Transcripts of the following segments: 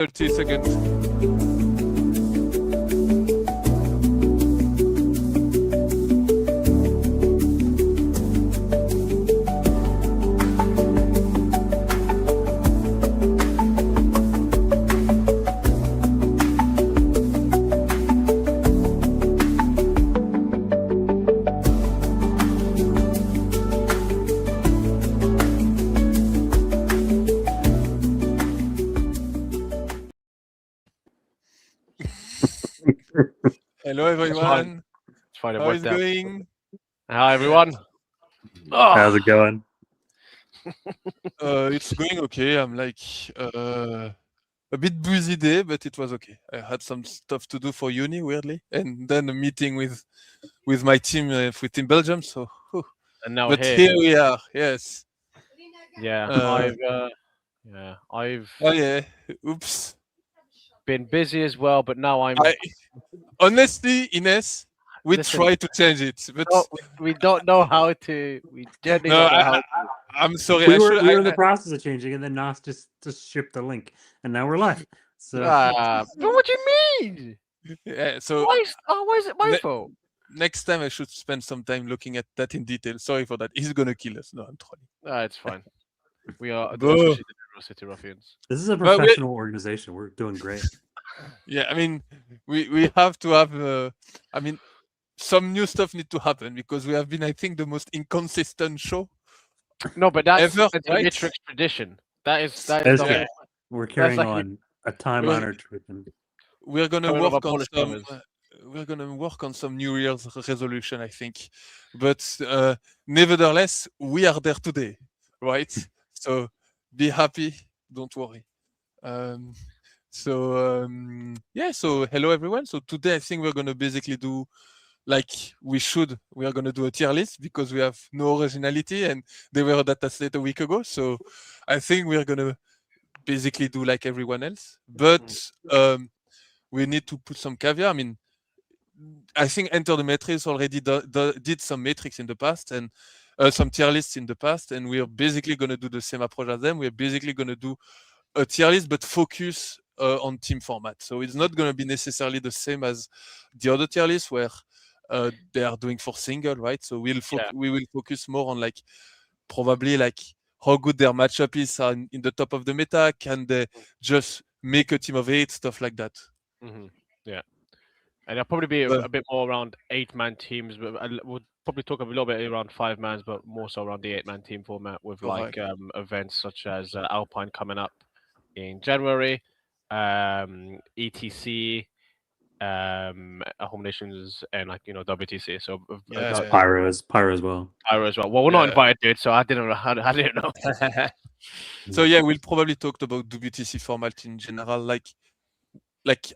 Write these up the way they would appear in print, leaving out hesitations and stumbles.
30 seconds. Hello everyone. It's fine. It How is worked out. going? Hi everyone. How's it going? It's going okay. I'm like a bit busy day, but it was okay. I had some stuff to do for uni, weirdly, and then a meeting with my team within Belgium. So, whew. And now But here. here we are. Yes. Yeah, I've Oh yeah. Oops. been busy as well, but now I'm. Honestly, Ines, we Listen, try to change it, but we don't know how to. We generally no, don't know how to. I'm sorry. We I were should. we were in the process of changing, and then Nas just shipped the link, and now we're live. So But what do you mean? Yeah, so Why is it my fault? next time I should spend some time looking at that in detail. Sorry for that. He's gonna kill us. No, I'm trolling. It's fine. We are Bro. especially the Neuro City Ruffians. this is a But professional organization. We're doing great. Yeah, I mean, we have to have. I mean, some new stuff need to happen because we have been, I think, the most inconsistent show. No, but that's Ever, a right? Matrix tradition. That is That's the true. whole. We're carrying like on a time-honored tradition. We're gonna Coming over work on Polish some. brothers. We're gonna work on some New Year's resolution, I think. But nevertheless, we are there today, right? So be happy. Don't worry. Yeah. So hello everyone. So today I think we're gonna basically do like we are gonna do a tier list because we have no originality and they were a Dataslate a week ago. So I think we're gonna basically do like everyone else. But we need to put some caveat. I mean, I think Enter the Matrix already did some metrics in the past and some tier lists in the past, and we are basically going to do the same approach as them. We're basically going to do a tier list, but focus on team format. So it's not going to be necessarily the same as the other tier lists where they are doing for single, right? So we will focus more on like probably like how good their matchup is in the top of the meta. Can they just make a team of 8, stuff like that? Mm-hmm. Yeah. And it'll probably be a bit more around 8-man teams, but we'll probably talk a little bit around 5-mans, but more so around the 8-man team format with like events such as Alpine coming up in January, ETC, Home Nations, and like WTC. So Pyro as well. Pyro as well. Well, we're not invited to it, so I didn't know. So yeah, we'll probably talk about WTC format in general, like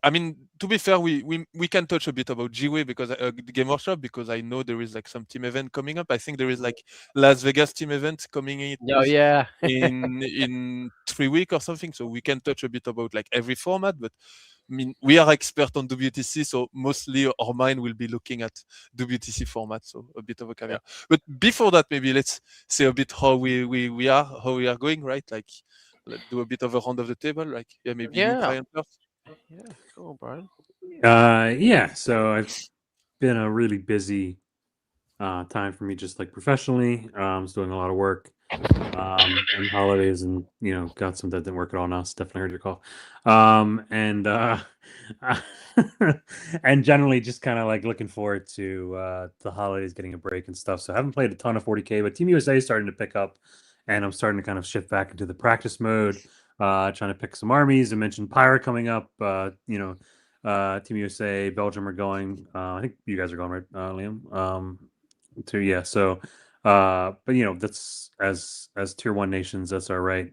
I mean, to be fair, we can touch a bit about G-Way because the Game Workshop, because I know there is like some team event coming up. I think there is like Las Vegas team event coming in. In 3 weeks or something. So we can touch a bit about like every format, but I mean, we are expert on WTC, so mostly our mind will be looking at WTC format. So a bit of a caveat. But before that, maybe let's say a bit how we are going, right? Like let's do a bit of a round of the table. Like maybe you, Brian, first. Yeah, go on, Brian. So I've been a really busy time for me, just like professionally. I was doing a lot of work and holidays, and got some that didn't work at all. Now, definitely heard your call. And generally just kind of like looking forward to the holidays, getting a break and stuff. So I haven't played a ton of 40K, but Team USA is starting to pick up, and I'm starting to kind of shift back into the practice mode. Trying to pick some armies. I mentioned Pyre coming up. Team USA, Belgium are going. I think you guys are going, right, Liam? So, but that's as tier 1 nations. That's all right.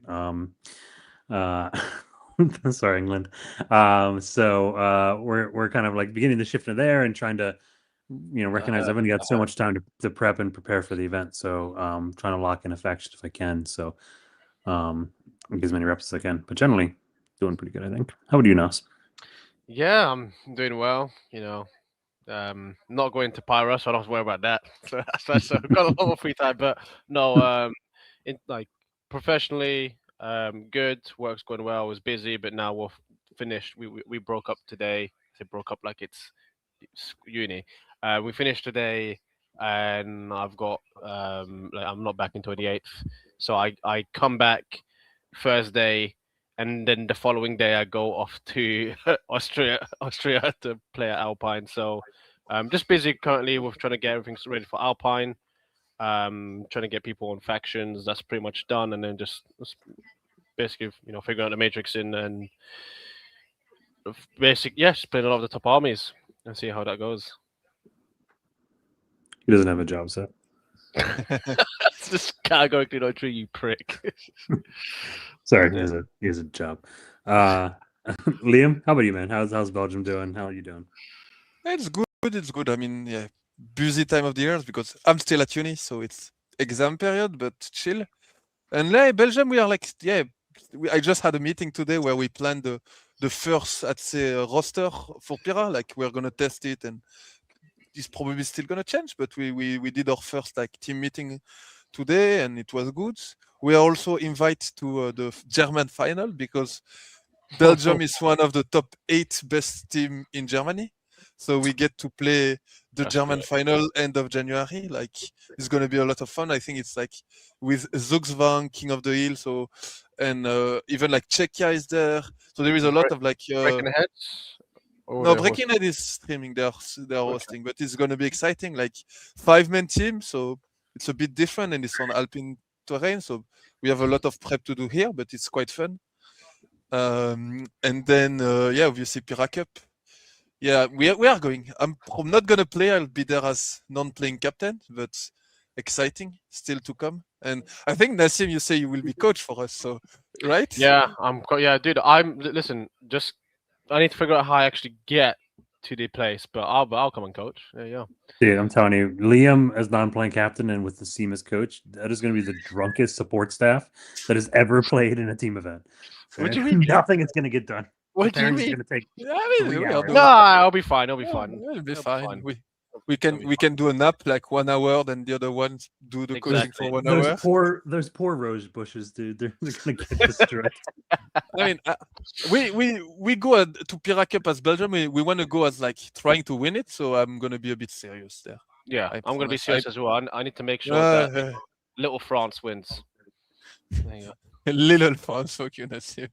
Sorry, England. So we're kind of like beginning to shift into there and trying to recognize I've only got so much time to prep and prepare for the event. So trying to lock in a faction if I can. So get as many reps as I can, but generally doing pretty good, I think. How about you, Nas? Yeah, I'm doing well. Not going to Pyro, so I don't have to worry about that. So I've got a lot more free time. But no, professionally, good. Work's going well. I was busy, but now we're finished. We broke up today. They broke up like it's uni. We finished today, and I've got like I'm not back until the 8th, so I come back Thursday, and then the following day I go off to Austria to play at Alpine. So just busy currently with trying to get everything ready for Alpine. Trying to get people on factions. That's pretty much done, and then just basically figuring out the matrix in and yes, playing a lot of the top armies and see how that goes. He doesn't have a job, so That's just categorically not true, you prick. sorry, Yeah. he has a job. Liam, how about you, man? How's Belgium doing? How are you doing? It's good. It's good. I mean, yeah, busy time of the year because I'm still at uni, so it's exam period, but chill. And like Belgium, we are like, yeah, I just had a meeting today where we planned the first, I'd say, roster for Pira. Like we're gonna test it, and it's probably still gonna change. But we did our first like team meeting today, and it was good. We are also invited to the German final because Belgium is one of the top 8 best team in Germany. So we get to play the That's German great. final end of January. Like it's gonna be a lot of fun. I think it's like with Zugzwang, King of the Hill, so and even like Czechia is there. So there is a lot of like Breaking heads. Or no, the host. Breaking Head is streaming. They're Okay. hosting, but it's gonna be exciting. Like 5-man team, so it's a bit different and it's on Alpine terrain. So we have a lot of prep to do here, but it's quite fun. And then yeah, obviously Pira Cup. Yeah, we are going. I'm not gonna play. I'll be there as non-playing captain, but exciting still to come. And I think Nassim, you say you will be coach for us, so right? Yeah, yeah, dude. Listen. Just I need to figure out how I actually get to the place, but I'll come and coach. Yeah, yeah. Dude, I'm telling you, Liam as non-playing captain and with the Seam as coach, that is going to be the drunkest support staff that has ever played in a team event. What do you mean? Nothing is going to get done. What do you Apparently, it's mean? going to take Yeah, I mean, 3 we are hours. No, doing. I'll be fine. I'll be Yeah, fine. it'll be It'll be fine. fine. We It'll be we can do a nap like 1 hour, and the other one do the coaching Exactly. for 1 Those hour. poor rose bushes, dude. They're going to get destroyed. I mean, we go to Pira Cup as Belgium. We want to go as like trying to win it, so I'm gonna be a bit serious there. Yeah, I I'm gonna be promise. serious as well. I need to make sure that Uh, little France wins. There you go. little France, okay, Nassim.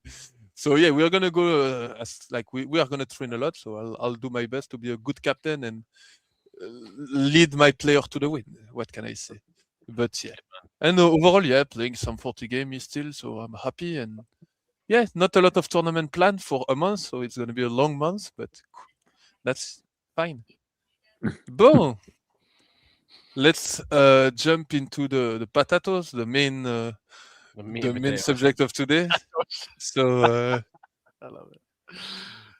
So yeah, we are gonna go as like we are gonna train a lot. So I'll do my best to be a good captain and lead my player to the win. What can I say? But yeah, and overall, yeah, playing some 40 games still, so I'm happy. And yeah, not a lot of tournament planned for a month, so it's gonna be a long month, but that's fine. Bon, let's jump into the potatoes, the main The meat the and main potatoes. subject of today. So I love it.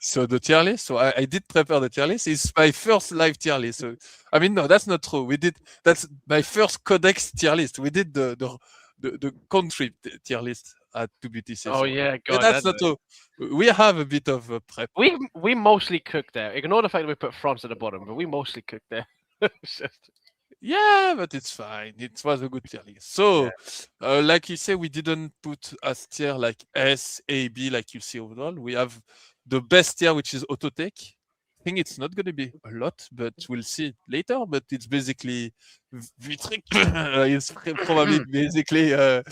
so the tier list. So I did prepare the tier list. It's my first live tier list. So I mean, no, that's not true. That's my first Codex tier list. We did the country tier list at 2BTC. Oh So yeah, yeah, God, that's not true. We have a bit of prep. we mostly cook there. Ignore the fact that we put France at the bottom, but we mostly cook there. It's just- Yeah, but it's fine. It was a good tier list. So, like you say, we didn't put as tier like S, A, B, like you see overall. We have the best tier, which is Autotech. I think it's not going to be a lot, but we'll see later. But it's basically Vitric. It's probably basically I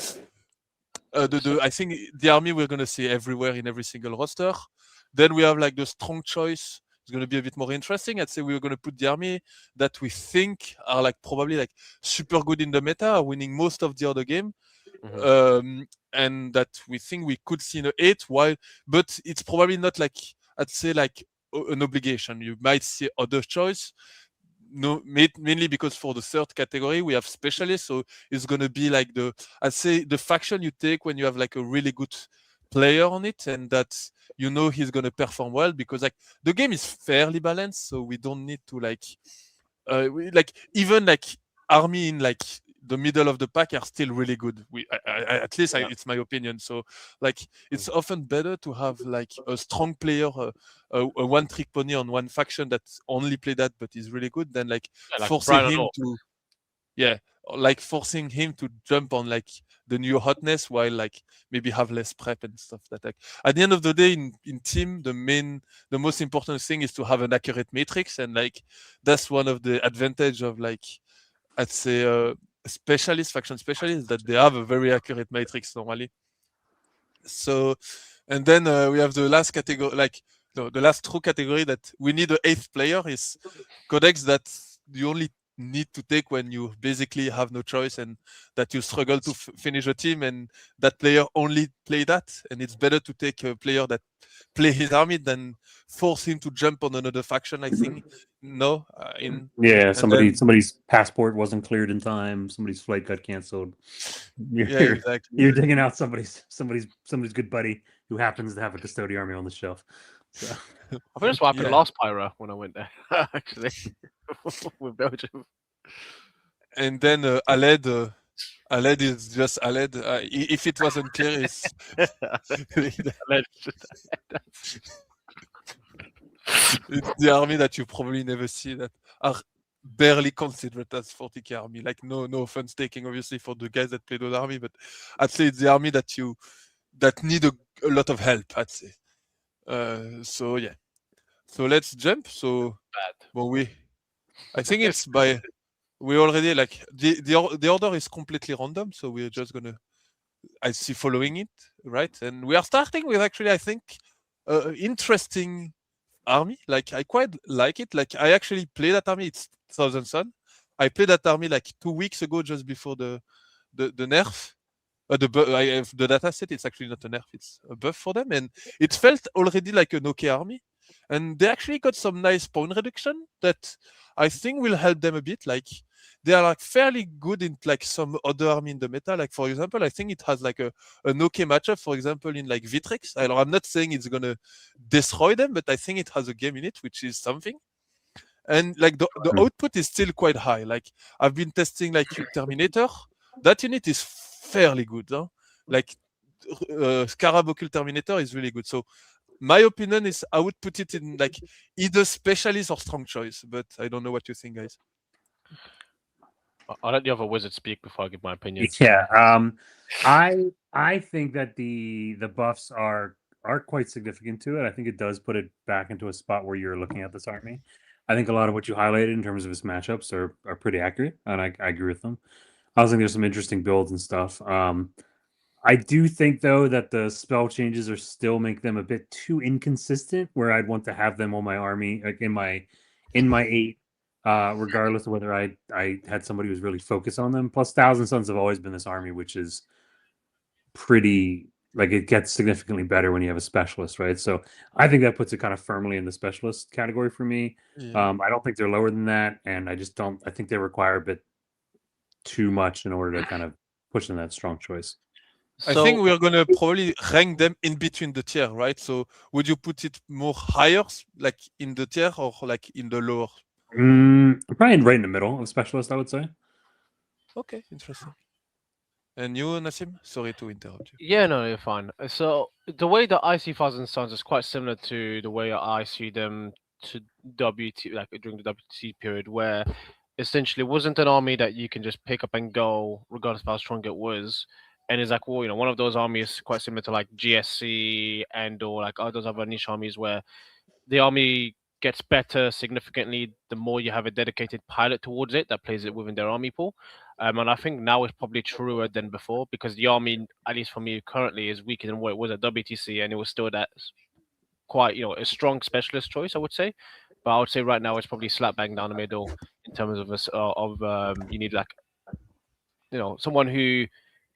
think the army we're going to see everywhere in every single roster. Then we have like the strong choice. It's going to be a bit more interesting. I'd say we're going to put the army that we think are like probably like super good in the meta, are winning most of the other game, and that we think we could see in a 8. But it's probably not like I'd say like an obligation. You might see other choice. No, mainly because for the third category we have specialists, so it's gonna be like I'd say the faction you take when you have like a really good player on it, and that he's gonna perform well because like the game is fairly balanced, so we don't need to like even like army in like the middle of the pack are still really good. At least it's my opinion. So like it's often better to have like a strong player, a one trick pony on one faction that only play that but is really good than like like forcing Brian him Law. to like forcing him to jump on like the new hotness, while like maybe have less prep and stuff. That like at the end of the day, in team, the most important thing is to have an accurate matrix, and like that's one of the advantage of like I'd say faction specialists, that they have a very accurate matrix normally. So, and then we have the last category, like no, the last true category that we need an eighth player is codex that you only need to take when you basically have no choice and that you struggle to finish a team, and that player only play that, and it's better to take a player that play his army than force him to jump on another faction, I think. No, yeah, and then somebody's passport wasn't cleared in time, somebody's flight got canceled. yeah, exactly. You're digging out somebody's good buddy who happens to have a custodian army on the shelf. So I think that's what happened Yeah. last Pyro when I went there, actually, with Belgium. And then Aled is just Aled. If it wasn't clear, it's it's the army that you probably never see that are barely considered as 40k army. Like no offense taking obviously for the guys that play those army, but I'd say it's the army that need a lot of help, I'd say. So yeah. So let's jump. So well, I think it's by we already like the order is completely random, so we're just gonna I see following it, right? And we are starting with actually I think interesting army. Like I quite like it. Like I actually play that army. It's Thousand Sun. I played that army like 2 weeks ago, just before the nerf. I have the data set. It's actually not a nerf. It's a buff for them, and it felt already like an okay army. And they actually got some nice pawn reduction that I think will help them a bit. Like they are like fairly good in like some other army in the meta. Like for example, I think it has like an okay matchup. For example, in like Vitrix. I'm not saying it's gonna destroy them, but I think it has a game in it, which is something. And like the output is still quite high. Like I've been testing like Terminator. That unit is fairly good. Huh? Like Scarab Occult Terminator is really good. So my opinion is I would put it in like either specialist or strong choice, but I don't know what you think, guys. I'll let the other wizard speak before I give my opinion. Yeah, I think that the buffs are quite significant to it. I think it does put it back into a spot where you're looking at this army. I think a lot of what you highlighted in terms of its matchups are pretty accurate, and I agree with them. I also think there's some interesting builds and stuff. I do think though that the spell changes are still make them a bit too inconsistent. Where I'd want to have them on my army, like in my 8, regardless of whether I had somebody who's really focused on them. Plus, Thousand Sons have always been this army, which is pretty like it gets significantly better when you have a specialist, right? So I think that puts it kind of firmly in the specialist category for me. Yeah. I don't think they're lower than that, and I just don't. I think they require a bit too much in order to kind of push in that strong choice. I think we're gonna probably rank them in between the tier, right? So would you put it more higher, like in the tier, or like in the lower? Probably right in the middle of specialist, I would say. Okay, interesting. And you, Nassim? Sorry to interrupt you. Yeah, no, you're fine. So the way that I see Thousand Sons is quite similar to the way I see them to WT, like during the WT period, where essentially it wasn't an army that you can just pick up and go, regardless of how strong it was. And it's like, well, one of those armies quite similar to like GSC and or like those other niche armies where the army gets better significantly the more you have a dedicated pilot towards it that plays it within their army pool. And I think now it's probably truer than before because the army, at least for me currently, is weaker than what it was at WTC, and it was still that quite a strong specialist choice, I would say. But I would say right now it's probably slap bang down the middle in terms of you need like someone who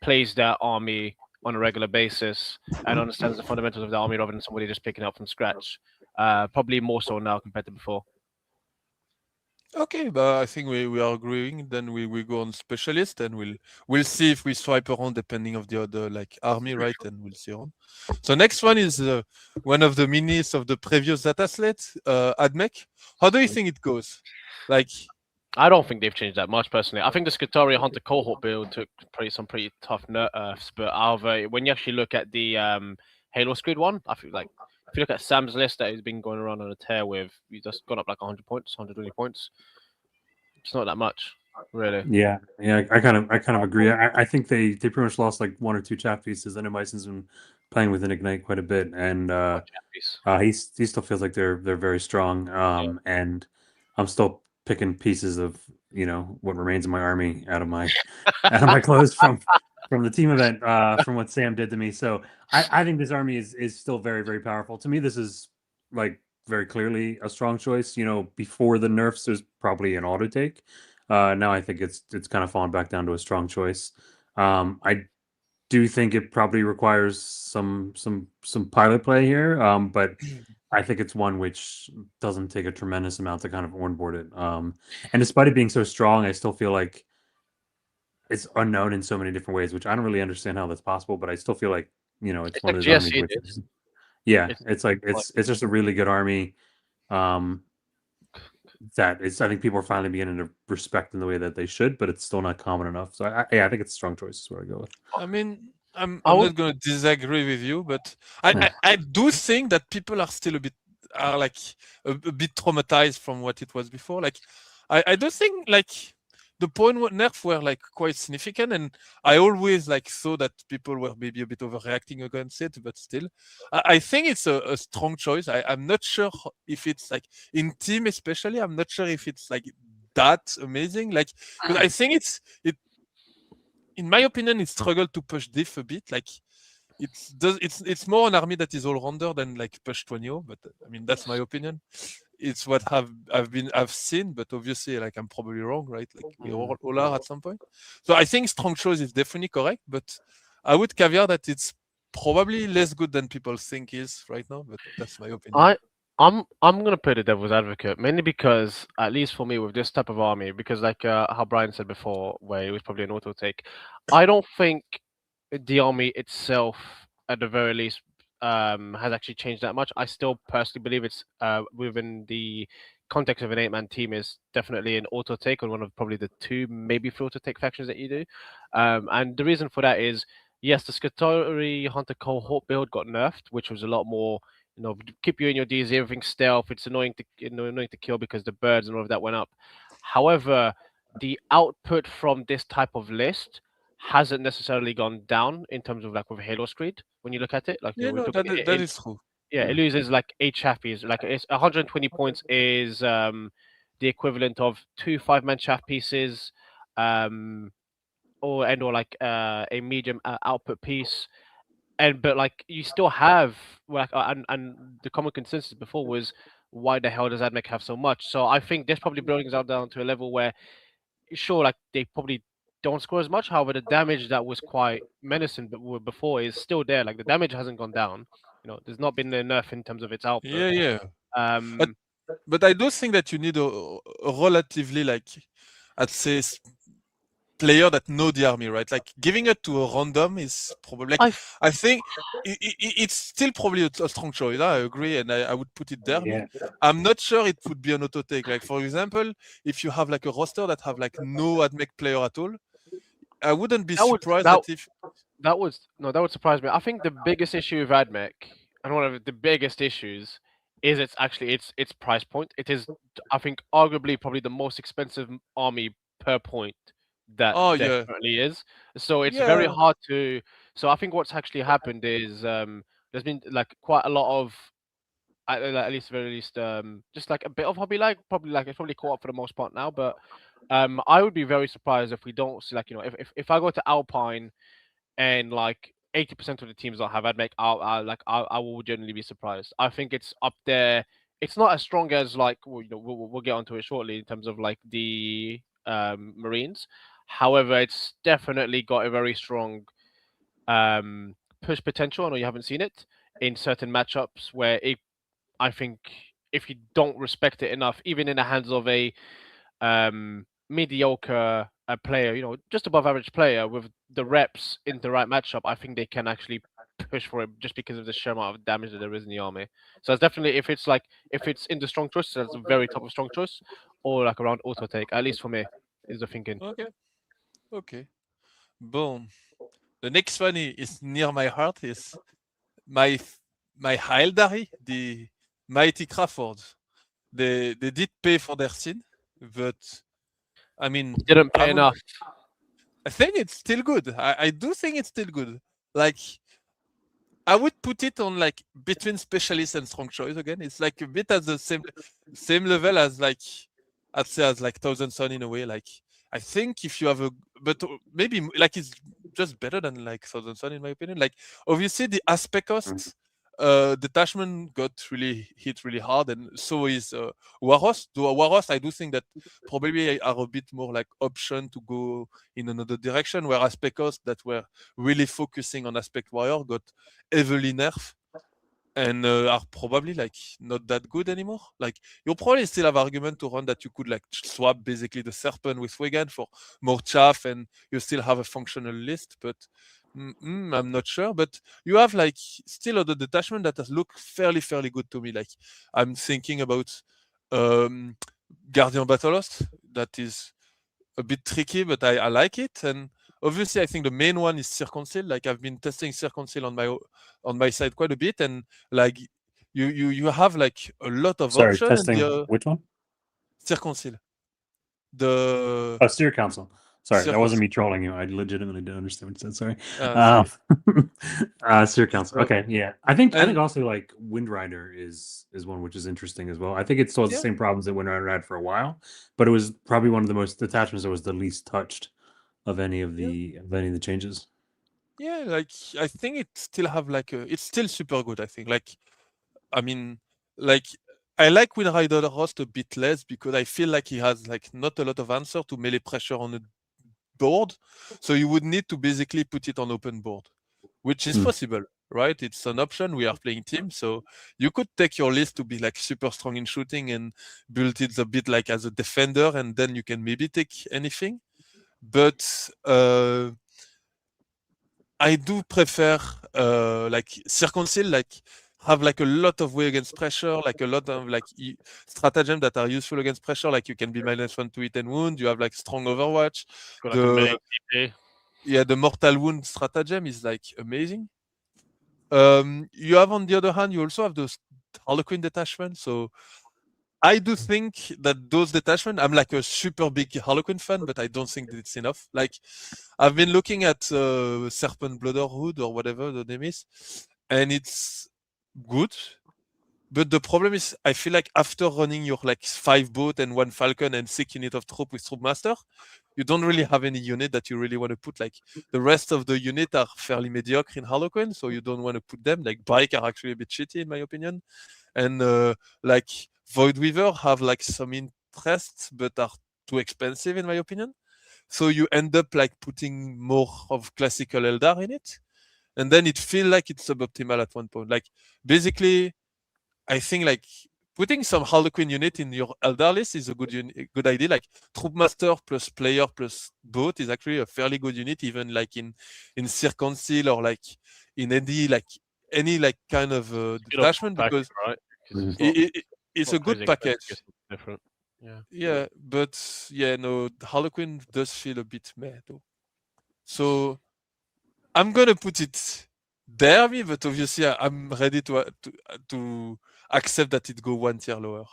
plays their army on a regular basis and understands the fundamentals of the army rather than somebody just picking up from scratch. Probably more so now compared to before. Okay, but I think we are agreeing. Then we go on specialist, and we'll see if we swipe around depending of the other like army, right? And we'll see on. So next one is one of the minis of the previous Dataslate, Admech. How do you think it goes? Like, I don't think they've changed that much personally. I think the Skitaria Hunter cohort build took some pretty tough nerfs, but however, when you actually look at the Halo Squid one, I feel like if you look at Sam's list that he's been going around on a tear with, he's just gone up like 100 points, 120 points. It's not that much. Really. Yeah, I kind of agree. I think they pretty much lost like one or two chat pieces. I know Bison's been playing with an Ignite quite a bit, and Oh, champions. he still feels like they're very strong. And I'm still picking pieces of what remains of my army out of my clothes from the team event, from what Sam did to me. So I think this army is still very, very powerful. To me, this is like very clearly a strong choice. Before the nerfs, there's probably an auto take. Now I think it's kind of fallen back down to a strong choice. I do think it probably requires some pilot play here, but I think it's one which doesn't take a tremendous amount to kind of onboard it. And despite it being so strong, I still feel like it's unknown in so many different ways, which I don't really understand how that's possible. But I still feel like it's It's one like of those armies GSC which did. yeah, It's it's like like it's just a really good army. Um, I think people are finally beginning to respect in the way that they should, but it's still not common enough. So yeah, I think it's a strong choice is where I go with. I mean, I'm I I'm would not gonna disagree with you, but I do think that people are still are like a bit traumatized from what it was before. Like I do think like the point nerf were like quite significant, and I always like thought that people were maybe a bit overreacting against it, but still, I think it's a strong choice. I'm not sure if it's like in team especially. I'm not sure if it's like that amazing. Like because I think it in my opinion, it struggled to push diff a bit. Like it's more an army that is all rounder than like push 20. But I mean that's my opinion. It's what I've seen, but obviously like I'm probably wrong, right? Like we all are at some point. So I think strong shows is definitely correct, but I would caveat that it's probably less good than people think is right now, but that's my opinion. I I'm gonna play the devil's advocate mainly because at least for me with this type of army, because like how Brian said before, where it was probably an auto take, I don't think the army itself at the very least has actually changed that much. I still personally believe it's within the context of an 8-man team is definitely an auto take on one of probably the two, maybe three auto take factions that you do. And the reason for that is yes, the Scutari Hunter cohort build got nerfed, which was a lot more keep you in your DZ, everything stealth. It's annoying to kill because the birds and all of that went up. However, the output from this type of list hasn't necessarily gone down in terms of like with Halo Screed. When you look at it, like Yeah, we're no, talking, that is true. yeah, it loses like 8 chappies. Like it's 120 points is the equivalent of 2 5-man chaff pieces, um, or like a medium output piece, but like you still have like and the common consensus before was why the hell does AdMech have so much? So I think this probably brings out down to a level where sure, like they probably don't score as much. However, the damage that was quite menacing before is still there. Like the damage hasn't gone down. There's not been a nerf in terms of its output. Yeah, yeah. But Um, but I do think that you need a relatively like I'd say player that know the army, right? Like giving it to a random is probably like I I think it's still probably a strong choice. I agree, and I would put it there. Yeah, I'm not sure it would be an auto take. Like for example, if you have like a roster that have like no admech player at all, I wouldn't be that would surprised that that if that was no, that would surprise me. I think the biggest issue with AdMech, and one of the biggest issues, is its price point. It is, I think, arguably probably the most expensive army per point that oh there yeah currently is. So it's very yeah hard to. So I think what's actually happened is there's been like quite a lot of at least very least just like a bit of hobby like probably like it's probably caught up for the most part now, but I would be very surprised if we don't see like if I go to Alpine and like 80% of the teams don't have AdMech, I will generally be surprised. I think it's up there. It's not as strong as like we'll get onto it shortly in terms of like the Marines. However, it's definitely got a very strong push potential. I know you haven't seen it in certain matchups where I think if you don't respect it enough, even in the hands of a mediocre player, just above average player with the reps in the right matchup, I think they can actually push for it just because of the sheer amount of damage that there is in the army. So it's definitely if it's in the strong choice, that's the very top of strong choice, or like around auto take. At least for me, is the thinking. okay okay. Boom. The next one is near my heart is my my Haeldari, the mighty Crawfords. They did pay for their sin, but I mean, Didn't pay enough. I think it's still good. I do think it's still good. Like, I would put it on like between specialist and strong choice again. It's like a bit at the same level as like I'd say as like Thousand Sun in a way. Like I think if you have a but maybe like it's just better than like Thousand Sun in my opinion. Like obviously the aspect costs detachment got really hit really hard, and so is Waros. Though Waros, I do think that probably are a bit more like option to go in another direction, where aspect costs that were really focusing on aspect warrior got heavily nerfed and are probably like not that good anymore. Like you'll probably still have argument to run that you could like swap basically the Serpent with Wigan for more chaff, and you still have a functional list, but I'm not sure. But you have like still other detachment that has looked fairly good to me. Like I'm thinking about Guardian Battlehost that is a bit tricky, but I like it. And obviously, I think the main one is Circoncile. Like I've been testing Circoncile on my side quite a bit, and like you have like a lot of Sorry, options. And testing the which one? Circoncile, the Oh, Steer Council. Sorry, that wasn't Circoncile. me trolling you. I legitimately didn't understand what you said. Sorry. Sorry. Steer Council. So, Okay, yeah. I think and also like Wind Rider is one which is interesting as well. I think it still has the yeah, same problems that Wind Rider had for a while, but it was probably one of the most attachments that was the least touched of any of yeah, the changes. yeah. Like I think it still have like it's still super good. I think like I mean like I like Wind Rider Rost a bit less because I feel like he has like not a lot of answer to melee pressure on a board. So you would need to basically put it on open board, which is possible, right? It's an option. We are playing team. So you could take your list to be like super strong in shooting and build it a bit like as a defender, and then you can maybe take anything. But I do prefer like Circoncile, like have like a lot of way against pressure, like a lot of like stratagem that are useful against pressure. Like you can be -1 to hit and wound. You have like strong Overwatch. Got like a The million TP. Yeah, the mortal wound stratagem is like amazing. You have on the other hand, you also have those Harlequin detachment. So I do think that those detachment, I'm like a super big Harlequin fan, but I don't think that it's enough. Like I've been looking at Serpent Brotherhood or whatever the name is, and it's good. But the problem is, I feel like after running your like 5 boat and 1 falcon and 6 unit of troop with troop master, you don't really have any unit that you really want to put. Like the rest of the unit are fairly mediocre in Harlequin, so you don't want to put them. Like bike are actually a bit shitty in my opinion, and like Void Weaver have like some interest but are too expensive in my opinion. So you end up like putting more of classical Eldar in it, and then it feel like it's suboptimal at one point. Like basically I think like putting some Harlequin unit in your Eldar list is a good idea. Like Troop Master plus player plus boat is actually a fairly good unit, even like in Circoncile or like in any like kind of Good option detachment package, because right? Because it's it, not it, it's a not good crazy expensive. package. It's different. Yeah. Yeah, but yeah, no, Harlequin does feel a bit meh though. So I'm gonna put it there, me, but obviously I'm ready to accept that it go 1 tier lower.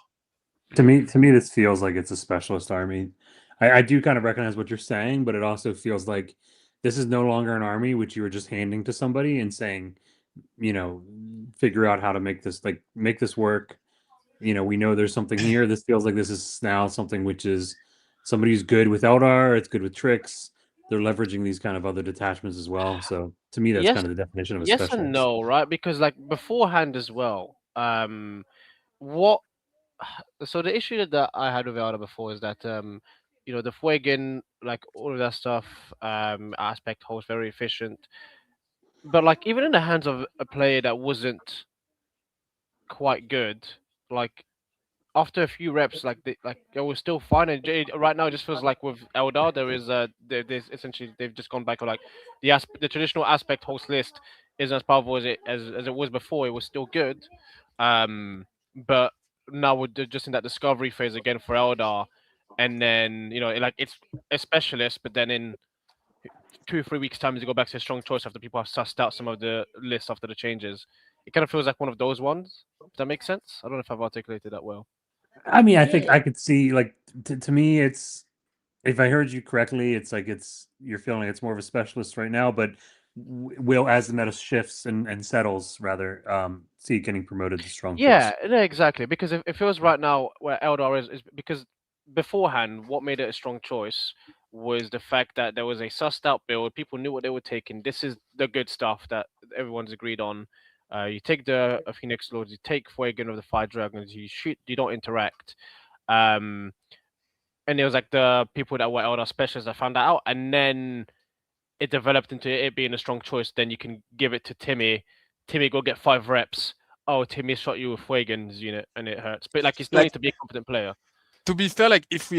To me, this feels like it's a specialist army. I do kind of recognize what you're saying, but it also feels like this is no longer an army which you were just handing to somebody and saying, figure out how to make this work. We know there's something here. This feels like this is now something which is somebody who's good with Eldar, it's good with tricks. They're leveraging these kind of other detachments as well. So to me, that's Yes, kind of the definition of a yes and specialist. no, right? Because like beforehand as well, what so the issue that I had with Elder before is that the Fuegan, like all of that stuff, aspect holds very efficient. But like even in the hands of a player that wasn't quite good, like after a few reps, like it was still fine. And right now, it just feels like with Eldar, there's essentially they've just gone back on like the traditional aspect host list isn't as powerful as it was before. It was still good, but now just in that discovery phase again for Eldar, and then like it's a specialist, but then in 2 or 3 weeks time, to go back to a strong choice after people have sussed out some of the lists after the changes. It kind of feels like one of those ones. Does that make sense? I don't know if I've articulated that well. I mean, I think Yeah, I could see like to me, it's if I heard you correctly, it's like you're feeling like it's more of a specialist right now, but will as the meta shifts and settles, rather, see it getting promoted to strong Yeah, choice. no, exactly. Because if it feels right now where Eldar is because beforehand, what made it a strong choice was the fact that there was a sussed out build. People knew what they were taking. This is the good stuff that everyone's agreed on. You take the Phoenix Lords, you take Fuegan of the Fire Dragons, you shoot, you don't interact. Um, and it was like the people that were Eldar specialists that found that out, and then it developed into it being a strong choice. Then you can give it to Timmy. Timmy, go get 5 reps. Oh, Timmy shot you with Fuegan's unit, and it hurts. But like, you still Like need to be a competent player. to be fair, like if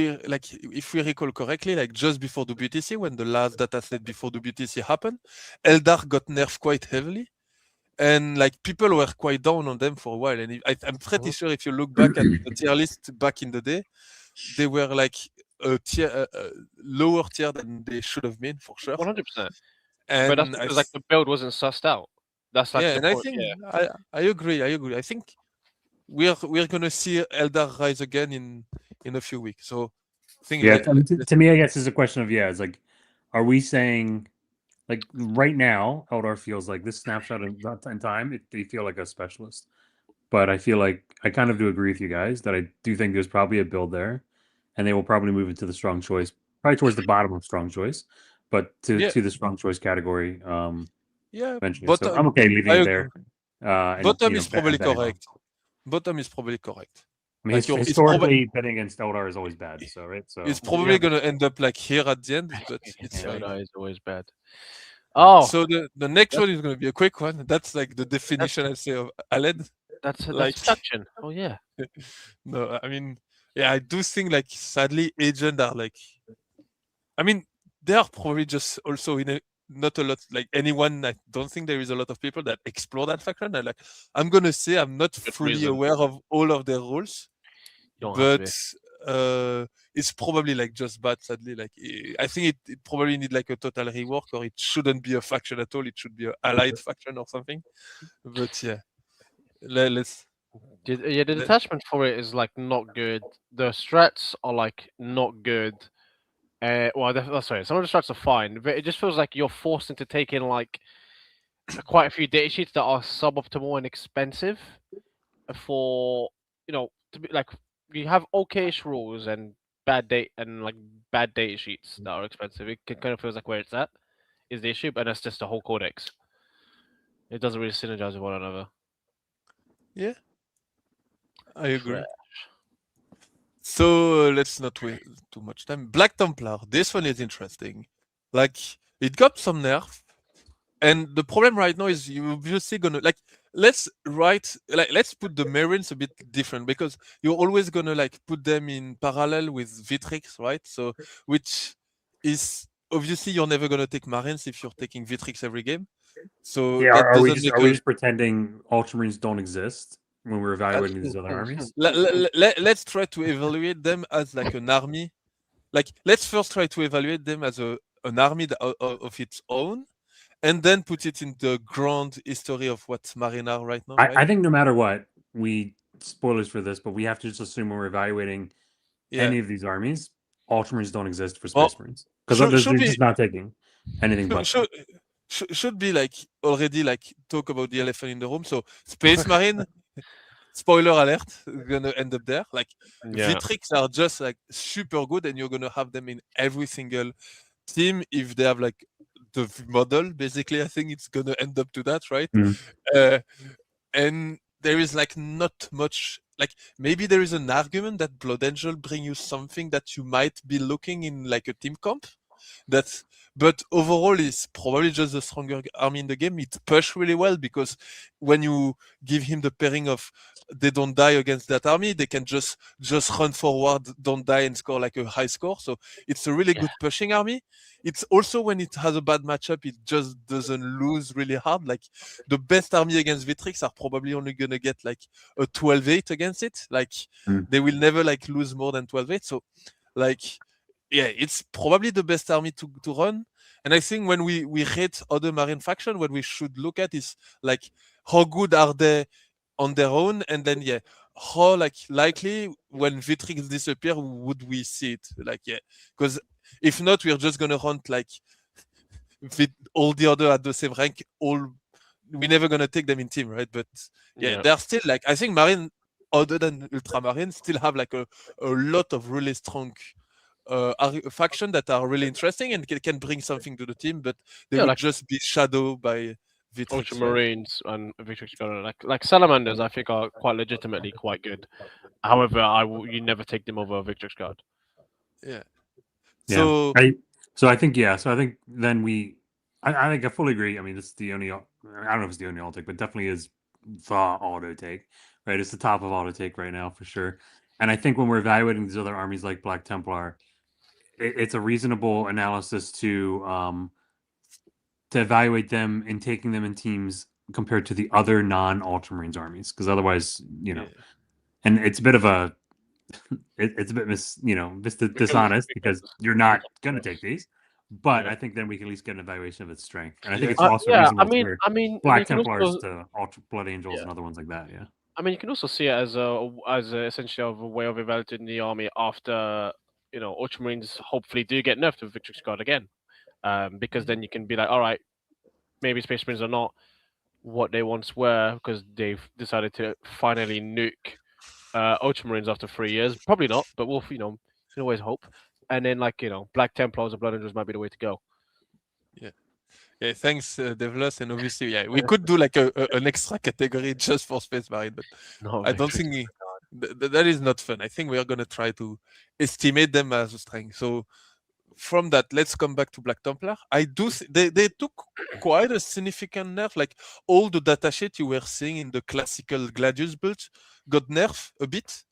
we recall correctly, like just before the WTC, when the last data set before the WTC happened, Eldar got nerfed quite heavily, and like people were quite down on them for a while. And I'm pretty sure if you look back at the tier list back in the day, they were like a tier lower tier than they should have been for sure. 100%. But that's And because like the build wasn't sussed out. That's like yeah, the and I point. think Yeah. I agree. I agree. I think we're gonna see Eldar rise again in a few weeks. So I think Yeah, I mean, to me, I guess is a question of it's like, are we saying like right now, Eldar feels like this snapshot in time, they feel like a specialist. But I feel like I kind of do agree with you guys that I do think there's probably a build there, and they will probably move into the strong choice, probably towards the bottom of strong choice, but to yeah, the strong choice category yeah. eventually. So I'm okay I leaving it agree. there, and Bottom is probably betting on. correct. Bottom is probably correct. I mean, Like historically, betting against Eldar is always bad. So right, so it's probably gonna end up like here at the end, but it's Yeah, fine. that is always bad. Oh, So the next that's one is gonna be a quick one. That's like the definition I say of Aled. that's Like faction. Oh yeah. no, I mean, yeah, I do think like sadly agent are like, I mean, they are probably just also in a not a lot like anyone. I don't think there is a lot of people that explore that faction. And like, I'm gonna say I'm not Good fully reason. aware of all of their rules, You don't have to but be. it's probably like just bad. Sadly, like I think it probably need like a total rework, or it shouldn't be a faction at all. It should be a allied faction or something. But yeah, let's. Yeah, the Let, detachment for it is like not good. The strats are like not good. Well, sorry, some of the strats are fine, but it just feels like you're forced into taking like quite a few data sheets that are suboptimal and expensive for to be like you have okayish rules and bad data sheets that are expensive. It kind of feels like where it's at is the issue, but that's just the whole codex. It doesn't really synergize with one another. yeah, I agree. Trash. So let's not waste too much time. Black Templar. This one is interesting. Like it got some nerf, and the problem right now is you obviously gonna like let's put the Marines a bit different because you're always gonna like put them in parallel with Vitrix, right? So which is obviously you're never gonna take Marines if you're taking Vitrix every game. So yeah. that doesn't make Are we just pretending Ultramarines don't exist when we're evaluating these other armies? let's try to evaluate them as like an army. Like let's first try to evaluate them as an army of its own, and then put it in the grand history of what Marine are right now. Right? I think no matter what, we spoilers for this, but we have to just assume when we're evaluating Yeah. any of these armies, Ultramarines don't exist for Well, Space Marines because they're just not taking anything but. Should be like already like talk about the elephant in the room. So Space Marine, spoiler alert, gonna end up there. Like Yeah. Vitrix are just like super good, and you're gonna have them in every single team if they have like the model. Basically, I think it's gonna end up to that, right? Uh, and there is like not much. Like maybe there is an argument that Blood Angel bring you something that you might be looking in like a team comp. That's but overall it's probably just the stronger army in the game. It push really well because when you give him the pairing of they don't die against that army, they can just run forward, don't die, and score like a high score. So it's a really good pushing army. It's also when it has a bad matchup, it just doesn't lose really hard. Like the best army against Vitrix are probably only gonna get like a 12-8 against it. Like they will never like lose more than 12-8. So like yeah, it's probably the best army to run. And I think when we rate other Marine faction, what we should look at is like how good are they on their own, and then yeah, how like likely when Vitrix disappear would we see it? Like yeah, because If not, we're just gonna hunt like with all the other at the same rank. All we're never gonna take them in team, right? But yeah, Yeah. they're still like I think Marine, other than Ultramarine, still have like a lot of really strong faction that are really interesting and can bring something to the team, but they Yeah, would like just be shadowed by Vitrix, right? Ultramarines and Victrix Gunner, like Salamanders, I think are quite legitimately quite good. However, you never take them over a Victrix Guard. Yeah. Yeah. So I think So I think then I think I fully agree. I mean, this is the only. I don't know if it's the only auto take, but definitely is the auto take. Right, it's the top of auto take right now for sure. And I think when we're evaluating these other armies like Black Templar, it's a reasonable analysis to evaluate them and taking them in teams compared to the other non-Ultramarines armies, because otherwise, yeah, and it's a bit of a it's a bit dishonest We can because you're not going to yes. take these. But Yeah. I think then we can at least get an evaluation of its strength, and I think yeah, it's also Yeah, reasonable to and Black you can Templars also to Ultra Blood Angels yeah, and other ones like that. Yeah, I mean you can also see it as essentially of a way of evaluating the army after Ultramarines hopefully do get nerfed with Victrix Guard again, because then you can be like, all right, maybe Space Marines are not what they once were because they've decided to finally nuke Ultramarines after 3 years. Probably not, but you can always hope. And then Black Templars or Blood Angels might be the way to go. yeah. Yeah, thanks, Devlos, and obviously, yeah, we could do like an extra category just for Space Marine, but No I don't Victrix. think that is not fun. I think we are gonna try to estimate them as a strength. So from that, let's come back to Black Templar. I do they took quite a significant nerf. Like all the datasheet you were seeing in the classical Gladius build got nerf a bit.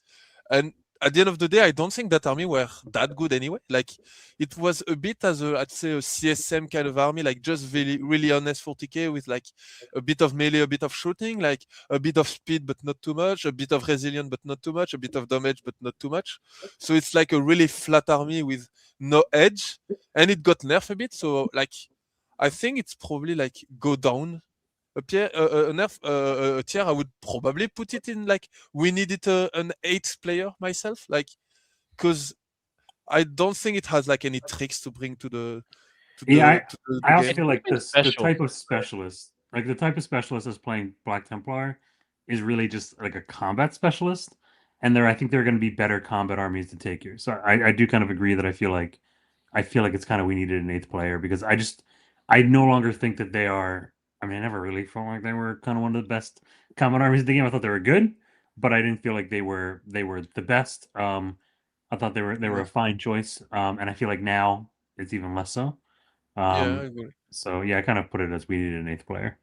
And at the end of the day, I don't think that army were that good anyway. Like it was a bit as I'd say a CSM kind of army, like just really, really honest 40k with like a bit of melee, a bit of shooting, like a bit of speed but not too much, a bit of resilience but not too much, a bit of damage but not too much. So it's like a really flat army with no edge, and it got nerfed a bit. So like I think it's probably like go down a tier. I would probably put it in like we needed an 8th player myself, like because I don't think it has like any tricks to bring to the I also game. feel like It's the special. type of specialist, like the type of specialist that's playing Black Templar, is really just like a combat specialist, and I think there are going to be better combat armies to take here. So I do kind of agree that I feel like it's kind of we needed an 8th player because I no longer think that they are. I mean, I never really felt like they were kind of one of the best combat armies of the game. I thought they were good, but I didn't feel like they were the best. I thought they were Yeah, a fine choice, and I feel like now it's even less so. yeah, I Um, agree. so yeah, I kind of put it as we needed an 8th player.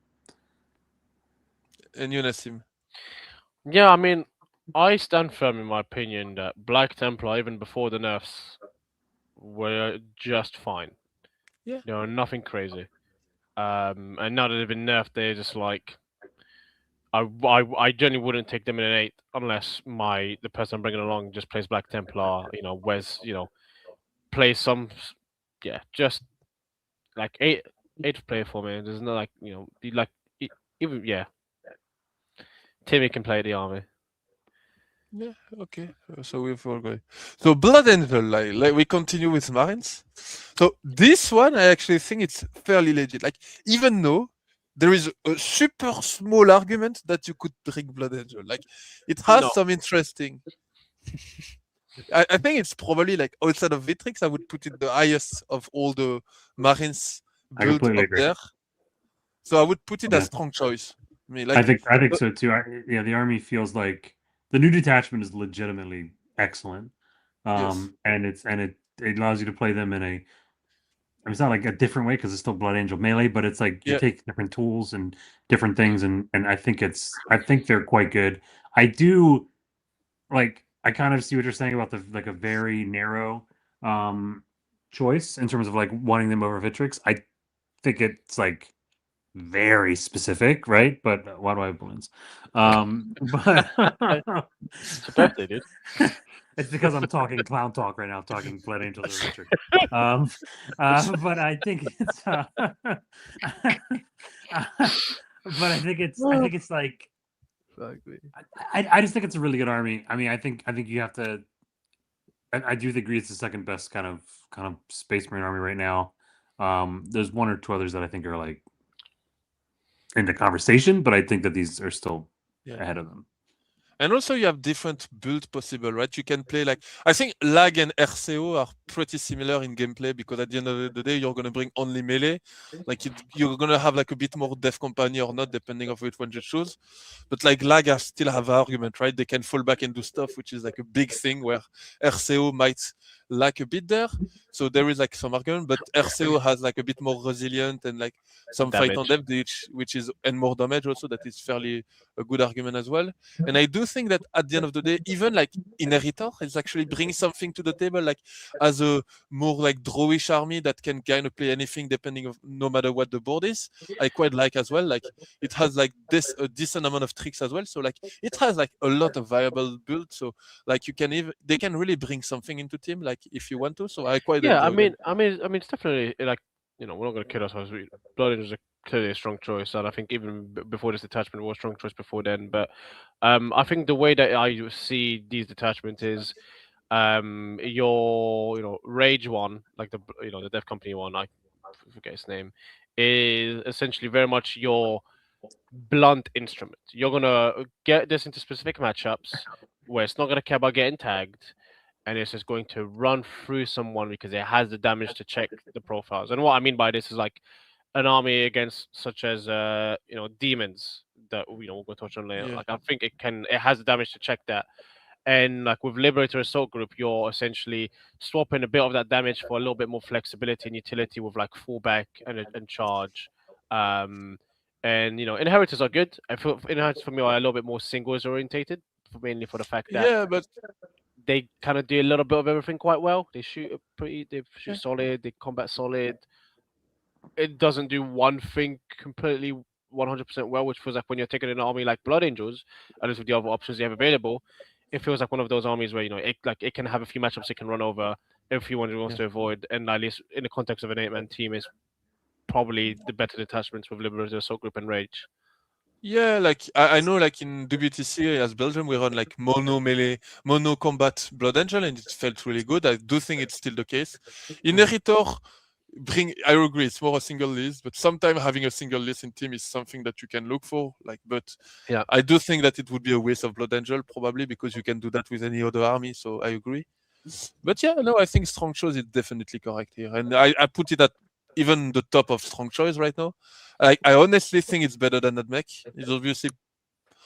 And you, Nassim. Yeah, I mean, I stand firm in my opinion that Black Templar, even before the nerfs, were just fine. Yeah, Nothing crazy. And now that they've been nerfed, they're just like I generally wouldn't take them in an 8 unless the person I'm bringing along just plays Black Templar. Wears plays some, yeah, just like eight player for me. There's no even yeah. Timmy can play the army. yeah, okay. So we've all got. So Blood Angel, like we continue with Marines. So this one, I actually think it's fairly legit. Like even though there is a super small argument that you could bring Blood Angel, like it has No, some interesting. I think it's probably like outside of Vitrix, I would put it the highest of all the Marines I build completely up agree. there. So I would put it as Yeah, strong choice. I mean, I like, think uh, so too. Yeah, the army feels like the new detachment is legitimately excellent. yes, It allows you to play them in a. I mean, it's not like a different way because it's still Blood Angel melee, but it's like you yeah, take different tools and different things, and I think they're quite good. I do like I kind of see what you're saying about the like a very narrow choice in terms of like wanting them over Vitrix. I think it's like very specific, right? But why do I have balloons? But it's a birthday, dude. it's because I'm talking clown talk right now. I'm talking Blood Angels or Richard. But I think it's but I think it's like exactly. I just think it's a really good army. I mean, I think you have to I do agree it's the second best kind of Space Marine army right now. There's one or two others that I think are like in the conversation, but I think that these are still ahead of them. And also you have different builds possible, right? You can play like, I think Lag and RCO are pretty similar in gameplay because at the end of the day, you're going to bring only melee. Like you're going to have like a bit more Death Company or not, depending on which one you choose. But like Lag still have an argument, right? They can fall back and do stuff, which is like a big thing where RCO might lack a bit there. So there is like some argument, but RCO has like a bit more resilient and like some fight on depth, which is, and more damage also, that is fairly a good argument as well. And I do think that at the end of the day, even like Inheritor is actually bringing something to the table, like as a more like drawish army that can kind of play anything depending of no matter what the board is. I quite like as well. Like it has like this a decent amount of tricks as well. So like it has like a lot of viable builds. So like you can even they can really bring something into team like if you want to. So I quite enjoy them. I mean, it's definitely like we're not going to kid ourselves. Blood Angels are clearly a strong choice, and I think even before this detachment was a strong choice before then. But I think the way that I see these detachments is your Rage one, like the Death Company one, I forget his name, is essentially very much your blunt instrument. You're gonna get this into specific matchups where it's not gonna care about getting tagged, and it's just going to run through someone because it has the damage to check the profiles. And what I mean by this is like an army against such as demons that we're going to touch on later. Like I think it has the damage to check that. And like with Liberator Assault Group, you're essentially swapping a bit of that damage for a little bit more flexibility and utility with like fallback and charge. And inheritors are good. I feel inheritors for me are a little bit more singles orientated, mainly for the fact that but they kind of do a little bit of everything quite well. They shoot solid, they combat solid. It doesn't do one thing completely 100% well, which feels like when you're taking an army like Blood Angels, at least with the other options you have available, it feels like one of those armies where it can have a few matchups it can run over if you wants to avoid, and at least in the context of an 8-man team, is probably the better detachments with Liberator, Assault Group, and Rage. Yeah, like I know like in WTC as Belgium we run like mono melee, mono combat Blood Angel and it felt really good. I do think it's still the case. Inheritor I agree, it's more a single list, but sometimes having a single list in team is something that you can look for. But I do think that it would be a waste of Blood Angel probably because you can do that with any other army. So I agree. But yeah, no, I think Strong Choice is definitely correct here, and I put it at even the top of Strong Choice right now. I honestly think it's better than Admech. It's obviously.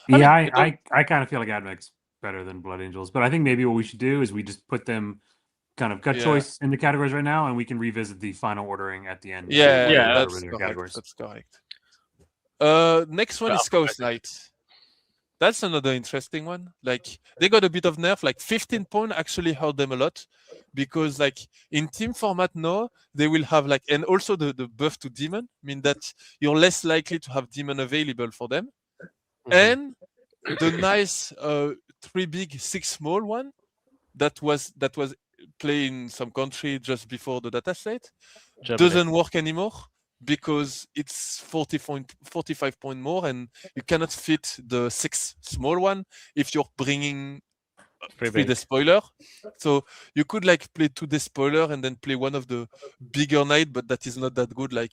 I kind of feel like Admech's better than Blood Angels, but I think maybe what we should do is we just put them kind of gut choice in the categories right now, and we can revisit the final ordering at the end. That's correct. That's correct. Next one is Chaos Knight. That's another interesting one. Like they got a bit of nerf. Like 15 points actually hurt them a lot because like in team format now they will have like, and also the buff to demon mean that you're less likely to have demon available for them. And the nice 3 big 6 small one that was played in some country just before the Dataslate doesn't work anymore because it's 45 point more and you cannot fit the 6 small one if you're bringing 3 despoiler. So you could like play 2 despoiler and then play one of the bigger knight, but that is not that good. Like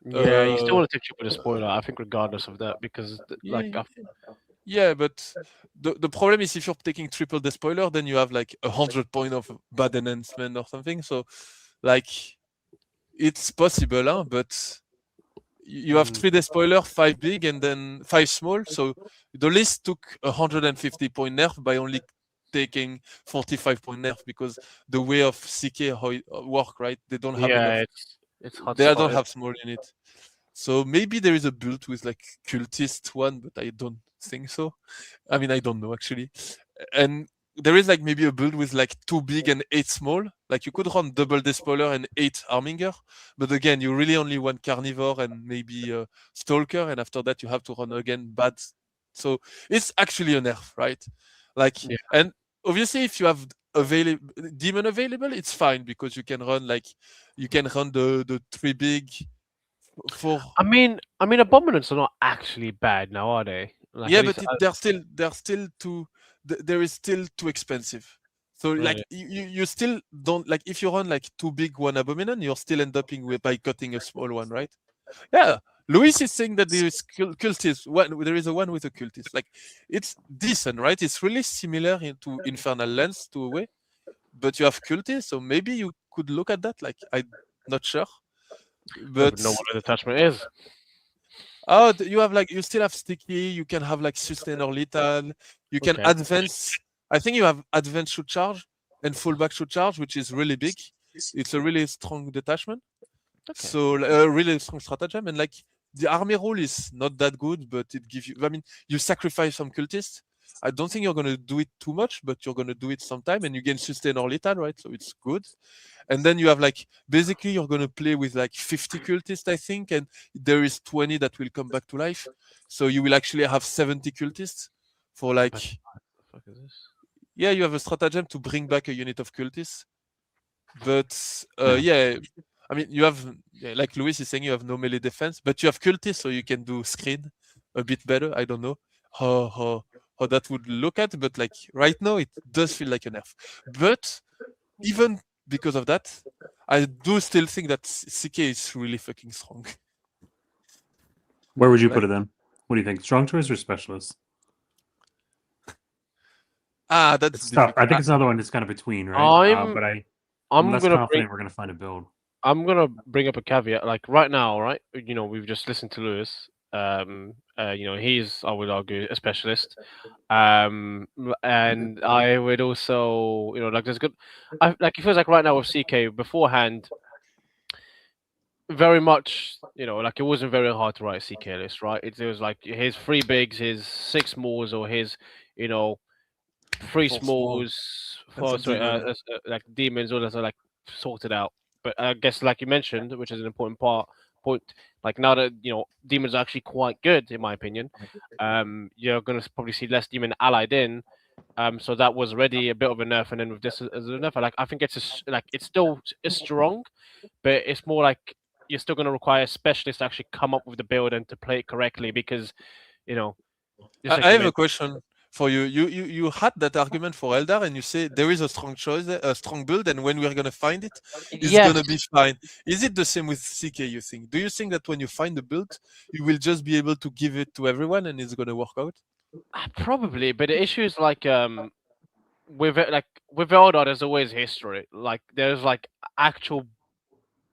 you still want to take triple despoiler, I think, regardless of that, because but the problem is if you're taking triple despoiler, then you have like 100 points of bad enhancement or something. So like it's possible, but you have 3 despoiler, 5 big, and then 5 small. So the list took 150 point nerf by only taking 45 point nerf because the way of CK how it work, right? They don't have enough. It's hard. They don't have small unit. So maybe there is a build with like cultist one, but I don't think so. I mean, I don't know actually. And there is like maybe a build with like 2 big and 8 small. Like you could run double despoiler and 8 arminger, but again, you really only want carnivore and maybe stalker, and after that you have to run again bad. So it's actually a nerf, right? Like, and obviously if you have demon available, it's fine because you can run the 3 big. I mean, abominants are not actually bad now, are they? Like, yeah, but they're still too. There is still too expensive. So like Really? you still don't like if you run like too big one abomination, you're still end up with by cutting a small one, right? Yeah. Luis is saying that there is cultist one. There is a one with a cultist. Like it's decent, right? It's really similar to Infernal Lens to a way, but you have cultists, so maybe you could look at that. Like I'm not sure, No, but but know what the attachment is. oh, you have like you still have sticky. You can have like sustain or lethal. You can Okay. advance. I think you have advance shoot charge and fullback shoot charge, which is really big. It's a really strong detachment. Okay. So a really strong stratagem, and like the army rule is not that good, but it gives you. I mean, you sacrifice some cultists. I don't think you're gonna do it too much, but you're gonna do it sometime, and you gain sustain or lethal, right? So it's good. And then you have like basically you're gonna play with like 50 cultists, I think, and there is 20 that will come back to life. So you will actually have 70 cultists for Come back. like What the fuck is this? yeah, you have a stratagem to bring back a unit of cultists. But Yeah. yeah, I mean, you have like Luis is saying, you have no melee defense, but you have cultists, so you can do screen a bit better. I don't know how that would look at, but like right now, it does feel like a nerf. But even because of that, I do still think that CK is really fucking strong. Where would you Like, put it then? What do you think? Strong choice or specialist? that's It's tough. I difficult. think it's another one that's kind of between, right? But I'm I'm less gonna confident we're gonna find a build. bring up a caveat. Like right now, right? You know, we've just listened to Lewis. You know, he's, I would argue, a specialist. And I would also, you know, like there's good. I like it feels like right now with CK beforehand, very much, you know, like it wasn't very hard to write a CK list, right? It was like his three bigs, his six smalls, or his, you know, three For small smalls and for some sorry, demon. like demons, all that are like sorted out. But I guess, like you mentioned, which is an important point, like now that you know demons are actually quite good, in my opinion, you're gonna probably see less demon allied in. So that was already a bit of a nerf, and then with this as a nerf, like I think like it's still strong, but it's more like you're still going to require a specialist to actually come up with the build and to play it correctly because, you know, just like I you have a mentioned. question for you. You had that argument for Eldar, and you say there is a strong choice, a strong build, and when we're gonna find it, it's Yes, gonna be fine. Is it the same with CK? You think? Do you think that when you find the build, you will just be able to give it to everyone, and it's gonna work out? probably, but the issue is like with it, like with Eldar, there's always history. Like there's like actual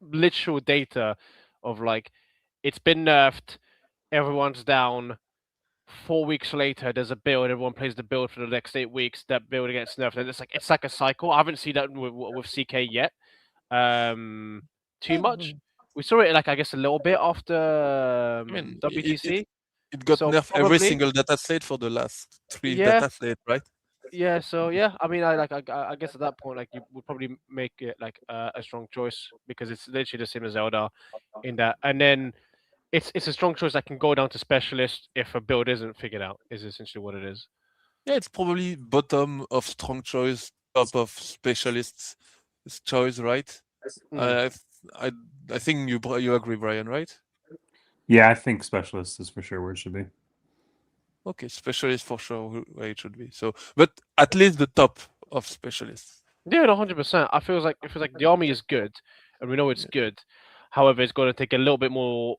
literal data of like it's been nerfed, everyone's down. 4 weeks later, there's a build. Everyone plays the build for the next 8 weeks. That build gets nerfed, and it's like a cycle. I haven't seen that with CK yet. Too much. Mm, We saw it like I guess a little bit after I mean, WTC. it got So nerfed every probably single data slate for the last 3 yeah, data slate, right? yeah. So yeah, I mean, I guess at that point, like you would probably make it like a strong choice because it's literally the same as Zelda in that, and then it's a strong choice that can go down to specialist if a build isn't figured out. Is essentially what it is. Yeah, it's probably bottom of strong choice, top of specialists choice, right? Mm. I I I think you agree, Brian, right? Yeah, I think specialist is for sure where it should be. Okay, specialist for sure where it should be. So, but at least the top of specialists. Yeah, 100%. I feels like it feels like the army is good, and we know it's Yeah. good. However, it's going to take a little bit more.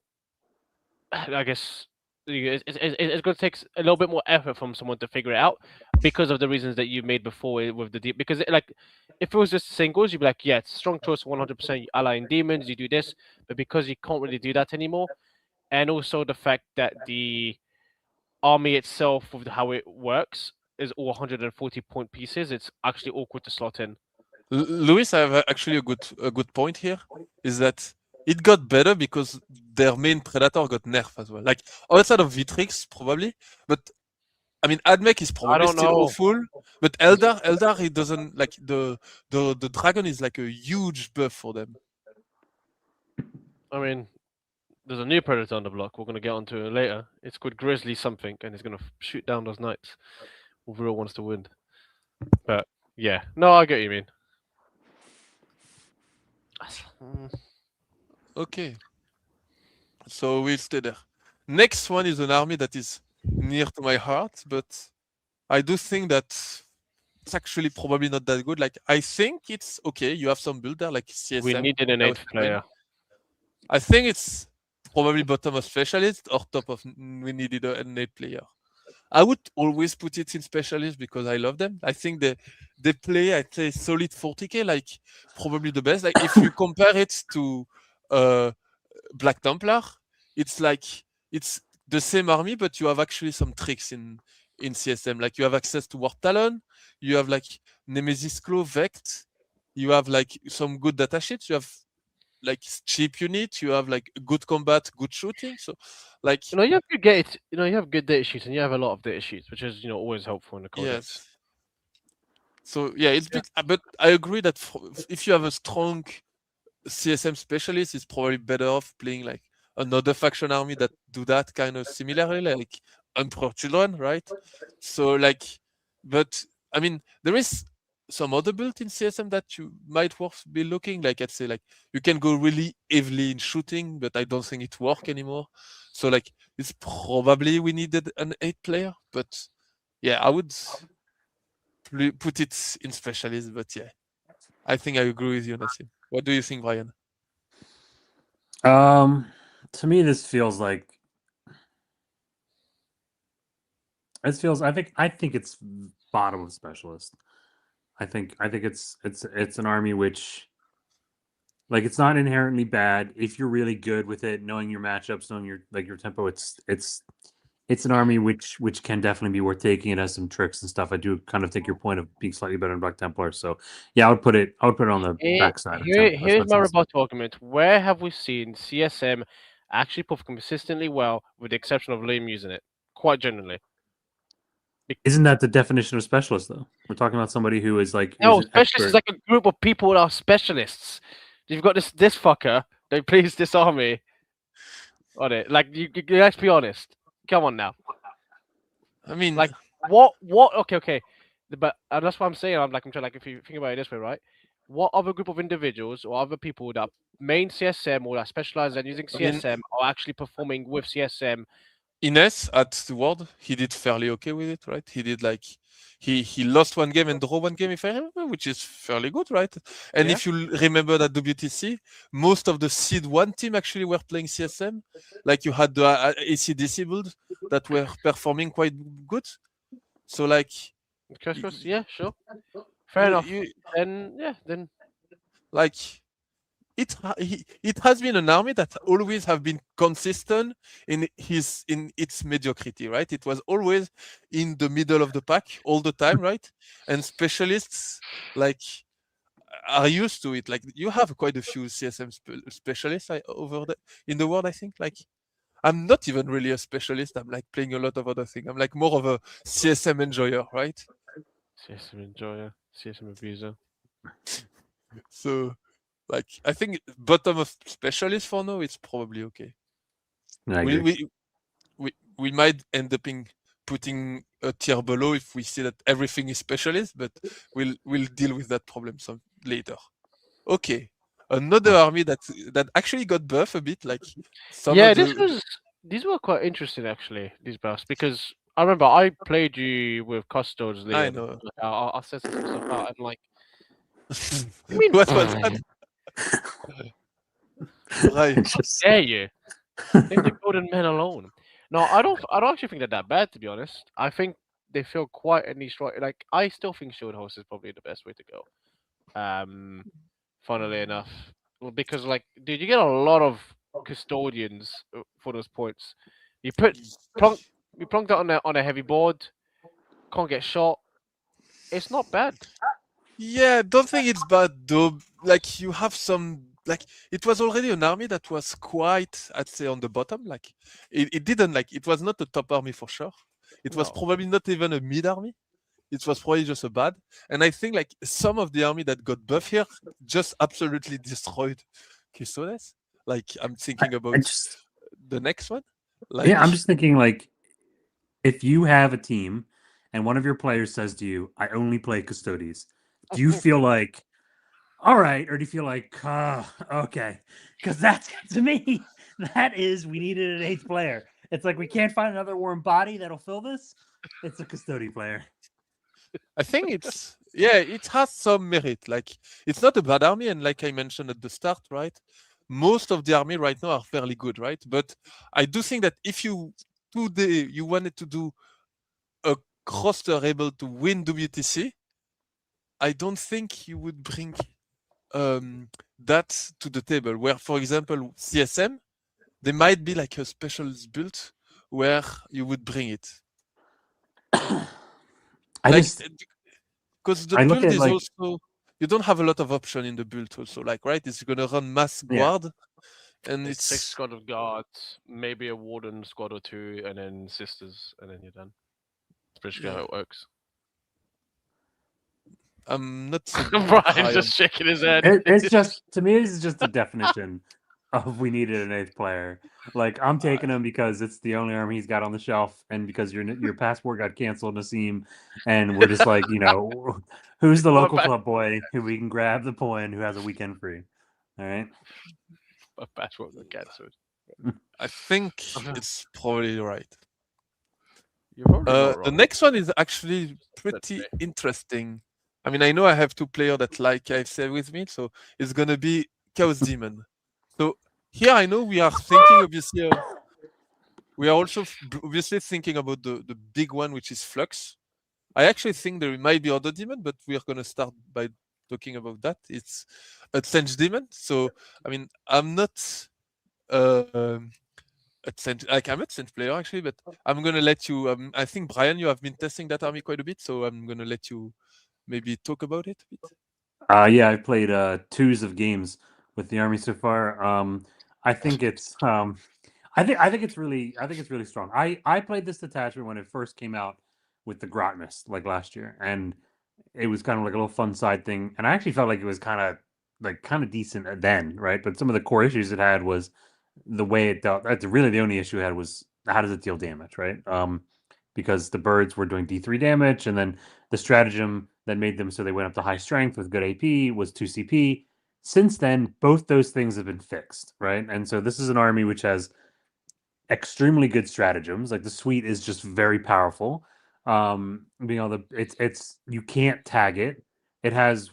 I guess it's going to take a little bit more effort from someone to figure it out because of the reasons that you made before with the because like if it was just singles, you'd be like, yeah, it's a strong choice, 100%. You ally in demons, you do this, but because you can't really do that anymore, and also the fact that the army itself, with how it works, is all 140 point pieces. It's actually awkward to slot in. Luis, I have actually a good point here. Is that it got better because their main predator got nerfed as well. Like outside of Vitrix, probably, but I mean, Admech is I probably don't still know. awful, but Eldar, it doesn't like the dragon is like a huge buff for them. I mean, there's a new predator on the block. We're gonna get onto it later. It's called Grizzly something, and it's gonna shoot down those knights. Overall wants to win. But yeah, no, I get what you mean. Okay, so we'll stay there. Next one is an army that is near to my heart, but I do think that it's actually probably not that good. Like I think it's okay. You have some build there, like CSM. We needed an I was 8th saying. player. I think it's probably bottom of specialist or top of we needed an 8 player. I would always put it in specialist because I love them. I think they play, I'd say, solid 40k, like probably the best. Like if you compare it to uh, Black Templar, it's like it's the same army, but you have actually some tricks in CSM. Like you have access to War Talon, you have like Nemesis Claw, Vect, you have like some good data sheets, you have like cheap unit, you have like good combat, good shooting. So like You have good get you have good data sheets and you have a lot of data sheets, which is always helpful in the codex. yes. So yeah, it's bit, but I agree that if you have a strong CSM specialist, it's probably better off playing like another faction army that do that kind of similarly, like Emperor Children, right? So like, but I mean, there is some other build in CSM that you might worth be looking. Like I'd say, like you can go really heavily in shooting, but I don't think it work anymore. So like, it's probably we needed an 8 player, but yeah, I would put it in specialist. But yeah, I think I agree with you, Nassim. What do you think, Brian? To me, this feels like I think it's bottom of specialist. I think it's an army which, like, it's not inherently bad if you're really good with it, knowing your matchups, knowing your tempo. It's an army which can definitely be worth taking. It has some tricks and stuff. I do kind of take your point of being slightly better than Black Templar. So yeah, I would put it on the backside of Here's my specialist. rebuttal argument. Where have we seen CSM actually perform consistently well, with the exception of Liam using it? Quite generally. Isn't that the definition of specialist, though? We're talking about somebody who is like who's No, an specialist is expert. like a group of people that are specialists. You've got this fucker. Don't please disarm me on it. Like let's be honest. Come on now. I mean, Like what? Okay. But that's what I'm saying. I'm trying, like, if you think about it this way, right? What other group of individuals or other people that main CSM or that specialize in using I mean, CSM are actually performing with CSM? Ines at the World, he did fairly okay with it, right? He did like he lost one game and draw one game, if I remember, which is fairly good, right? And Yeah. if you remember that WTC, most of the Seed One team actually were playing CSM. Like you had the ACDC build that were performing quite good. So like, Yeah, sure. Fair you, enough. you Then like it has been an army that always have been consistent in its mediocrity, right? It was always in the middle of the pack all the time, right? And specialists like are used to it. Like you have quite a few CSM specialists over in the world, I think. Like I'm not even really a specialist. I'm like playing a lot of other things. I'm like more of a CSM enjoyer, right? CSM enjoyer, CSM abuser. So like I think bottom of specialist for now, it's probably okay. I agree. We might end up putting a tier below if we see that everything is specialist, but we'll deal with that problem some later. Okay, another army that actually got buff a bit, like some Yeah, of the these were quite interesting actually. These buffs, because I remember I played you with Custodes, I Liam. know. I said some stuff out and like, I mean, What was that? Right. It's just dare you? Leave the golden men alone. No, I don't actually think they're that bad, to be honest. I think they feel quite a niche. Right, like I still think Shield Host is probably the best way to go. Funnily enough, well, because like, dude, you get a lot of custodians for those points. You put plunk, you plunk that on a heavy board. Can't get shot. It's not bad. Yeah, don't think it's bad though. Like you have some like it was already an army that was quite, I'd say, on the bottom. Like it didn't like it was not a top army for sure. It was No. probably not even a mid army. It was probably just a bad. And I think like some of the army that got buff here just absolutely destroyed Custodes. Like I'm thinking I about just the next one. yeah, I'm Like just thinking, like, if you have a team and one of your players says to you, "I only play Custodes," do you feel like, all right, or do you feel like, okay? Because that's to me, that is, we needed an eighth player. It's like we can't find another warm body that'll fill this. It's a Custodian player. I think it has some merit. Like it's not a bad army, and like I mentioned at the start, right? Most of the army right now are fairly good, right? But I do think that if you wanted to do a roster able to win WTC, I don't think you would bring that to the table. Where, for example, CSM, there might be like a special build where you would bring it. Like because the I look build at is like also you don't have a lot of option in the build also. Like right, it's gonna run mass yeah. guard, and It's 6 it's squad of guards, maybe a warden squad or two, and then sisters, and then you're done. That's basically how yeah. it works. I'm not so Brian's high on. just shaking his head. It's just to me, it's just the definition of we needed an eighth player. Like I'm taking him because it's the only army he's got on the shelf, and because your passport got canceled, Nassim, and we're just like, who's the My local bad. club boy who we can grab the point who has a weekend free. All right. My passport got cancelled. I think it's probably right. You're probably not The wrong. next one is actually Let's pretty see. interesting. I mean, I know I have two players that like KFC with me, so it's gonna be Chaos Demon. So here I know we are thinking obviously. We are also obviously thinking about the big one, which is Flux. I actually think there might be other demon, but we are gonna start by talking about that. It's a Sense demon. So I mean, I'm not a Sense like I'm a Sense player actually, but I'm gonna let you. I think Brian, you have been testing that army quite a bit, so I'm gonna let you maybe talk about it a bit. Yeah, I've played twos of games with the army so far. I think it's I think it's really strong. I played this detachment when it first came out with the Grotmist like last year, and it was kind of like a little fun side thing. And I actually felt like it was kind of decent then, right? But some of the core issues it had was the way it dealt. That's really the only issue it had was how does it deal damage, right? Because the birds were doing D3 damage, and then the stratagem that made them so they went up to high strength with good AP was 2 CP. Since then, both those things have been fixed, right? And so this is an army which has extremely good stratagems. Like the suite is just very powerful. Being able to, it's you can't tag it. It has,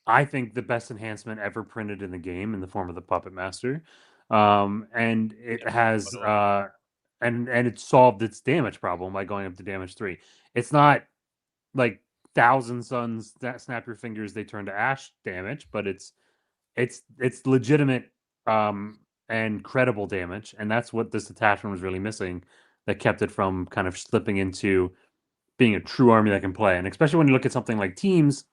I think, the best enhancement ever printed in the game in the form of the Puppet Master, and it Yeah, has but, and it solved its damage problem by going up to damage 3. It's not like Thousand Suns that snap your fingers they turn to ash damage, but it's legitimate and credible damage, and that's what this attachment was really missing that kept it from kind of slipping into being a true army that can play. And especially when you look at something like teams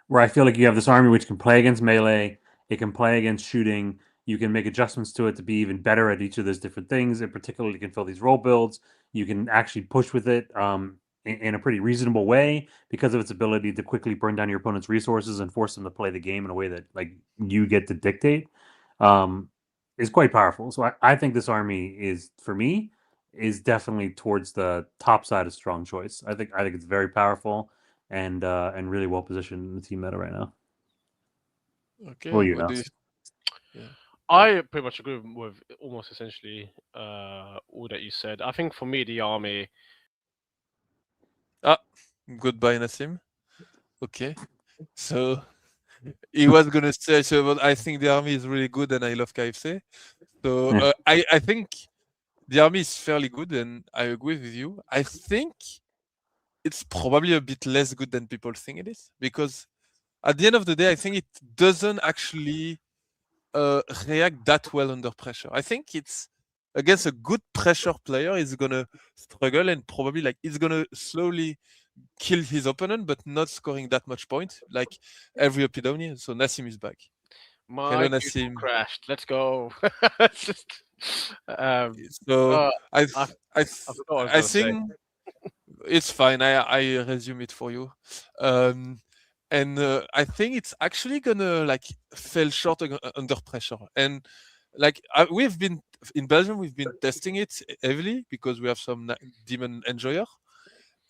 where I feel like you have this army which can play against melee, it can play against shooting. You can make adjustments to it to be even better at each of those different things. It particularly can fill these role builds. You can actually push with it in a pretty reasonable way because of its ability to quickly burn down your opponent's resources and force them to play the game in a way that like you get to dictate. Um, is quite powerful. So I think this army is for me is definitely towards the top side of strong choice. I think it's very powerful and really well positioned in the team meta right now. Okay, Well, you what know. do you? Yeah. I pretty much agree with almost essentially all that you said. I think for me, the army. Ah, goodbye, Nassim. Okay, so he was gonna say, so, but I think the army is really good, and I love KFC. So Yeah. I think the army is fairly good, and I agree with you. I think it's probably a bit less good than people think it is because at the end of the day, I think it doesn't actually react that well under pressure. I think it's against a good pressure player is gonna struggle and probably like it's gonna slowly kill his opponent, but not scoring that much point like every Epidemia. So Nassim is back. Hello, My YouTube Nassim. crashed. Let's go. um, So uh, I I th- I I th- forgot what I was I gonna say. think it's fine. I resume it for you. Um, and I think it's actually gonna like fell short under pressure. And like we've been in Belgium, we've been testing it heavily because we have some demon enjoyer.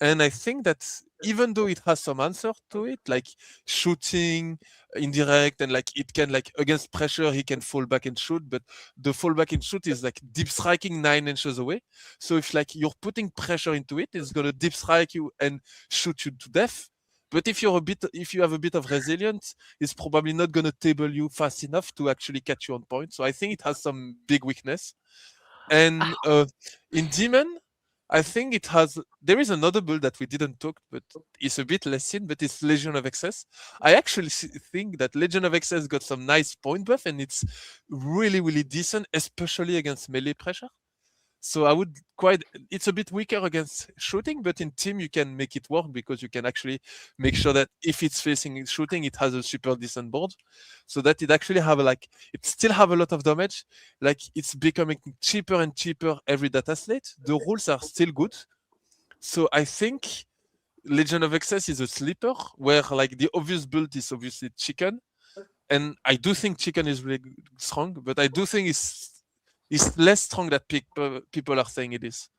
And I think that even though it has some answer to it, like shooting, indirect, and like it can like against pressure, he can fall back and shoot, but the fall back and shoot is like deep striking 9 inches away. So if like you're putting pressure into it, it's gonna deep strike you and shoot you to death. But if you have a bit of resilience, it's probably not gonna table you fast enough to actually catch you on point. So I think it has some big weakness. And in Demon, I think it has. There is another build that we didn't talk, but it's a bit less seen. But it's Legion of Excess. I actually think that Legion of Excess got some nice point buff, and it's really, really decent, especially against melee pressure. So I would quite. It's a bit weaker against shooting, but in team you can make it work because you can actually make sure that if it's facing shooting, it has a super decent board, so that it actually have it still have a lot of damage. Like it's becoming cheaper and cheaper every data slate. The rules are still good, so I think Legion of Excess is a sleeper where like the obvious build is obviously chicken, and I do think chicken is really strong, but I do think it's less strong that people are saying it is.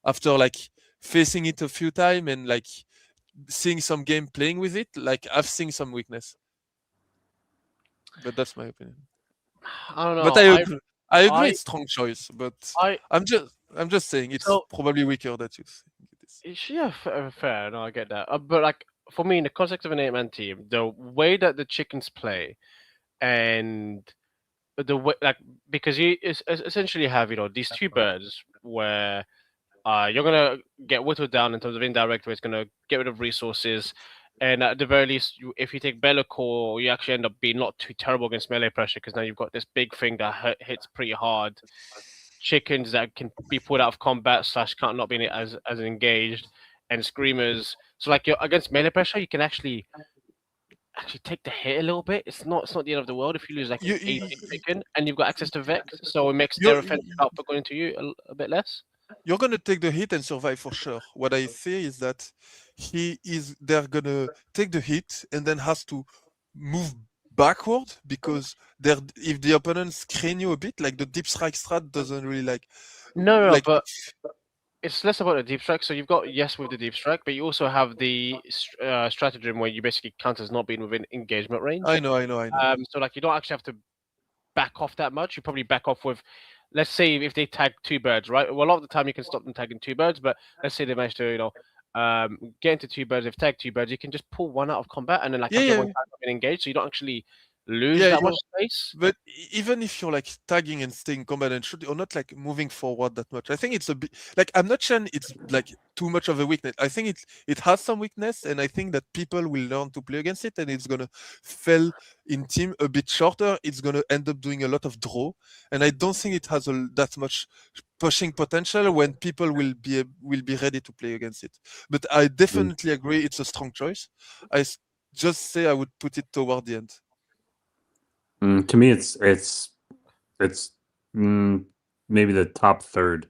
After like facing it a few times and like seeing some game playing with it, like I've seen some weakness. But that's my opinion. I don't know. But I agree it's strong choice, but I I'm just saying it's so probably weaker that you think it is. yeah, fair. No, I get that. But like for me, in the context of an 8-man team, the way that the chickens play and the way like because you essentially have these two birds where you're gonna get whittled down in terms of indirect, where it's gonna get rid of resources, and at the very least, if you take Bellicor, you actually end up being not too terrible against melee pressure because now you've got this big thing that hits pretty hard. Chickens that can be pulled out of combat / can't not being as engaged, and screamers. So like you're against melee pressure, you can actually take the hit a little bit. It's not the end of the world if you lose like an You, 8 chicken and you've got access to Vex, so it makes their you, offensive output going into you a bit less. you're gonna take the hit and survive for sure. What I say is that they're gonna take the hit and then has to move backward because if the opponent screen you a bit, like the deep strike strat doesn't really No, like but it's less about the deep strike. So you've got yes with the deep strike, but you also have the stratagem where you basically count as not being within engagement range. I know. So like you don't actually have to back off that much. You probably back off with, let's say if they tag two birds, right? Well, a lot of the time you can stop them tagging two birds, but let's say they manage to get into two birds. They've tagged two birds. You can just pull one out of combat and then like have the one tag not engaged, so you don't actually lose that much space. But even if you're like tagging and staying combat and shoot, you're not like moving forward that much. I think it's a bit like I'm not sure it's like too much of a weakness. I think it has some weakness, and I think that people will learn to play against it, and it's gonna fail in team a bit shorter. It's gonna end up doing a lot of draw, and I don't think it has that much pushing potential when people will be ready to play against it. But I definitely agree it's a strong choice. Just say I would put it toward the end. To me, it's maybe the top third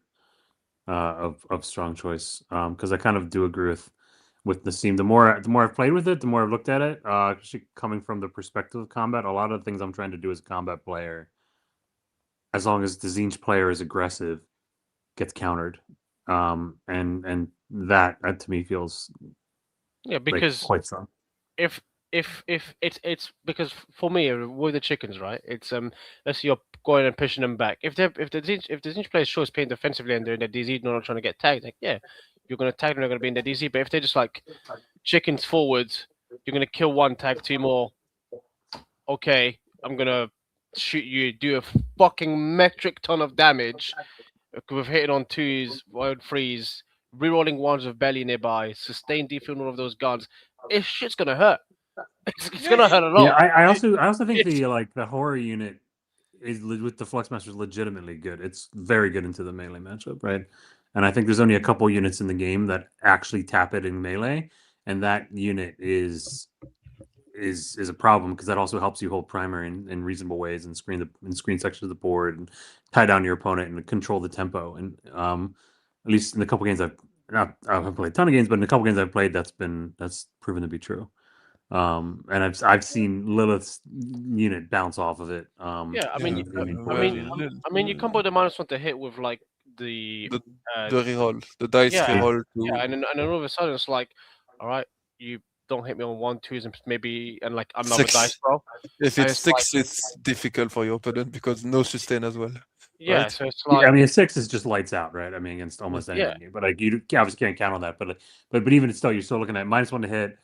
of strong choice, because I kind of do agree with Nassim. The more I've played with it, the more I've looked at it. Actually, coming from the perspective of combat, a lot of the things I'm trying to do as a combat player, as long as the Zinj player is aggressive, gets countered, and that to me feels because like quite strong. If it's because for me with the chickens, right? It's let's say you're going and pushing them back. If the Zinj player shows playing defensively and they're in the DZ, not trying to get tagged, like yeah, you're gonna tag them, they're gonna be in the DZ. But if they're just like chickens forwards, you're gonna kill one, tag two more. Okay, I'm gonna shoot you, do a fucking metric ton of damage with hitting on twos, wild threes, rerolling ones with belly nearby, sustained defilling all of those guns. Shit's gonna hurt. It's gonna hurt a lot. Yeah, I also think the horror unit is with the Fluxmaster is legitimately good. It's very good into the melee matchup, right? And I think there's only a couple units in the game that actually tap it in melee, and that unit is a problem because that also helps you hold primary in reasonable ways and screen sections of the board and tie down your opponent and control the tempo. And at least in the couple games I haven't played a ton of games, but in the couple games I've played, that's proven to be true. And I've seen Lilith's unit bounce off of it. Yeah, I mean, you combo the -1 to hit with like the The uh, the reroll, the dice yeah, reroll yeah, to and then all of a sudden it's like, all right, you don't hit me on 1, 2s, and maybe and like another dice 6. roll, If and it's it's like 6, it's difficult for your opponent because no sustain as well, yeah, right? so it's Yeah, I like mean, a 6 is just lights out, right? I mean, against almost any yeah, menu. But like you obviously can't count on that. But even still, you're still looking at -1 to hit.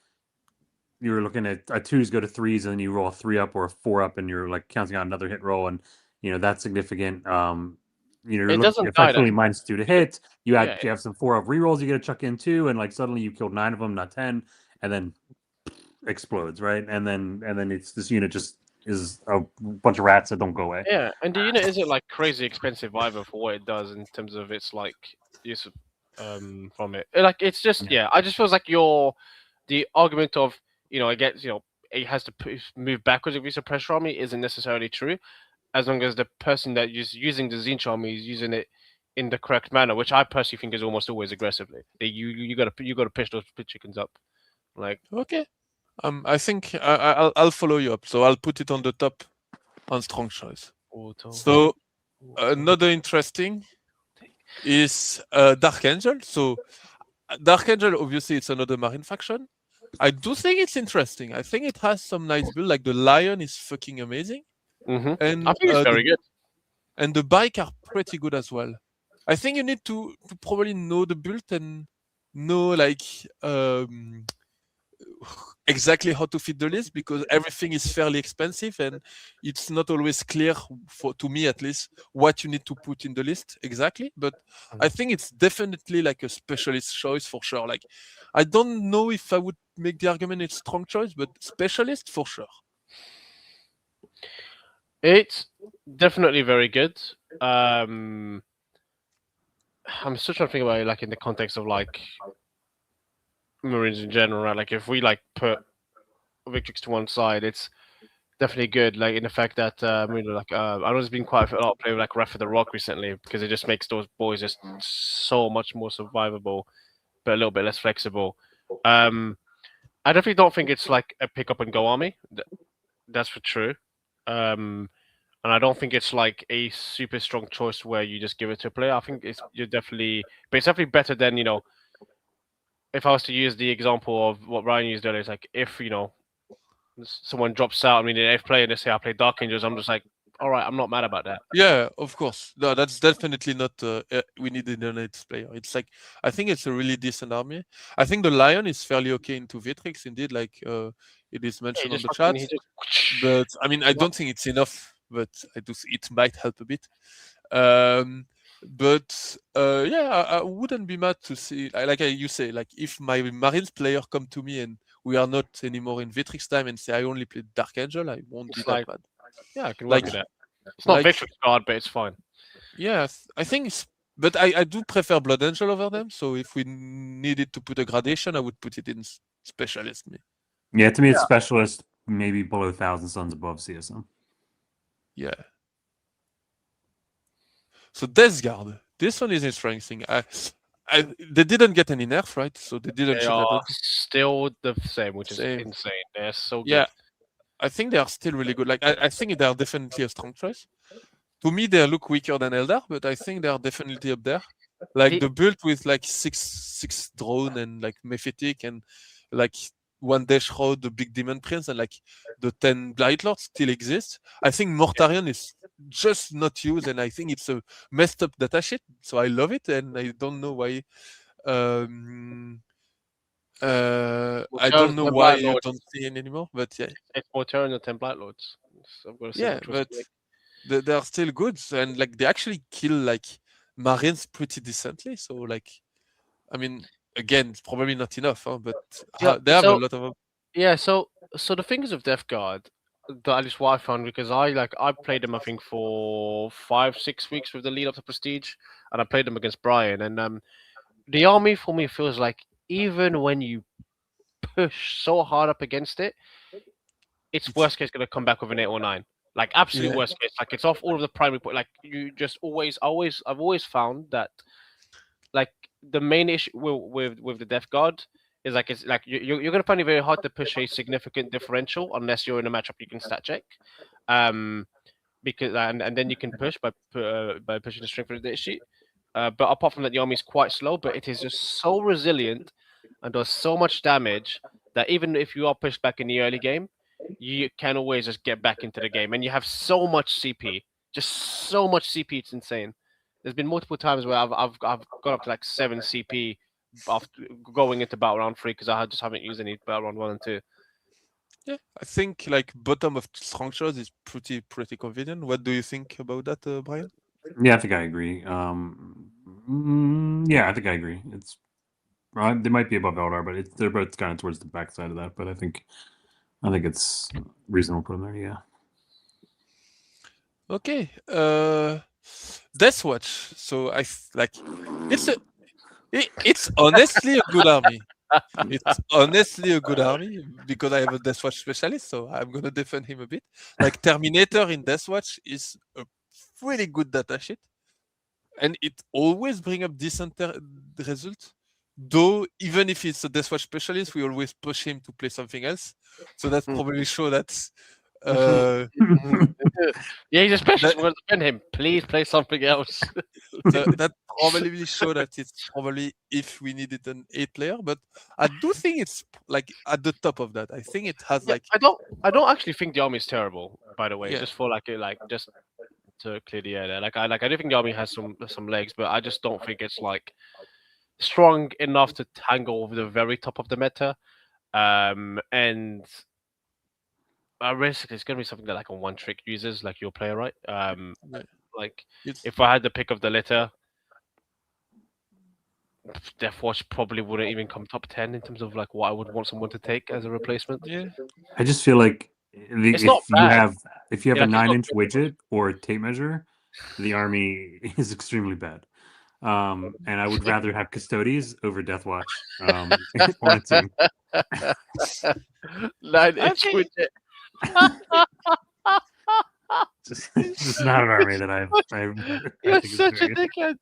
You're looking at a 2s go to 3s, and then you roll a 3 up or a 4 up, and you're like counting on another hit roll, and that's significant. You're it looking doesn't die that effectively -2 to hit. yeah, You have some 4 up rerolls you got to chuck in too, and like suddenly you killed 9 of them, not 10, and then explodes, right? And then it's this unit just is a bunch of rats that don't go away. yeah, and the unit isn't like crazy expensive either for what it does in terms of its like use from it. Like it's just Yeah. I just feels like the argument of against it has to move backwards if it's a pressure army isn't necessarily true, as long as the person that is using the Zinch army is using it in the correct manner, which I personally think is almost always aggressively. You gotta push those chickens up, like Okay. I think I'll follow you up. So I'll put it on the top on strong choice. auto. So another interesting is Dark Angel. So Dark Angel, obviously, it's another Marine faction. I do think it's interesting. I think it has some nice build. Like the Lion is fucking amazing, I and think it's very good. the bike are pretty good as well. I think you need to probably know the build and know like exactly how to fit the list because everything is fairly expensive and it's not always clear for to me at least what you need to put in the list exactly. But I think it's definitely like a specialist choice for sure. Like I don't know if I would make the argument it's strong choice, but specialist for sure. It's definitely very good. I'm still trying to think about it, like in the context of like Marines in general, right? Like if we like put Victrix to one side, it's definitely good. Like in the fact that I know there's been quite a lot of play with like Wrath of the Rock recently because it just makes those boys just so much more survivable, but a little bit less flexible. I definitely don't think it's like a pick up and go army. That's for true. And I don't think it's like a super strong choice where you just give it to a player. I think but it's definitely better than if I was to use the example of what Ryan used earlier. It's like if someone drops out. I mean, if player and they say I play Dark Angels, I'm just like, all right, I'm not mad about that. Yeah, of course. No, that's definitely not. We need an elite player. It's like I think it's a really decent army. I think the Lion is fairly okay into Vitrix. Indeed, like it is Yeah, mentioned on the chat. he just But I mean, I don't think it's enough. But I do. It might help a bit. But yeah, I wouldn't be mad to see. Like you say, like if my Marines player come to me and we are not anymore in Vitrix time and say I only played Dark Angel, I won't be it's that like, mad. yeah, I can work Like with that. It's not like Victrix card, but it's fine. yes, I think but I do prefer Blood Angel over them. So if we needed to put a gradation, I would put it in specialist. Me. Yeah, to me, it's specialist, maybe below 1,000 Suns above CSM. Yeah. So Death Guard. This one is interesting. They didn't get any nerf, right? So they didn't They change. I are don't still the same, which is say. insane. They're so Yeah, good. I think they are still really good. Like I think they are definitely a strong choice. To me, they look weaker than Eldar, but I think they are definitely up there. Like The, the build with like six drone and like Mephitic and like one dash road, the big demon prince and like the 10 blight lords still exist. I think Mortarion is just not used, and I think it's a messed up data sheet. So I love it, and I don't know why. Um, I don't Returns know the why Blight you Lords. don't see it anymore, but yeah, It's more turn than 10 Blight Lords. So I've got to say yeah, that but truthfully. they are still good, and like they actually kill like marines pretty decently. So like, I mean, again, it's probably not enough, huh? But Yeah, they have a lot of them. yeah, so the thing is of Death Guard, that is what I found because I played them I think for 5-6 weeks with the lead up to Prestige, and I played them against Brian, and the army for me feels like even when you push so hard up against it, it's It's worst case going to come back with an 8 or 9. Like absolute yeah, worst case. Like it's off all of the primary point. Like you just I've always found that like the main issue with the Death Guard is like it's like you're going to find it very hard to push a significant differential unless you're in a matchup you can stat check. Um, because and then you can push by pushing the strength of the sheet. But apart from that, the army is quite slow, but it is just so resilient and does so much damage that even if you are pushed back in the early game, you can always just get back into the game. And you have so much CP, just so much CP. It's insane. There's been multiple times where I've got up to like 7 CP after going into battle round 3 because I just haven't used any battle round 1 and 2. Yeah, I think like bottom of strong shows is pretty convenient. What do you think about that, Brian? Yeah, I think I agree. Yeah, I think I agree. It's they might be above Eldar, but they're both kind of towards the backside of that. But I think it's reasonable to put them there. Yeah. Okay. Death Watch. So like it's honestly a good army. It's honestly a good army because I have a Death Watch specialist, so I'm gonna defend him a bit. Like Terminator in Death Watch is a pretty good datasheet, and it always bring up decent result. Though even if it's a Death Watch specialist, we always push him to play something else. So that's probably show that. Yeah, he's a specialist. We're going to defend him. Please play something else. That probably show that it's probably if we needed an 8-layer, but I do think it's like at the top of that. I think it has like I don't actually think the army is terrible. By the way, Yeah. just for just to clear the air there. I do think the army has some legs, but I just don't think it's like strong enough to tangle over the very top of the meta. And realistically, it's gonna be something that like a one trick users like your player, right? Like if I had the pick of the litter, Death Watch probably wouldn't even come top 10 in terms of like what I would want someone to take as a replacement. Yeah. I just feel like It's not bad. if you have Yeah, a like, it's not 9-inch good. widget or a tape measure, the army is extremely bad. And I would rather have Custodes over Death Watch on a team. 9-inch Okay. widget. Just not an army that I You're think is such a very- dickhead.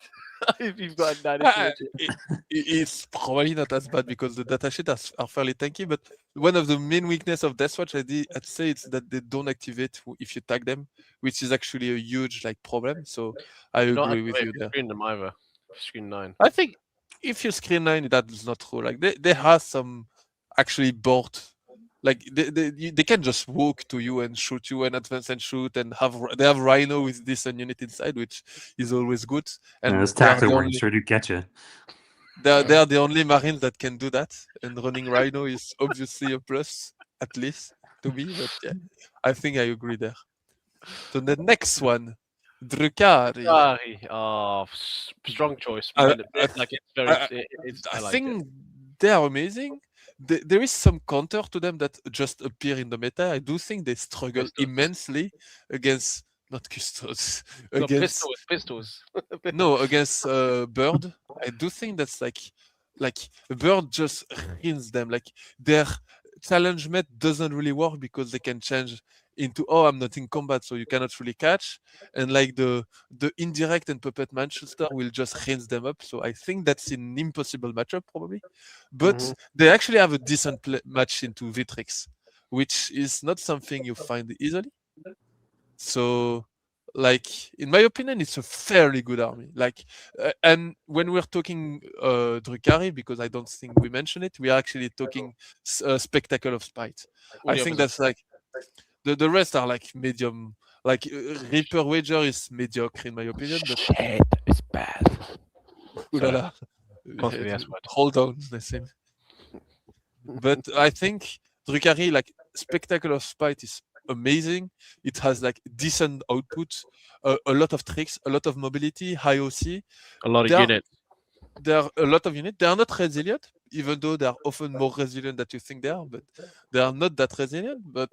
If you've got a 9-inch widget. It's probably not as bad because the datasheets are fairly tanky, but one of the main weakness of Deathwatch, I'd say it's that they don't activate if you tag them, which is actually a huge like problem. So I agree with you there. Screen them either. Screen 9. I think if you screen 9, that's not true. Like they have some actually board. Like they can just walk to you and shoot you and advance and shoot and they have Rhino with decent unit inside, which is always good. And those tactical marines sure do get you. They are the only marines that can do that, and running Rhino is obviously a plus, at least to me. But yeah, I think I agree there. So the next one, Drukhari. Oh, strong choice. I I think they are amazing. There is some counter to them that just appear in the meta. I do think they struggle immensely against not Custodes, against pistols. no, against Bird. I do think that's like Bird just hits them. Like their challenge met doesn't really work because they can change into I'm not in combat, so you cannot really catch. And like the indirect and puppet Manchester will just rinse them up. So I think that's an impossible matchup probably. But they actually have a decent match into Vitrix, which is not something you find easily. So like in my opinion it's a fairly good army, like and when we're talking Drukhari, because I don't think we mentioned it, we are actually talking Spectacle of Spite. I think that's like the rest are like medium, like Reaper Wager is mediocre in my opinion, but shit, it's bad. Hold on, Nassim. But I think Drukhari, like Spectacle of Spite is amazing. It has like decent output, a lot of tricks, a lot of mobility, high OC. A lot of units. There are a lot of units. They are not resilient, even though they are often more resilient than you think they are. But they are not that resilient. But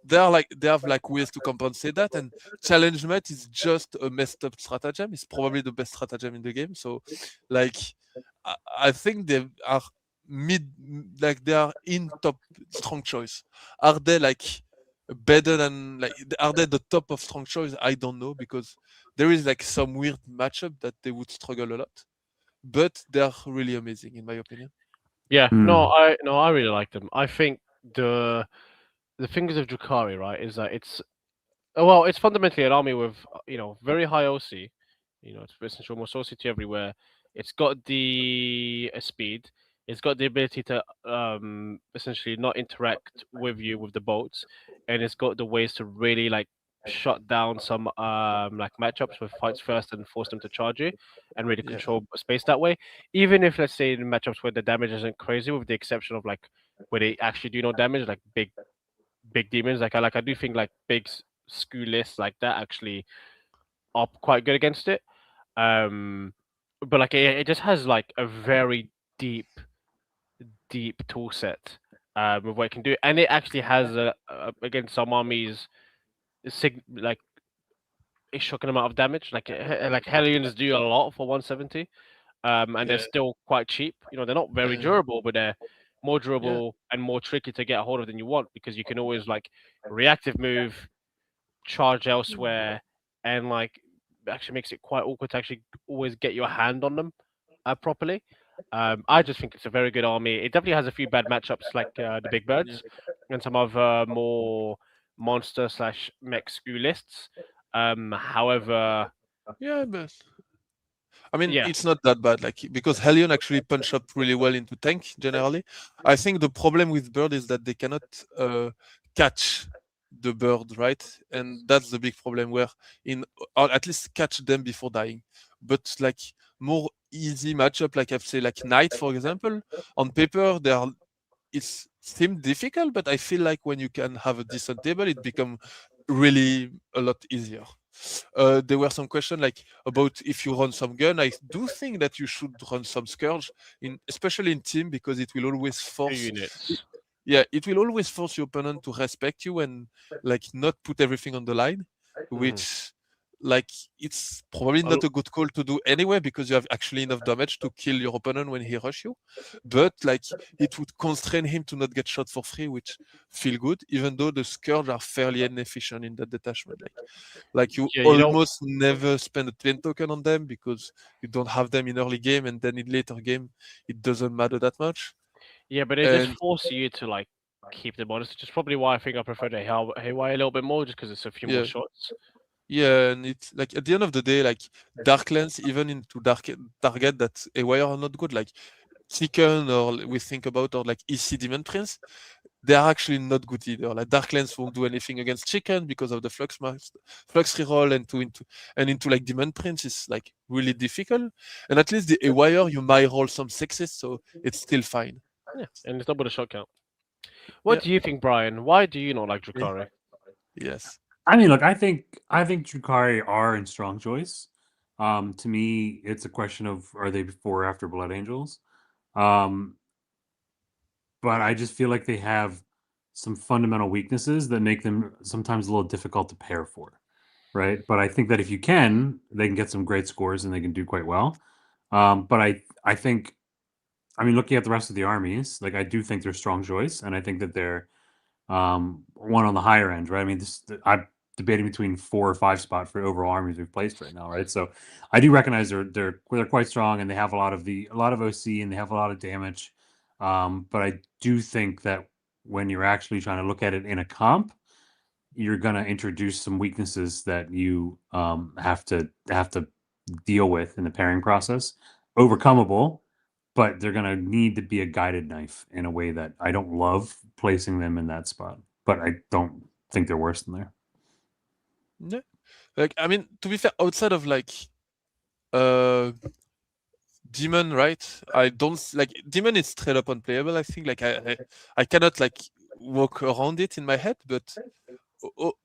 they have like ways to compensate that. And challenge met is just a messed up stratagem. It's probably the best stratagem in the game. So, like, I think they are like they are in top strong choice. Are they like better than like are they the top of strong choice? I don't know, because there is like some weird matchup that they would struggle a lot, but they're really amazing in my opinion. Yeah, no, I really like them. I think the things of Drukhari, right, is that it's fundamentally an army with very high OC, It's essential more saucity everywhere. It's got the speed. It's got the ability to essentially not interact with you with the bolts, and it's got the ways to really like shut down some like matchups with fights first and force them to charge you, and really Yeah, control space that way. Even if let's say in matchups where the damage isn't crazy, with the exception of like where they actually do no damage, like big demons. Like I do think like big skew lists like that actually are quite good against it. Um, but like it just has like a very deep, deep tool set with what it can do, and it actually has against some armies like a shocking amount of damage. Like Hellions do a lot for 170, and they're yeah, still quite cheap. They're not very and durable, but they're more yeah, durable and more tricky to get a hold of than you want because you can always like reactive move, charge elsewhere, and like actually makes it quite awkward to actually always get your hand on them properly. I just think it's a very good army. It definitely has a few bad matchups like the Big yeah, Birds and some other more monster slash mech skew lists. However, yeah, but I mean, yeah, it's not that bad, like because Hellion actually punch up really well into tank generally. I think the problem with bird is that they cannot catch the bird, right? And that's the big problem where or at least catch them before dying. But like more easy matchup, like I've say like Knight, for example, on paper they are it seemed difficult, but I feel like when you can have a decent table, it become really a lot easier. There were some questions like about if you run some gun. I do think that you should run some scourge, especially in team, because it will always few force. units. Yeah, it will always force your opponent to respect you and like not put everything on the line, Hmm. which like it's probably A l- not a good call to do anyway because you have actually enough damage to kill your opponent when he rush you. But like it would constrain him to not get shot for free, which feel good, even though the scourge are fairly inefficient in that detachment. Like you Yeah, almost never spend a 10 token on them because you don't have them in early game and then in later game it doesn't matter that much. yeah, but they just And force you to like keep them honest, which is probably why I think I prefer the Haywire a little bit more, just because it's a few more yeah, shots. yeah, and it's like at the end of the day, like Darklands, even into target that AWire are not good, like Chicken or we think about or like EC Demon Prince, they are actually not good either. Like Darklands won't do anything against Chicken because of the Flux reroll and into like Demon Prince is like really difficult. And at least the AWire you might roll some sixes, so it's still fine. Yeah, and it's double the shot count. What Yeah. do you think, Brian? Why do you not like Drukhari? Yes. I mean, look, I think Drukari are in strong choice. To me, it's a question of are they before or after Blood Angels? Um, but I just feel like they have some fundamental weaknesses that make them sometimes a little difficult to pair for, right? But I think that if you can, they can get some great scores and they can do quite well. But I think, I mean, looking at the rest of the armies, like I do think they're strong choice, and I think that they're one on the higher end, right? I mean, I'm debating between 4 or 5 spot for overall armies we've placed right now, right? So I do recognize they're quite strong and they have a lot of OC and they have a lot of damage. But I do think that when you're actually trying to look at it in a comp, you're gonna introduce some weaknesses that you have to deal with in the pairing process. Overcomeable, but they're gonna need to be a guided knife in a way that I don't love placing them in that spot, but I don't think they're worse than there. Yeah. Like I mean, to be fair, outside of like uh Demon, right? I don't like Demon is straight up unplayable. I think like I cannot like walk around it in my head, but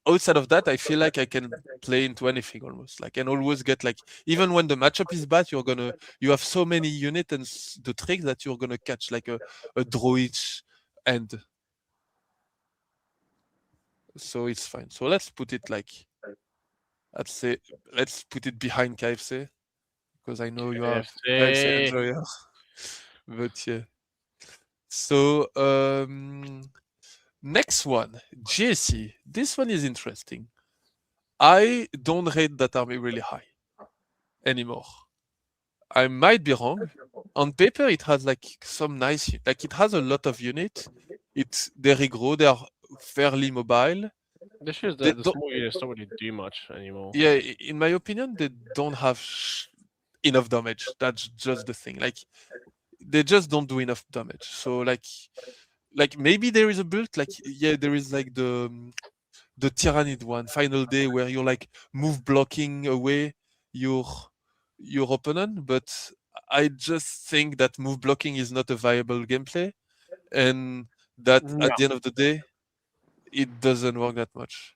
outside of that, I feel like I can play into anything almost. Like and always get like even when the matchup is bad, you have so many units and the trick that you're gonna catch like a draw each end. So it's fine. So let's put it like let's say let's put it behind KFC because I know you are KFC KFC. enjoyer. But yeah. So next one, JC. This one is interesting. I don't rate that army really high anymore. I might be wrong. On paper, it has like some nice, like it has a lot of units. They regrow. They are fairly mobile. This year's They the don't, small units don't really do much anymore. yeah, in my opinion, they don't have enough damage. That's just the thing. Like they just don't do enough damage. So like maybe there is a build. Like yeah, there is like the Tyrannid one, Final Day, where you're like move blocking away your your opponent. But I just think that move blocking is not a viable gameplay, and that No. at the end of the day, it doesn't work that much.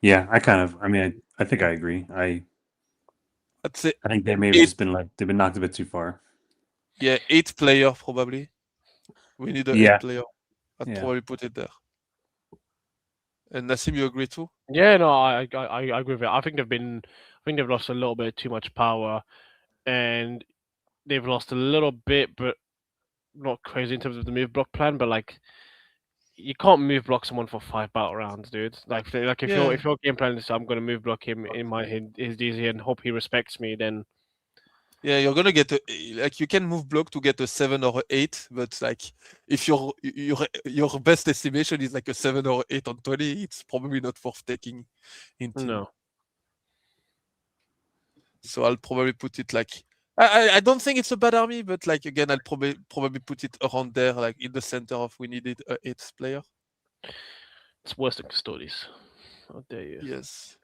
Yeah, I mean, I think I agree. I'd say I think they may have eight, just been like they've been knocked a bit too far. yeah, 8 player probably. We need a Yeah, 8 player. I'd yeah. probably put it there. And Nassim, you agree too? Yeah, no, I agree with it. I think they've lost a little bit too much power, and they've lost a little bit, but not crazy in terms of the move block plan. But like, you can't move block someone for 5 battle rounds, dude. Like Yeah. if your game plan is I'm gonna move block him in his DZ and hope he respects me, then Yeah, you're gonna get like you can move block to get a 7 or 8, but like if your best estimation is like a 7 or 8 on 20, it's probably not worth taking in team. no. So I'll probably put it like I don't think it's a bad army, but like again I'll probably put it around there, like in the center of we needed a 8th player. It's worse than Custodes. How dare you? Yes.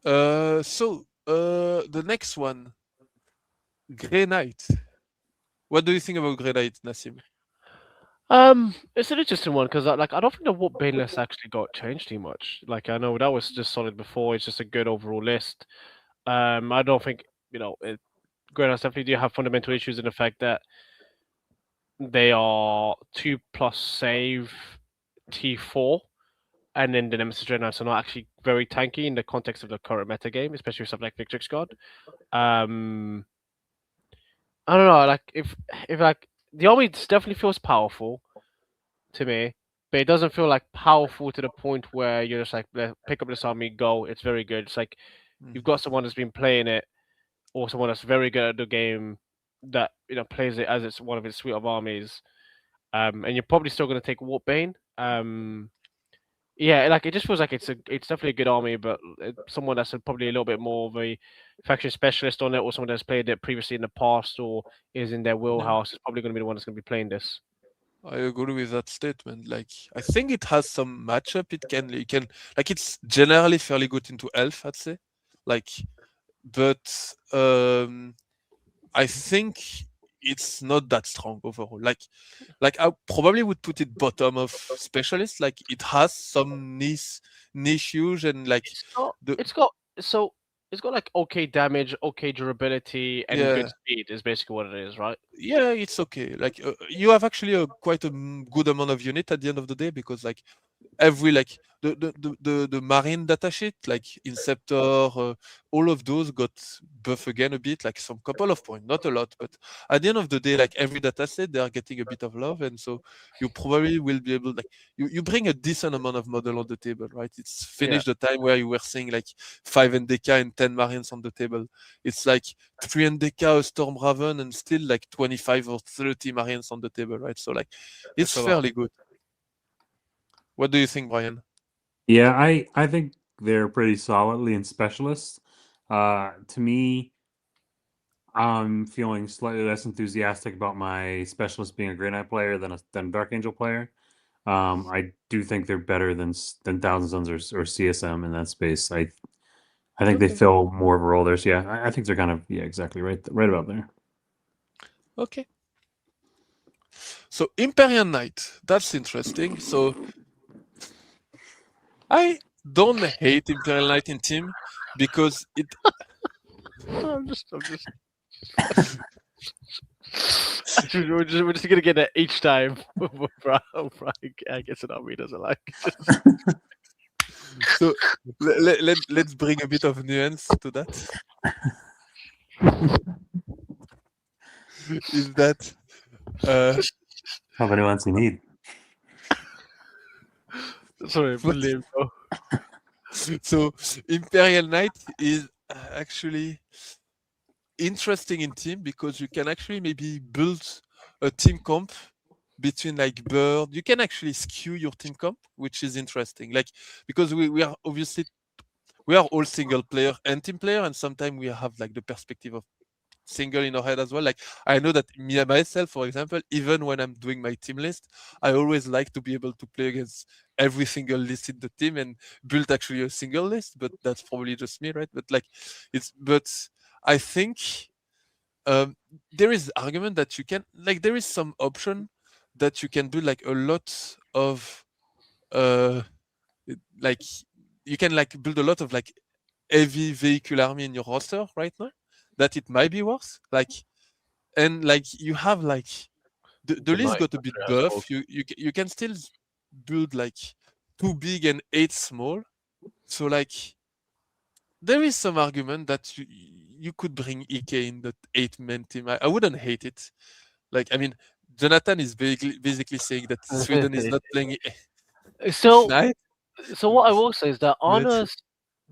So the next one, Grey Knight. What do you think about Grey Knight, Nassim? It's an interesting one because like I don't think the Warp Bane list actually got changed too much. Like I know that was just solid before. It's just a good overall list. I don't think Grenadiers definitely do have fundamental issues in the fact that they are 2+ save T4, and then the Nemesis Dreadnoughts are not actually very tanky in the context of the current meta game, especially with something like Victrix God. I don't know, like if like the army definitely feels powerful to me, but it doesn't feel like powerful to the point where you're just like pick up this army, go. It's very good. It's like you've got someone that's been playing it, or someone that's very good at the game that plays it as it's one of its suite of armies. And you're probably still going to take Warpbane. Yeah, like it just feels like it's definitely a good army, but someone that's probably a little bit more of a faction specialist on it, or someone that's played it previously in the past, or is in their Yeah. wheelhouse is probably going to be the one that's going to be playing this. I agree with that statement. Like, I think it has some matchup. It can, like, it's generally fairly good into elf, I'd say. Like, but I think it's not that strong overall. Like I probably would put it bottom of specialist. Like, it has some niche use and like It's got the it's got so it's got like okay damage, okay durability, and good yeah. speed is basically what it is, right? Yeah, it's okay. Like you have actually a quite a good amount of unit at the end of the day because like every like the marine datasheet like Inceptor, all of those got buff again a bit, like some couple of points, not a lot, but at the end of the day, like every dataset they are getting a bit of love, and so you probably will be able, like you bring a decent amount of model on the table, right? It's Yeah, finished the time where you were seeing like 5 NDK and 10 marines on the table. It's like 3 NDK, a Storm Raven, and still like 25 or 30 marines on the table, right? So like it's it's a lot. fairly good. What do you think, Brian? Yeah, I think they're pretty solidly in specialists. To me, I'm feeling slightly less enthusiastic about my specialist being a Grey Knight player than Dark Angel player. I do think they're better than Thousand Suns or CSM in that space. I think they Okay. fill more of a role there. So yeah, I think they're kind of exactly right about there. Okay. So Imperial Knight, that's interesting. So I don't hate Imperial Knight in team because it I'm just we're just gonna get it each time. I guess an army doesn't like. so let's bring a bit of nuance to that. Is that How many ones you need? Sorry, believe. so Imperial Knight is actually interesting in team because you can actually maybe build a team comp between like Bird. You can actually skew your team comp, which is interesting. Like because we are obviously we are all single player and team player, and sometimes we have like the perspective of single in our head as well. Like I know that me and myself, for example, even when I'm doing my team list, I always like to be able to play against every single list in the team and build actually a single list. But that's probably just me, right? But like but I think there is argument that you can like there is some option that you can do like a lot of uh like you can like build a lot of like heavy vehicle army in your roster right now that it might be worse like and like you have like the The list night got a bit has buff. You can still build like 2 big and 8 small. So like there is some argument that you could bring EK in the 8-man team. I wouldn't hate it. Like I mean, Jonathan is basically saying that Sweden is not playing so Knight. so what I will say is that But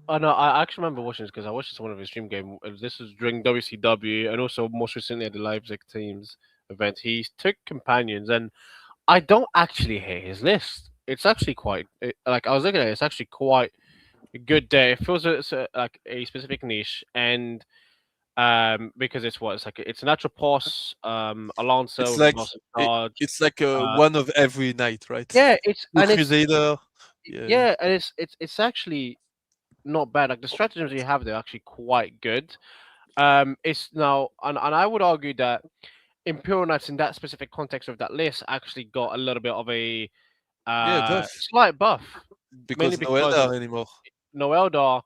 I know I actually remember watching this because I watched this one of his stream game. This was during WCW and also most recently at the Leipzig teams event. He took companions, and I don't actually hate his list. It's actually like I was looking at it. It's actually quite good there. It feels like a specific niche, and because it's what it's an Atropos, Alonso it's with like lots of charge. it's like Uh, one of every night, right? yeah, Two Crusader. Yeah. and it's actually not bad. Like the stratagems you have, they're actually quite good. It's now, and I would argue that Imperial Knights in that specific context of that list actually got a little bit of a Yeah, buff. slight buff, mainly Because no because Eldar anymore. no Eldar,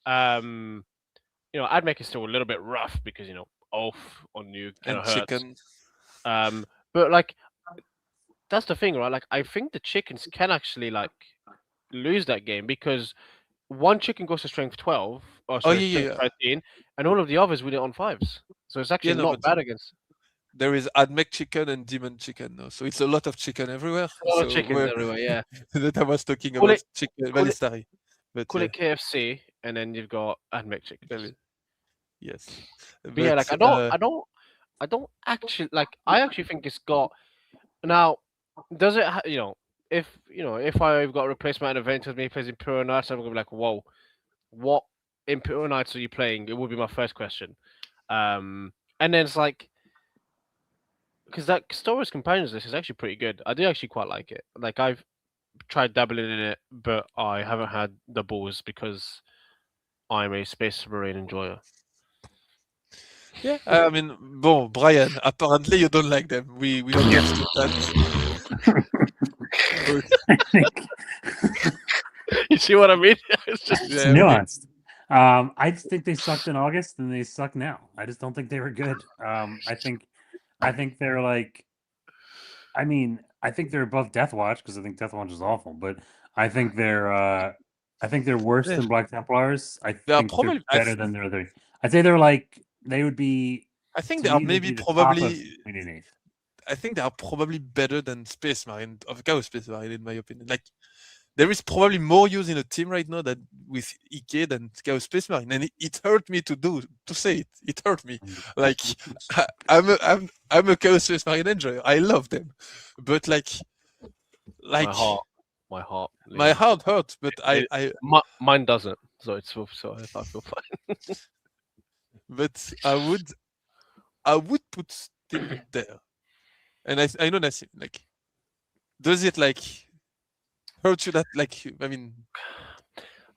Admech is still a little bit rough because oath on you kind And of hurts. chicken. But like that's the thing, right? Like I think the chickens can actually like lose that game because one chicken goes to strength 12 or Oh sorry yeah, yeah, strength yeah. 13, and all of the others win it on fives. So it's Yeah, actually no, not but bad against there is Admech chicken and demon chicken now. So it's a lot of chicken everywhere. a lot of So chickens everywhere. Yeah, that I was talking call about it chicken call it Valistari. But call yeah, it KFC, and then you've got Admech chickens. yes. But yeah, But like I don't actually like. I actually think it's got now. Does it? If I've got a replacement event with me plays Imperial Knights, I'm gonna be like, whoa, what Imperial Knights are you playing? It would be my first question. And then it's like, because that Star Wars Companions list is actually pretty good. I do actually quite like it. Like I've tried dabbling in it, but I haven't had the balls because I'm a Space Marine enjoyer. yeah, I mean, bon, Brian, apparently you don't like them. We understood that. But, I think You see what I mean? It's just it's yeah, okay. nuanced. I just think they sucked in August and they suck now. I just don't think they were good. I think they're like, I mean, I think they're above Death Watch because I think Death Watch is awful, but I think they're worse Yeah, than Black Templars. I they are think they're probably. better than their other. I'd say they're like they would be I think to they are me. They'd maybe be the top of probably. Indian Eighth. I think they are probably better than Space Marine of Chaos Space Marine, in my opinion. Like there is probably more use in a team right now that with EK than Chaos Space Marine, and it hurt me to say it. It hurt me. Like I'm a Chaos Space Marine enjoyer. I love them, but like my heart, my heart hurts. But mine doesn't. So so I feel fine. but I would put them there, and I know Nassim. Like, does it like hurt you that like I mean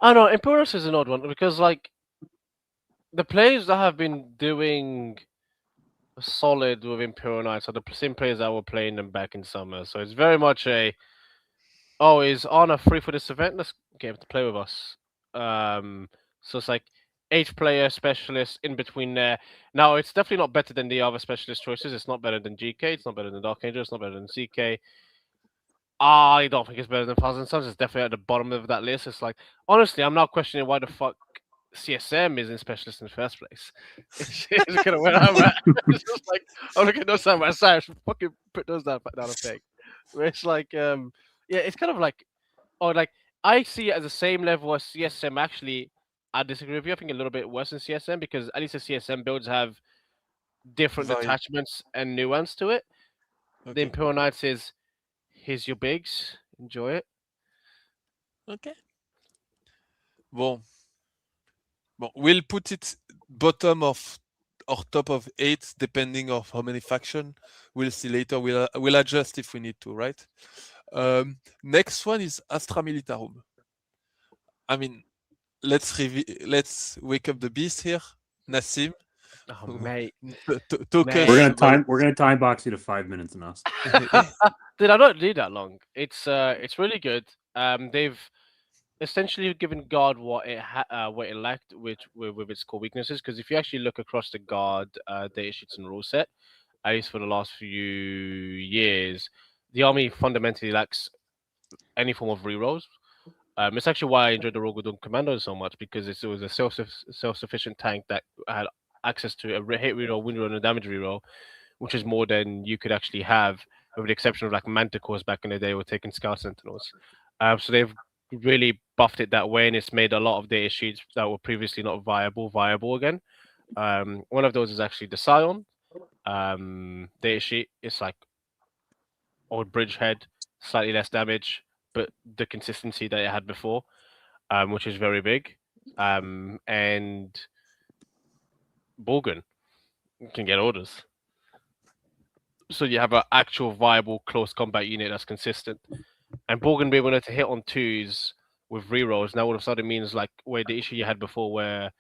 I know Imperius is an odd one because like the players that have been doing solid with Imperial Knights are the same players that were playing them back in summer. So it's very much is Anna free for this event? Let's get him to play with us. So it's like 8 player specialist in between there. Now it's definitely not better than the other specialist choices. It's not better than GK. It's not better than Dark Angel. It's not better than CK. I don't think it's better than Thousand Suns. It's definitely at the bottom of that list. It's like honestly, I'm now questioning why the fuck CSM is in specialist in the first place. It's kind of where I'm at. It's just like I'm looking at those side by side. Fucking put those down a peg. Where it's like, yeah, it's kind of like, like I see it as the same level as CSM. Actually, I disagree with you. I think a little bit worse than CSM because at least the CSM builds have different vari- detachments and nuance to it. The okay. Imperial Knights is Here's your bigs. Enjoy it. Okay. Bon. We'll put it bottom of or top of 8, depending of how many faction. We'll see later. We'll adjust if we need to, right? Next one is Astra Militarum. I mean, let's wake up the beast here, Nassim. Oh, mate. Talk Mate. us We're about- gonna time box you to 5 minutes in us. Dude, I don't need that long. It's really good. They've essentially given guard what it lacked, with its core weaknesses. Because if you actually look across the guard data sheets and rule set, at least for the last few years, the army fundamentally lacks any form of rerolls. It's actually why I enjoyed the Rogodun Commando so much, because it was a self-sufficient tank that had access to a hit reroll, win reroll, and a damage reroll, which is more than you could actually have, with the exception of like Manticores back in the day were taking Scout Sentinels. So they've really buffed it that way, and it's made a lot of data sheets that were previously not viable again. One of those is actually the Scion data sheet. It's like old Bridgehead, slightly less damage, but the consistency that it had before, which is very big. And Borgen can get orders. So you have an actual viable close combat unit that's consistent. And Borgen being able to hit on 2s with rerolls now all of a sudden means like where the issue you had before, where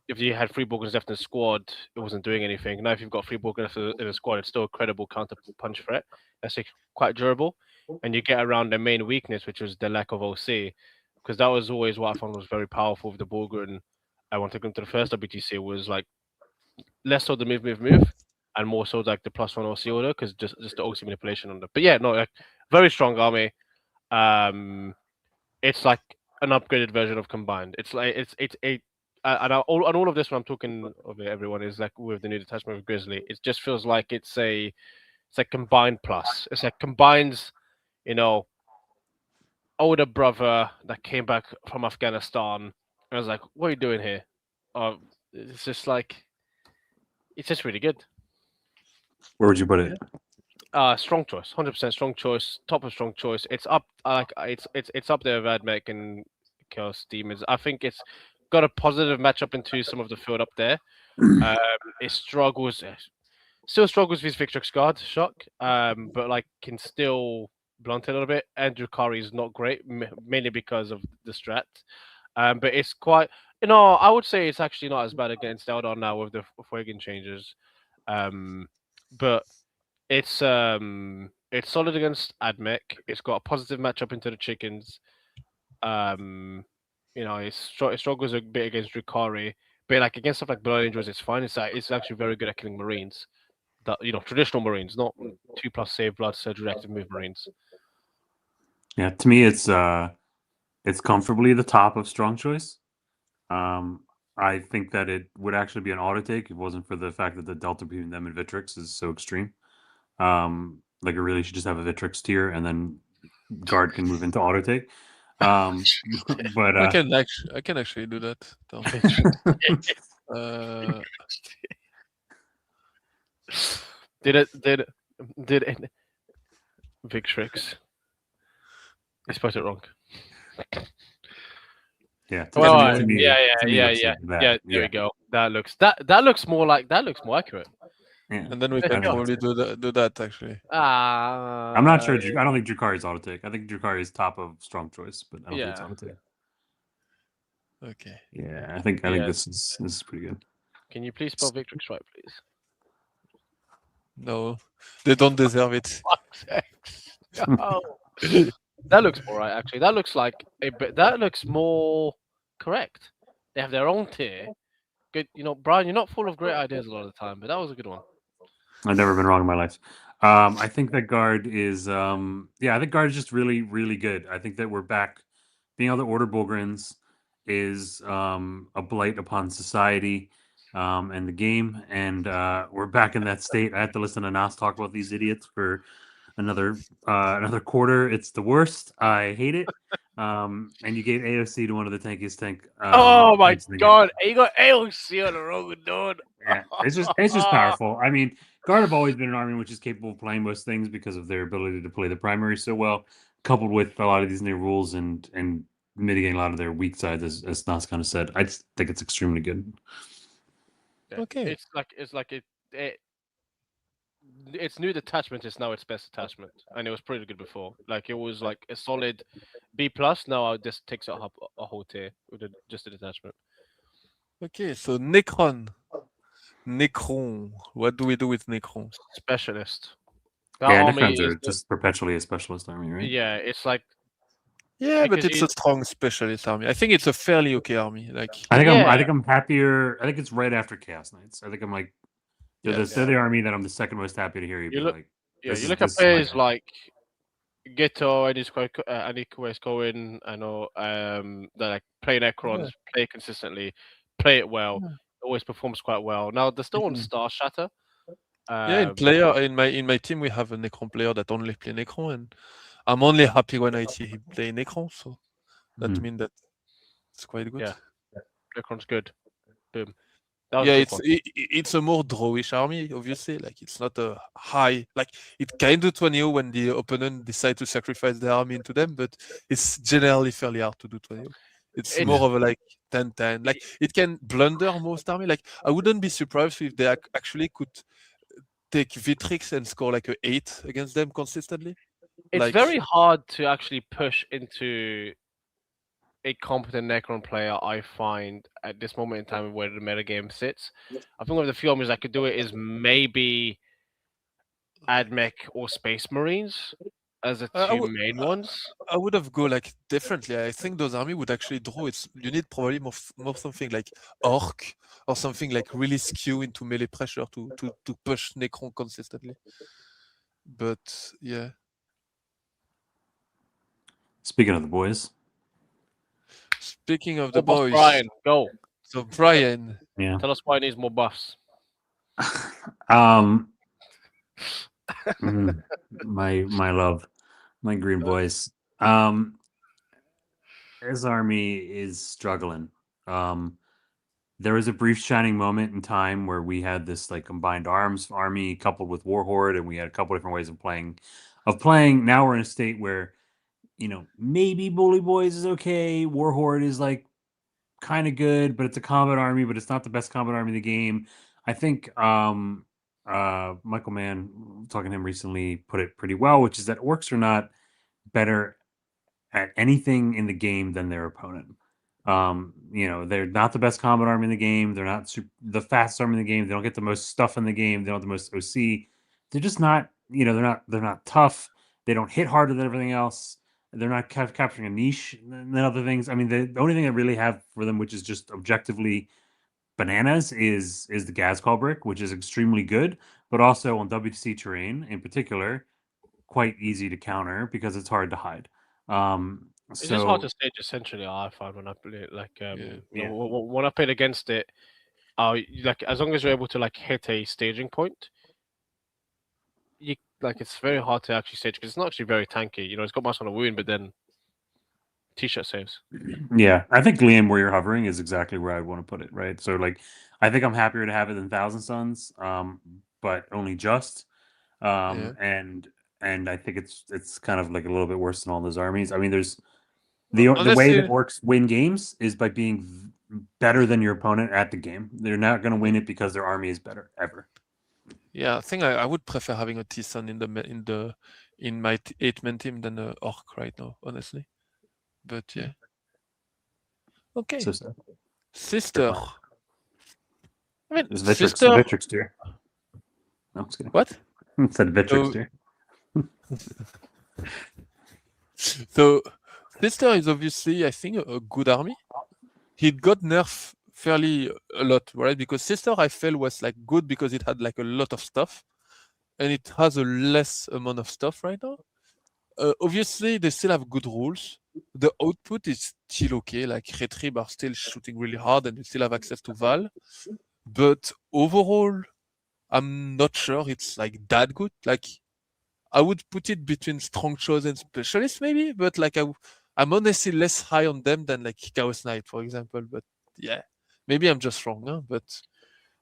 if you had 3 Borgens left in the squad, it wasn't doing anything. Now if you've got 3 Borgens left in the squad, it's still a credible counter punch threat. That's quite durable. And you get around the main weakness, which was the lack of OC. Because that was always what I found was very powerful with the Borgen. I want to come to the first WTC was like less so the move, and more so like the +1 OC order, because just the OC manipulation on the. But yeah, no, like very strong army. It's like an upgraded version of Combined. It's like it's a and all of this when I'm talking of it, everyone, is like with the new detachment with Grizzly. It just feels like it's like Combined plus. It's like Combined's, older brother that came back from Afghanistan. I was like, what are you doing here? It's just like, it's just really good. Where would you put it? Strong choice, 100% strong choice, top of strong choice. It's up, it's up there with Admech and Chaos Demons. I think it's got a positive matchup into some of the field up there. It still struggles with Victrix Guard, shock, but like can still blunt it a little bit. Andrew Curry is not great, mainly because of the strat. But it's quite, I would say it's actually not as bad against Eldar now with the Fuegan changes. But it's solid against Admech. It's got a positive matchup into the chickens. It struggles a bit against Drukari, but like against stuff like Blood Angels, it's fine. It's actually very good at killing Marines. That traditional Marines, not 2+ save blood surgery active move Marines. Yeah, to me, it's comfortably the top of strong choice. I think that it would actually be an auto take if it wasn't for the fact that the delta between them and Vitrix is so extreme. Like it really should just have a Vitrix tier, and then guard can move into auto take. But I can actually do that. Did it Victrix? I spelled it wrong. Yeah. Well, yeah. There we go. That looks more accurate. Yeah. And then we can probably do that actually. I'm not sure. I don't think Drukari is auto take. I think Drukari is top of strong choice, but I don't think it's auto take. Okay. Yeah, I think this is pretty good. Can you please spell Victrix right, please? No, they don't deserve it. No. That looks all right, actually. That looks like that looks more correct. They have their own tier. Good, Brian, you're not full of great ideas a lot of the time, but that was a good one. I've never been wrong in my life. I think that guard is I think guard is just really, really good. I think that we're back. Being able to order Bulgrins is a blight upon society and the game, and we're back in that state. I have to listen to Nas talk about these idiots for another quarter. It's the worst. I hate it. And you gave AOC to one of the tankiest tank. Oh my god! You got AOC on the Rogodun. Yeah, it's just powerful. I mean, Guard have always been an army which is capable of playing most things because of their ability to play the primary so well, coupled with a lot of these new rules and mitigating a lot of their weak sides, as Nas kind of said. I just think it's extremely good. Yeah. Okay. Its new detachment is now its best detachment, and it was pretty good before. Like it was like a solid B plus. Now this takes it up a whole tier with just the detachment. Okay, so Necron. Necron. What do we do with Necron? Specialist. That Yeah, army Necrons is are just perpetually a specialist army, right? yeah. It's like Yeah, but because it's a strong specialist army. I think it's a fairly okay army. Like, I yeah, think I'm happier. I think it's right after Chaos Knights. I think I'm like they're yes. the army that I'm the second most happy to hear you you be look like, yeah. You look at this is my players guy. like Ghetto, Eddie Quest Cohen. I know that like play Necrons, Yeah. play consistently, play it well. Yeah. Always performs quite well. Now they're still on Mm. Star Shatter. Yeah, in Um, player in my team we have a Necron player that only play Necron, and I'm only happy when I see him play Necron. So that Mhm. means that it's quite good. yeah, Necron's good. Boom. That was a Yeah, quick one. it's a more drawish army, obviously. Like it's not a high like it can do 20 when the opponent decide to sacrifice their army into them, but it's generally fairly hard to do 20. It's It's more of a like 10-10. Like it can blunder most army. Like I wouldn't be surprised if they actually could take Vitrix and score like a 8 against them consistently. it's Like very hard to actually push into a competent Necron player. I find at this moment in time where the metagame sits. I think one of the few armies that could do it is maybe Admech or Space Marines as the I two would main ones. I would have go like differently. I think those army would actually draw. It's you need probably more something like orc or something like really skew into melee pressure to push Necron consistently. But yeah, Speaking of the boys, speaking of the More buffs, boys, Brian. Go. so Brian, yeah. Tell us why it needs more buffs. um, my love, my green boys. His army is struggling. Um, there was a brief shining moment in time where we had this like combined arms army coupled with Warhorde, and we had a couple different ways of playing. Now we're in a state where maybe Bully Boys is okay. Warhorde is like kind of good, but it's a combat army, but it's not the best combat army in the game. I think Michael Mann, talking to him recently, put it pretty well, which is that orcs are not better at anything in the game than their opponent. They're not the best combat army in the game. They're not the fastest army in the game. They don't get the most stuff in the game. They don't have the most OC. They're just not. They're not tough. They don't hit harder than everything else. They're not capturing a niche and other things. I mean, the only thing I really have for them, which is just objectively bananas, is the gas call brick, which is extremely good, but also on WTC terrain in particular, quite easy to counter because it's hard to hide. It's just hard So to stage essentially. I find when I play it, like yeah, yeah, when I played against it, like as long as you're able to like hit a staging point, you like it's very hard to actually stage because it's not actually very tanky. It's got much on a wound, but then t-shirt saves. yeah, I think Liam, where you're hovering, is exactly where I want to put it. Right, so like, I think I'm happier to have it than Thousand Suns, but only just, yeah. and I think it's kind of like a little bit worse than all those armies. I mean, there's the way that Honestly, orcs win games is by being better than your opponent at the game. They're not going to win it because their army is better ever. yeah, I think I would prefer having a T-Sun in my 8-man team than a orc right now, honestly. But yeah, okay. So Sister, I mean, there's sister, Vitrix tier. No, I'm just kidding. what? It said Vitrix So, tier. so sister is obviously, I think, a good army. He got nerfed fairly a lot, right? Because sister I felt was like good because it had like a lot of stuff, and it has a less amount of stuff right now. Obviously, they still have good rules. The output is still okay. Like Retrieve are still shooting really hard, and you still have access to Val. But overall, I'm not sure it's like that good. Like I would put it between Strong Shows and Specialists maybe, but like I'm honestly less high on them than like Chaos Knight, for example. But yeah, maybe I'm just wrong, huh? But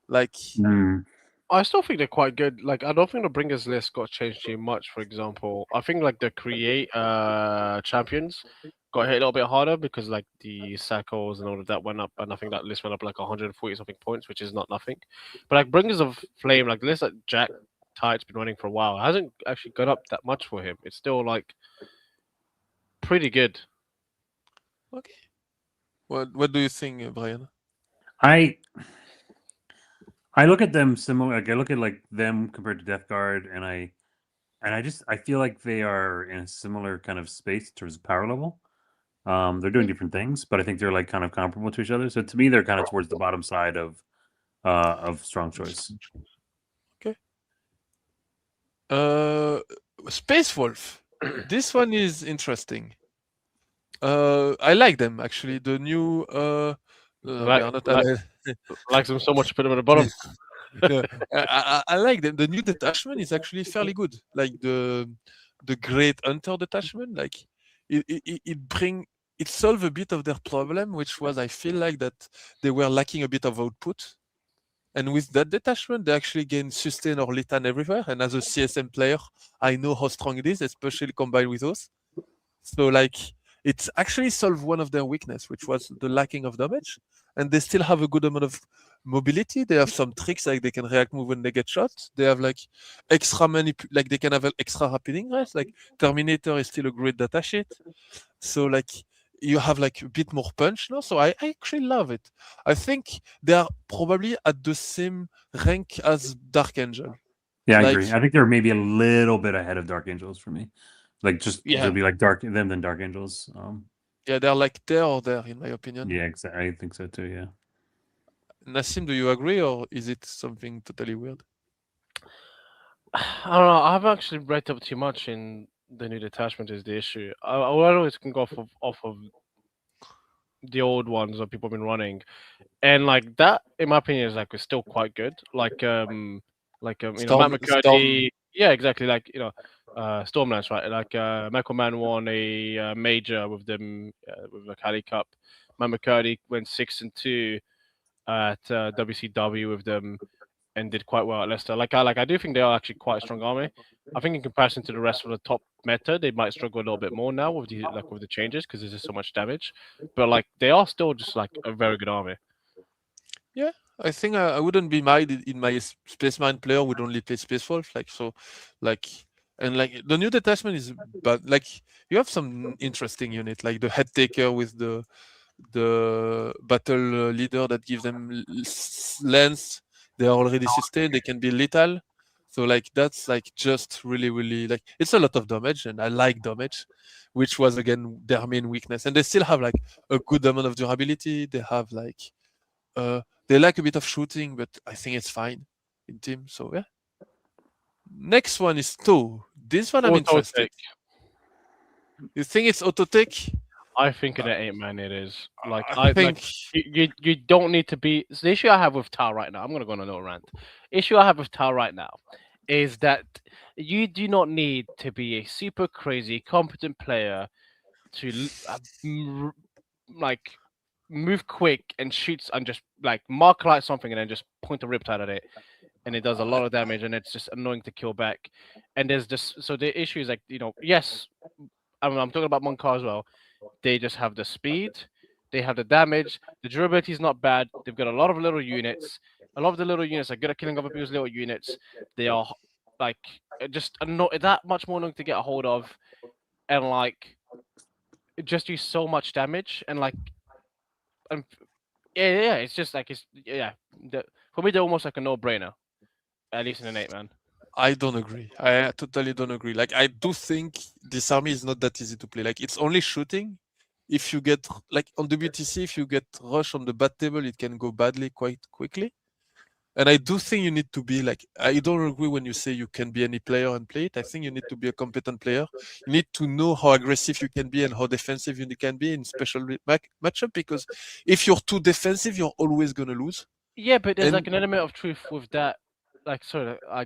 like Mm. I still think they're quite good. Like, I don't think the bringers list got changed too much. For example, I think like the create champions got hit a little bit harder because like the cycles and all of that went up, and I think that list went up like 140 something points, which is not nothing. But like bringers of flame, like the list that Jack Tight's been running for a while, hasn't actually gone up that much for him. It's still like pretty good. Okay. What do you think, Brian? I look at them similar. Like I look at like them compared to Death Guard, and I feel like they are in a similar kind of space in terms of power level. They're doing different things, but I think they're like kind of comparable to each other. So to me, they're kind of towards the bottom side of strong choice. Okay. Space Wolf. This one is interesting. I like them actually. The new they are not Likes them so much, put them at the bottom. yeah, I like them. The new detachment is actually fairly good. Like the Great Hunter detachment, like it solve a bit of their problem, which was I feel like that they were lacking a bit of output. And with that detachment, they actually gain sustain or Litan everywhere. And as a CSM player, I know how strong it is, especially combined with those. So like it's actually solved one of their weakness, which was the lacking of damage. And they still have a good amount of mobility. They have some tricks like they can react move when they get shot. They have like like they can have an extra rapid ingress. Like Terminator is still a great data sheet. So like you have like a bit more punch now. So I actually love it. I think they are probably at the same rank as Dark Angel. Yeah, I Like agree. I think they're maybe a little bit ahead of Dark Angels for me. Like just yeah, they'll be like Dark them than Dark Angels. yeah, they're like there or there in my opinion. Yeah, exactly. I think so too. Yeah. Nassim, do you agree or is it something totally weird? I don't know. I haven't actually read up too much in the new detachment. Is the issue? I always can go off of the old ones that people have been running, and like that, in my opinion, is like is still quite good. Matt Storm. McCurdy. Yeah, exactly. Like Stormlands, right? Like Michael Mann won a major with them with the Cali Cup. Matt McCurdy went 6-2 at WCW with them and did quite well at Leicester. I do think they are actually quite a strong army. I think in comparison to the rest of the top meta, they might struggle a little bit more now with the changes because there's just so much damage. But like they are still just like a very good army. Yeah, I think I wouldn't be mad in my Space Marine player would only play Space Wolf. Like so, like and like the new detachment is, but like you have some interesting unit like the Head Taker with the battle leader that gives them length. They are already sustained. They can be lethal. So like that's like just really like it's a lot of damage, and I like damage, which was again their main weakness. And they still have like a good amount of durability. They have like they like a bit of shooting, but I think it's fine in team. So yeah. Next one is Toe. This one I'm Auto interested. take. You think it's auto take? I think in an 8-man it is. I think You don't need to be. So the issue I have with Tau right now, I'm gonna go on a little rant. Issue I have with Tau right now is that you do not need to be a super crazy competent player to like move quick and shoots and just like mark light something and then just point a riptide at it, and it does a lot of damage and it's just annoying to kill back. And there's just so the issue is like yes, I'm talking about Monkar as well. They just have the speed, they have the damage, the durability is not bad. They've got a lot of little units. A lot of the little units are good at killing other people's little units. They are like just that much more annoying to get a hold of, and like it just do so much damage and like and yeah, it's just like for me they're almost like a no-brainer, at least in an 8-man. I don't agree. I totally don't agree. Like I do think this army is not that easy to play. Like it's only shooting. If you get like on WTC, if you get rush on the bat table, it can go badly quite quickly. And I do think you need to be like I don't agree when you say you can be any player and play it. I think you need to be a competent player. You need to know how aggressive you can be and how defensive you can be in special matchup because if you're too defensive, you're always gonna lose. Yeah, but there's like And an element of truth with that. Like, sorry, I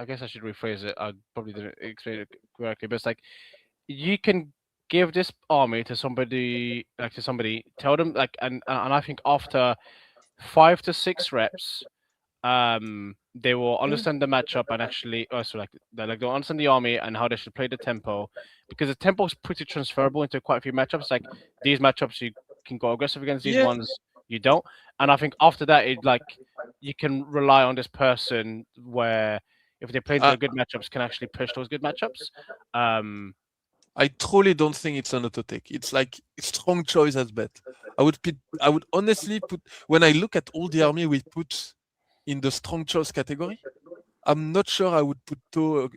guess I should rephrase it. I probably didn't explain it correctly, but it's like you can give this army to somebody, tell them like, and I think after 5 to 6 reps, they will Yeah. understand the matchup and actually, so like they'll understand the army and how they should play the tempo, because the tempo is pretty transferable into quite a few matchups. Like these matchups, you can go aggressive against these Yeah. ones, you don't. And I think after that, it like you can rely on this person where if they play into I, the good matchups, can actually push those good matchups. Um, I truly don't think it's an auto take. It's like strong choice as bet. I would honestly put when I look at all the army we put in the strong choice category, I'm not sure I would put Toe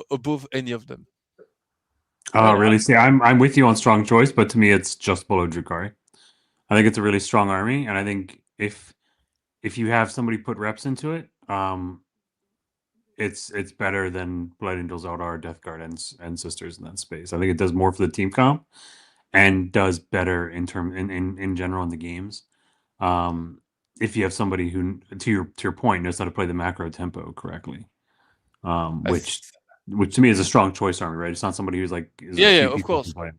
above any of them. Oh, really? See, I'm with you on strong choice, but to me, it's just below Drukari. I think it's a really strong army, and I think if you have somebody put reps into it, it's better than Blood Angels, Eldar, Death Guard, and Sisters in that space. I think it does more for the team comp and does better in general in the games. If you have somebody who, to your point, knows how to play the macro tempo correctly, I th- which to me is a strong choice army, right? It's not somebody who's like is a yeah, few of people can course. play.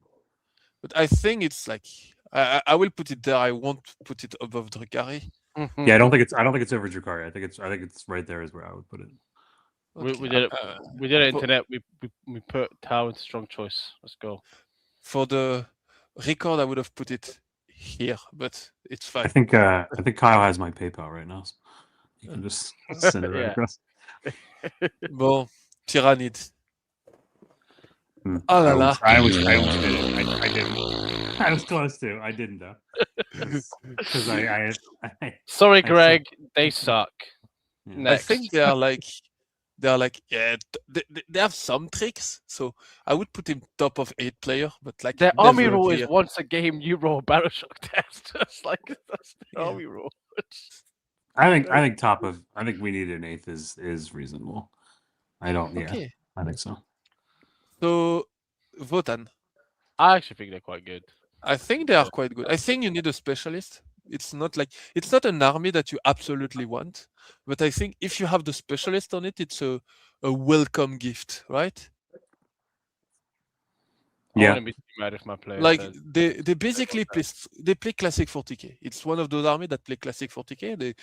But I think it's like I will put it there. I won't put it above Drukari. Yeah, I don't think it's over Drukari. I think it's right there is where I would put it. we, Okay. we did it. We did it. for, Internet. We put Tau into strong choice. Let's go. for the record, I would have put it here, but it's fine. I think Kyle has my PayPal right now. So you can just send it right Yeah. across. Bon, Tyrannid. Hmm. Oh là là. I almost did it. I didn't. I was close to. I didn't though. Because Sorry, I Greg. They suck. Yeah. I Next. think they are like yeah, they have some tricks. So I would put him top of 8 player, but like Their army never rule here. is once a game you roll a battle shock test. That's like that's the Yeah. army rule. I think top of. I think we need an 8th is reasonable. I don't. Yeah, Okay. I think so. So Votan. I actually think they're quite good. I think they are quite good. I think you need a specialist. It's not an army that you absolutely want, but I think if you have the specialist on it, it's a welcome gift, right? I Yeah. wouldn't be too mad if my player Like says they basically they play classic 40k. It's one of those armies that play classic 40k. They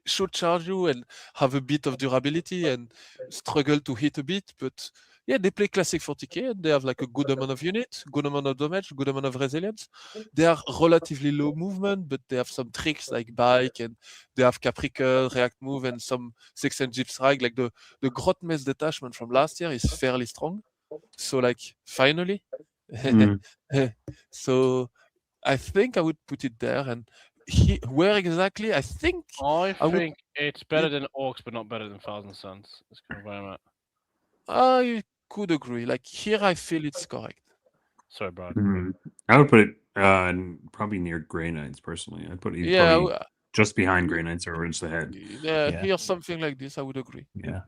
shoot charge you and have a bit of durability and struggle to hit a bit, but yeah, they play classic 40k and they have like a good amount of units, good amount of damage, good amount of resilience. They are relatively low movement, but they have some tricks like bike and they have Capricorn, React Move, and some 6 and Jeep Strike. Like the Grot Mess detachment from last year is fairly strong. So like finally. Mm. So I think I would put it there. And where exactly? I think I I would. think it's better than Orcs, but not better than Thousand Suns. That's kind of where I'm at. I could agree. Like here, I feel it's correct. Sorry, Brian. Mm. I would put it probably near Grey Knights personally. I'd put it Yeah, probably just behind Grey Knights or just ahead. yeah, Yeah. here something like this, I would agree. Yeah.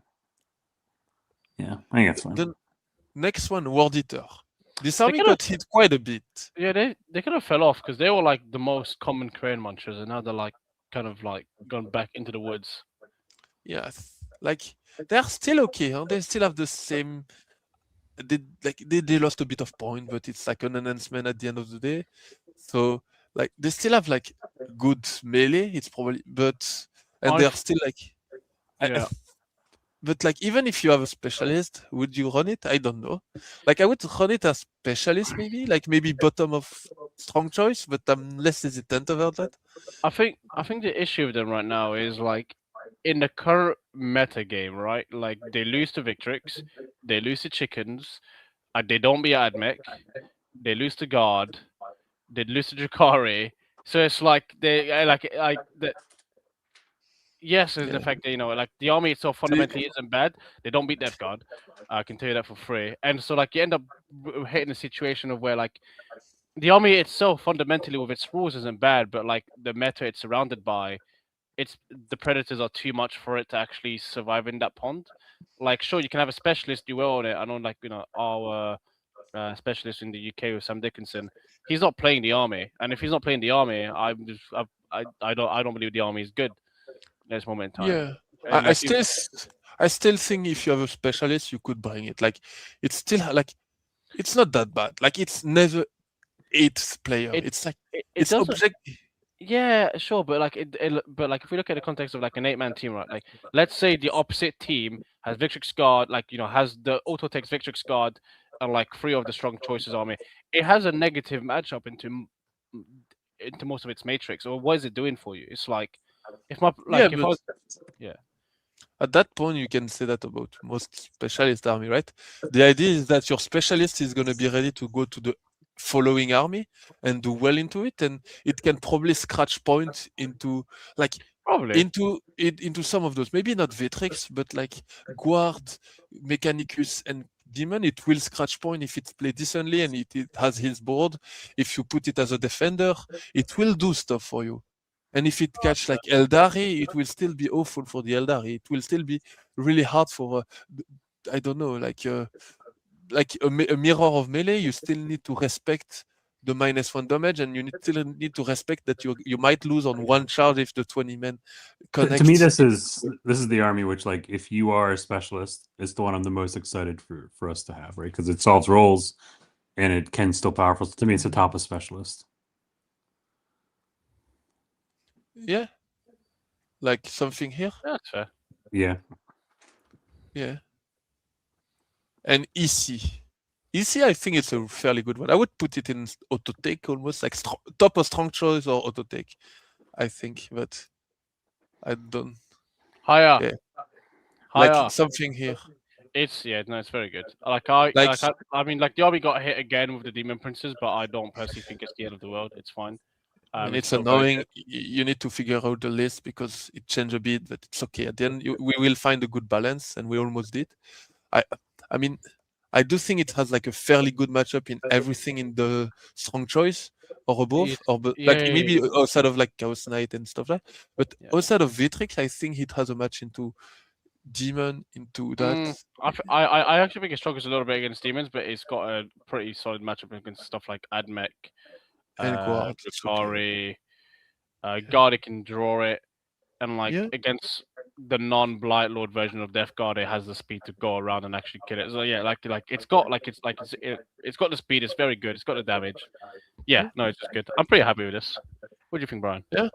Yeah, I think that's fine. The next one, Word Eater. This army could've- got hit quite a bit. Yeah, they kind of fell off because they were like the most common crane munchers, and now they're like kind of like gone back into the woods. Yeah, like they're still okay. Huh? They still have the same. They lost a bit of point, but it's like an enhancement at the end of the day. So like they still have like good melee. It's probably and they're still like. Yeah. But like even if you have a specialist, would you run it? I don't know. Like I would run it as specialist maybe, like maybe bottom of strong choice, but I'm less hesitant about that. I think the issue with them right now is like in the current meta game, right? Like they lose to Victrix, they lose to Chickens, they don't beat Admech, they lose to Guard, they lose to Drakari. So it's like they like the. Yes, is the fact that like the army itself fundamentally isn't bad. They don't beat Death Guard. I can tell you that for free. And so like you end up hitting a situation of where like the army itself fundamentally with its rules isn't bad, but like the meta it's surrounded by, it's the predators are too much for it to actually survive in that pond. Like sure, you can have a specialist do well on it. I know like our specialist in the UK with Sam Dickinson. He's not playing the army, and if he's not playing the army, I don't believe the army is good at this moment in time. Yeah, And I still think if you have a specialist, you could bring it. Like it's still like it's not that bad. Like it's never 8th player. It's like it's objective. Yeah, sure, but but like if we look at the context of like an 8-man team, right? Like, let's say the opposite team has Victrix Guard, like has the auto takes Victrix Guard and like three of the strong choices army. It has a negative matchup into most of its matrix. Or what is it doing for you? It's like Yeah, if I but was yeah, at that point you can say that about most specialist army, right? The idea is that your specialist is going to be ready to go to the following army and do well into it, and it can probably scratch points into like probably. into some of those, maybe not Vetrix, but like Guard, Mechanicus, and Demon. It will scratch point if it's played decently and it has his board. If you put it as a defender, it will do stuff for you. And if it catch like Eldari, it will still be awful for the Eldari. It will still be really hard for I don't know, like a mirror of melee. You still need to respect the -1 damage, and still need to respect that you might lose on one charge if the 20 men To me, connect. this is the army which, like, if you are a specialist, is the one I'm the most excited for us to have, right? Because it solves roles and it can still powerful. So to me, it's the top of specialist. Yeah, like something here. That's fair. Yeah. Yeah, and EC. EC, I think it's a fairly good one. I would put it in auto take, almost like top of strong choice or auto take. I think, but I don't. Higher. Yeah, Higher. like something here. It's it's very good. Like I mean, like the army got hit again with the Demon Princes, but I don't personally think it's the end of the world. It's fine. I mean, It's it's still very annoying. good. You need to figure out the list because it changed a bit, but it's okay. At the end, we will find a good balance, and we almost did. I, I mean, I do think it has like a fairly good matchup in everything in the strong choice or above, or like Yeah. maybe outside of like Chaos Knight and stuff like. But Yeah. outside of Vitrix, I think it has a match into Demon, into that. I actually think it struggles a little bit against demons, but it's got a pretty solid matchup against stuff like Admech, And Guard. It's okay. Drukari, Guard can draw it, and like Yeah, against the non-Blight Lord version of Death Guard, it has the speed to go around and actually kill it. So yeah, it's got the speed. It's very good. It's got the damage. Yeah, no, it's just good. I'm pretty happy with this. What do you think, Brian? yeah.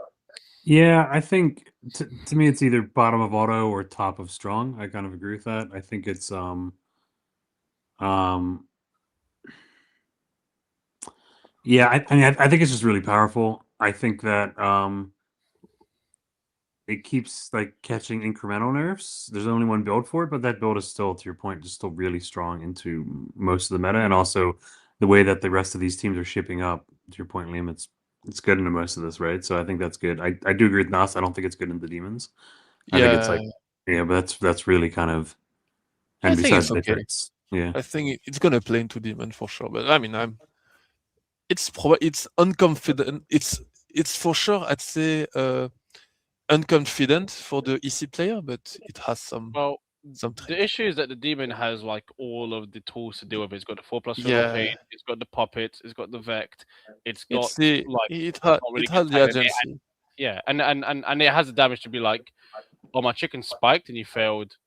Yeah, I think to me it's either bottom of auto or top of strong. I kind of agree with that. I think it's um yeah, I mean I think it's just really powerful. I think that it keeps like catching incremental nerfs. There's only one build for it, but that build is still, to your point, just still really strong into most of the meta, and also the way that the rest of these teams are shipping up. To your point, Liam, it's good into most of this, right? So I think that's good. I do agree with Nas. I don't think it's good into demons. I think it's Yeah, like but that's really kind of, I and think besides it's okay. Matrix, yeah. I think it's gonna play into Demon for sure. But I mean, it's unconfident. It's for sure. I'd say unconfident for the EC player, but it has some Well, some the trick. issue is that the demon has like all of the tools to deal with it. It's got the 4+ Fatal Yeah, Pain, it's got the puppets, it's got the Vect, it's got it's the like it it's has not really it good has the attack. agency. Yeah, and it has the damage to be like, oh, my chicken spiked and you failed,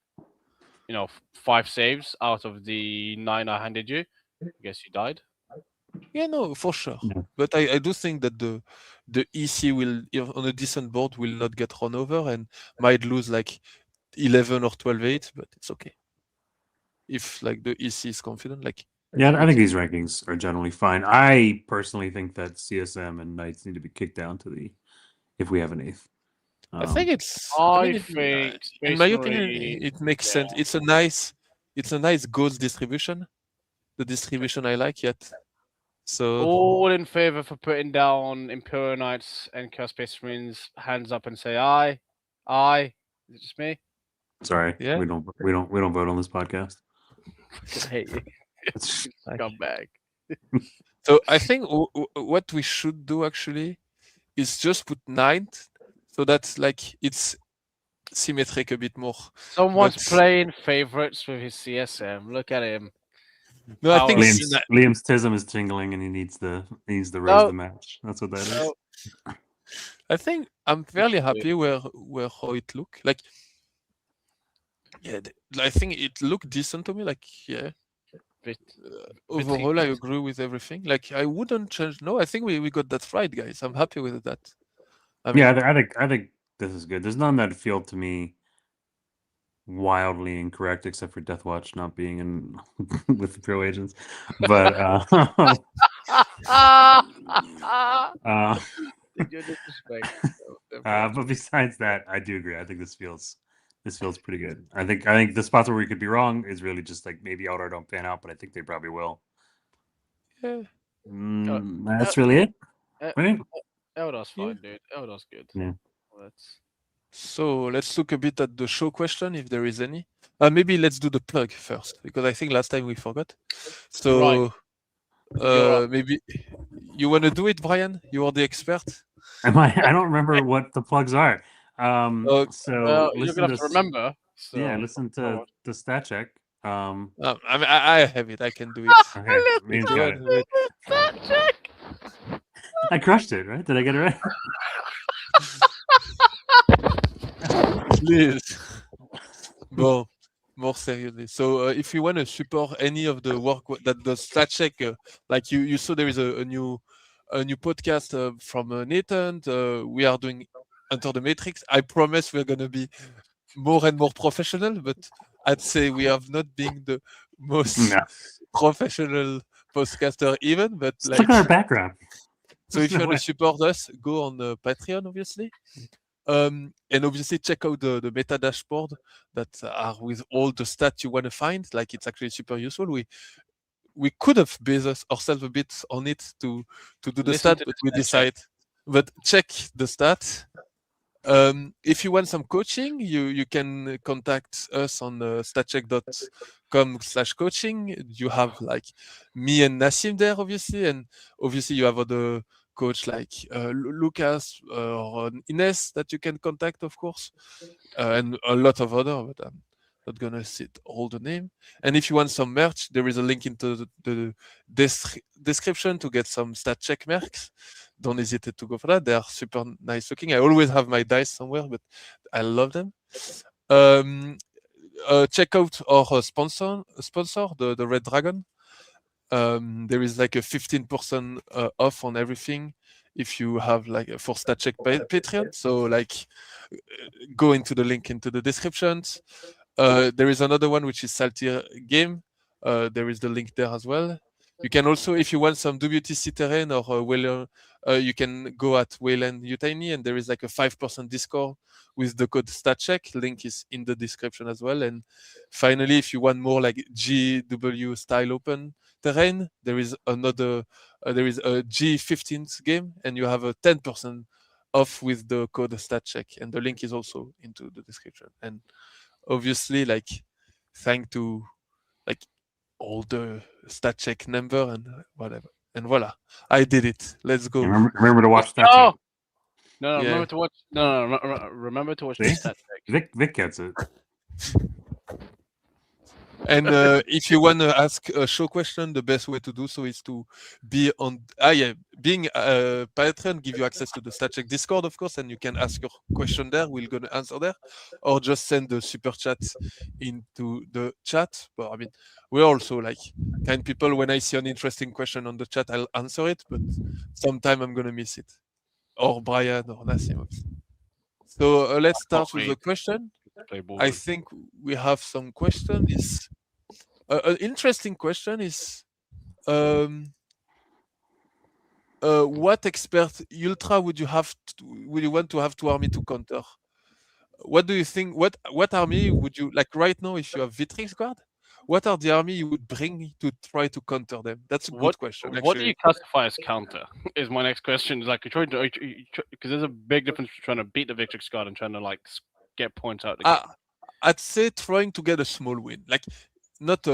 5 saves out of the 9 I handed you. I guess you died. Yeah, no, for sure. Yeah. But I do think that the EC will, on a decent board, will not get run over and might lose like 11 or 12-8, but it's okay. If like the EC is confident, like Yeah, I it's think these rankings are generally fine. I personally think that CSM and Knights need to be kicked down to the, if we have an eighth. I think it's. I I mean, think in Space my opinion, Marine, it makes yeah. sense. It's a nice goals distribution. The distribution I like yet. So All in favor for putting down Imperial Knights and Chaos Space Marines, hands up and say aye. Aye. Is it just me? Sorry, yeah, we don't vote on this podcast. I hate you. like, Come back. so I think what we should do actually is just put 9, so that like it's symmetric a bit more. Someone's But playing favorites with his CSM. Look at him. no, I think Power. Liam's tism is tingling and he needs to raise No, the match. That's what that is. no. I think I'm fairly happy where how it look. Like yeah, I think it looked decent to me. Like yeah, Bit, overall I ridiculous. agree with everything. Like I wouldn't change. No, I think we got that right, guys. I'm happy with that. I mean, I think this is good. There's none that feel to me wildly incorrect, except for Death Watch not being in with the pro agents. But uh, Your disrespect. but besides that, I do agree. I think this feels pretty good. I think the spots where we could be wrong is really just like maybe Eldar don't pan out, but I think they probably will. yeah, That's really it. Right? Eldar's yeah. fine, dude. Eldar's good. Yeah. Let's. So let's look a bit at the show question if there is any. Maybe let's do the plug first because I think last time we forgot. So You're up. maybe you want to do it, Brian? You are the expert. I don't remember what the plugs are. So Well, you're listen gonna have to to remember. yeah, So. listen Go to on. the stat check. I mean, I have it. I can do it. Okay, Please Mean's go got on. it. Wait. Stat check. I crushed it, right? Did I get it right? Please. Bon, more seriously. So if you want to support any of the work that does stat check, like you saw there is a new podcast from Nathan. We are doing Enter the Matrix. I promise we're gonna be more and more professional, but I'd say we have not been the most No. professional podcaster even, but Just look at our like background. so There's if you no want to way. support us, go on Patreon, obviously. And obviously check out the meta dashboard that are with all the stats you want to find. Like it's actually super useful. We could have based ourselves a bit on it to do the Listen stat, to but the we stat check. decide. But check the stat. If you want some coaching, you can contact us on statcheck.com/coaching. You have like me and Nassim there, obviously, and obviously you have other coach like Lucas or Ines that you can contact, of course, and a lot of other. But I'm not gonna sit all the name. And if you want some merch, there is a link into the description to get some stat check merch. Don't hesitate to go for that. They are super nice looking. I always have my dice somewhere, but I love them. Check out our sponsor, the Red Dragon. There is like a 15% off on everything if you have like for StatCheck Patreon. So like go into the link into the descriptions. There is another one which is Saltier Game. There is the link there as well. You can also, if you want some WTC terrain or Wayland, you can go at Wayland Utini and there is like a 5% discount with the code StatCheck. Link is in the description as well. And finally, if you want more like GW style open terrain, there is another, there is a G15 game and you have a 10% off with the code StatCheck. And the link is also into the description. And obviously, like, thank to like all the stat check number and whatever. And voila, I did it. Let's go. Remember to watch stat No. check. No, Yeah. remember to watch. No, remember to watch the See? stat check. Vic gets it. And if you want to ask a show question, the best way to do so is to be on. Being Patreon give you access to the StatCheck Discord, of course, and you can ask your question there. We're gonna answer there, or just send the super chat into the chat. But I mean, we're also like kind people. When I see an interesting question on the chat, I'll answer it. But sometime I'm gonna miss it, or Brian or Nassim. So let's start with the question. I think we have some questions. An interesting question is what expert ultra would you would you want to have to army to counter? What do you think? What army would you like right now if you have Vitrix Guard? What are the army you would bring to try to counter them? That's a good question, What do actually. you classify as counter? Is my next question. Like you're trying to because there's a big difference between trying to beat the Victrix Guard and trying to like get points out. I'd say trying to get a small win, like not.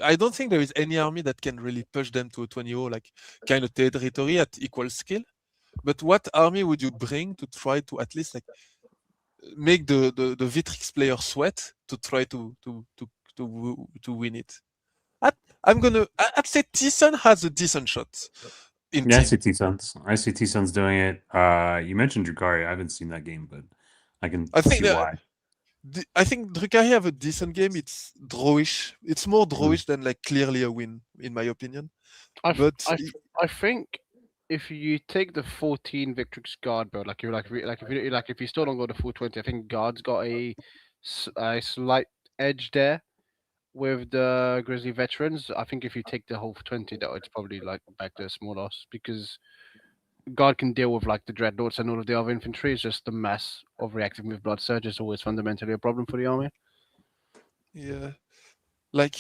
I don't think there is any army that can really push them to a 20-0 like kind of territory at equal skill. But what army would you bring to try to at least like make the Vitrix player sweat to try to win it? I'd say T-Sun has a decent shot in Yeah, I team. see T-Suns. I see T-Suns doing it. You mentioned Drukari. I haven't seen that game, but I can see why. I think Drukari have a decent game. It's drawish. It's more drawish than like clearly a win, in my opinion. I think if you take the 14 Victrix guard build, if you still don't go to full 20, I think guard's got a slight edge there with the Grizzly veterans. I think if you take the whole 20, though, it's probably like back to a small loss because guard can deal with like the dreadnoughts and all of the other infantry. It's just the mass of reacting with blood surge is always fundamentally a problem for the army. Yeah, like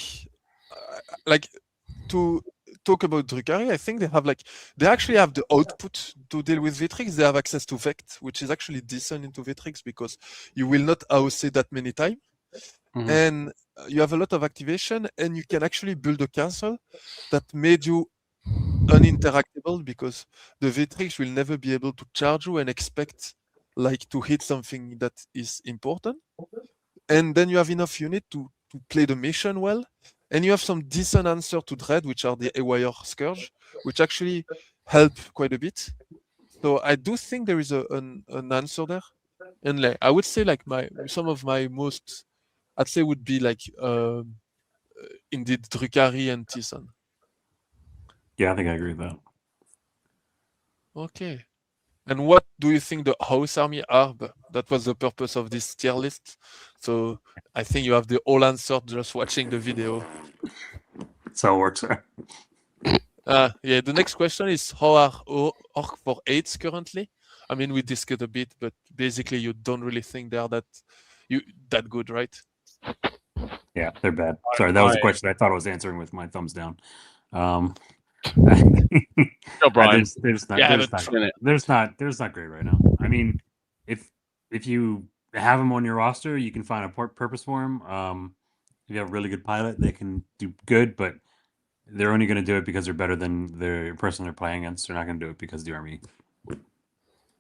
to talk about Drukhari, I think they actually have the output to deal with Vitrix. They have access to Vect, which is actually decent into Vitrix because you will not house it that many times. Mhm. And you have a lot of activation, and you can actually build a castle that made you uninteractable because the Vitrix will never be able to charge you and expect like to hit something that is important. And then you have enough unit to play the mission well, and you have some decent answer to Dread, which are the Haywire Scourge, which actually help quite a bit. So I do think there is an answer there. And like, I would say like some of my most, I'd say would be like indeed Drukhari and Tyson. Yeah, I think I agree with that. Okay. And what do you think the house army are? But that was the purpose of this tier list. So I think you have the whole answer just watching the video. That's how it works. Yeah, the next question is how are Orc for 8s currently? I mean, we discussed a bit, but basically you don't really think they are that good, right? Yeah, they're bad. Sorry, that was a question I thought I was answering with my thumbs down. Go, Brian. There's not great right now. I mean, if you have them on your roster, you can find a purpose for them. If you have a really good pilot, they can do good, but they're only going to do it because they're better than the person they're playing against. They're not going to do it because the army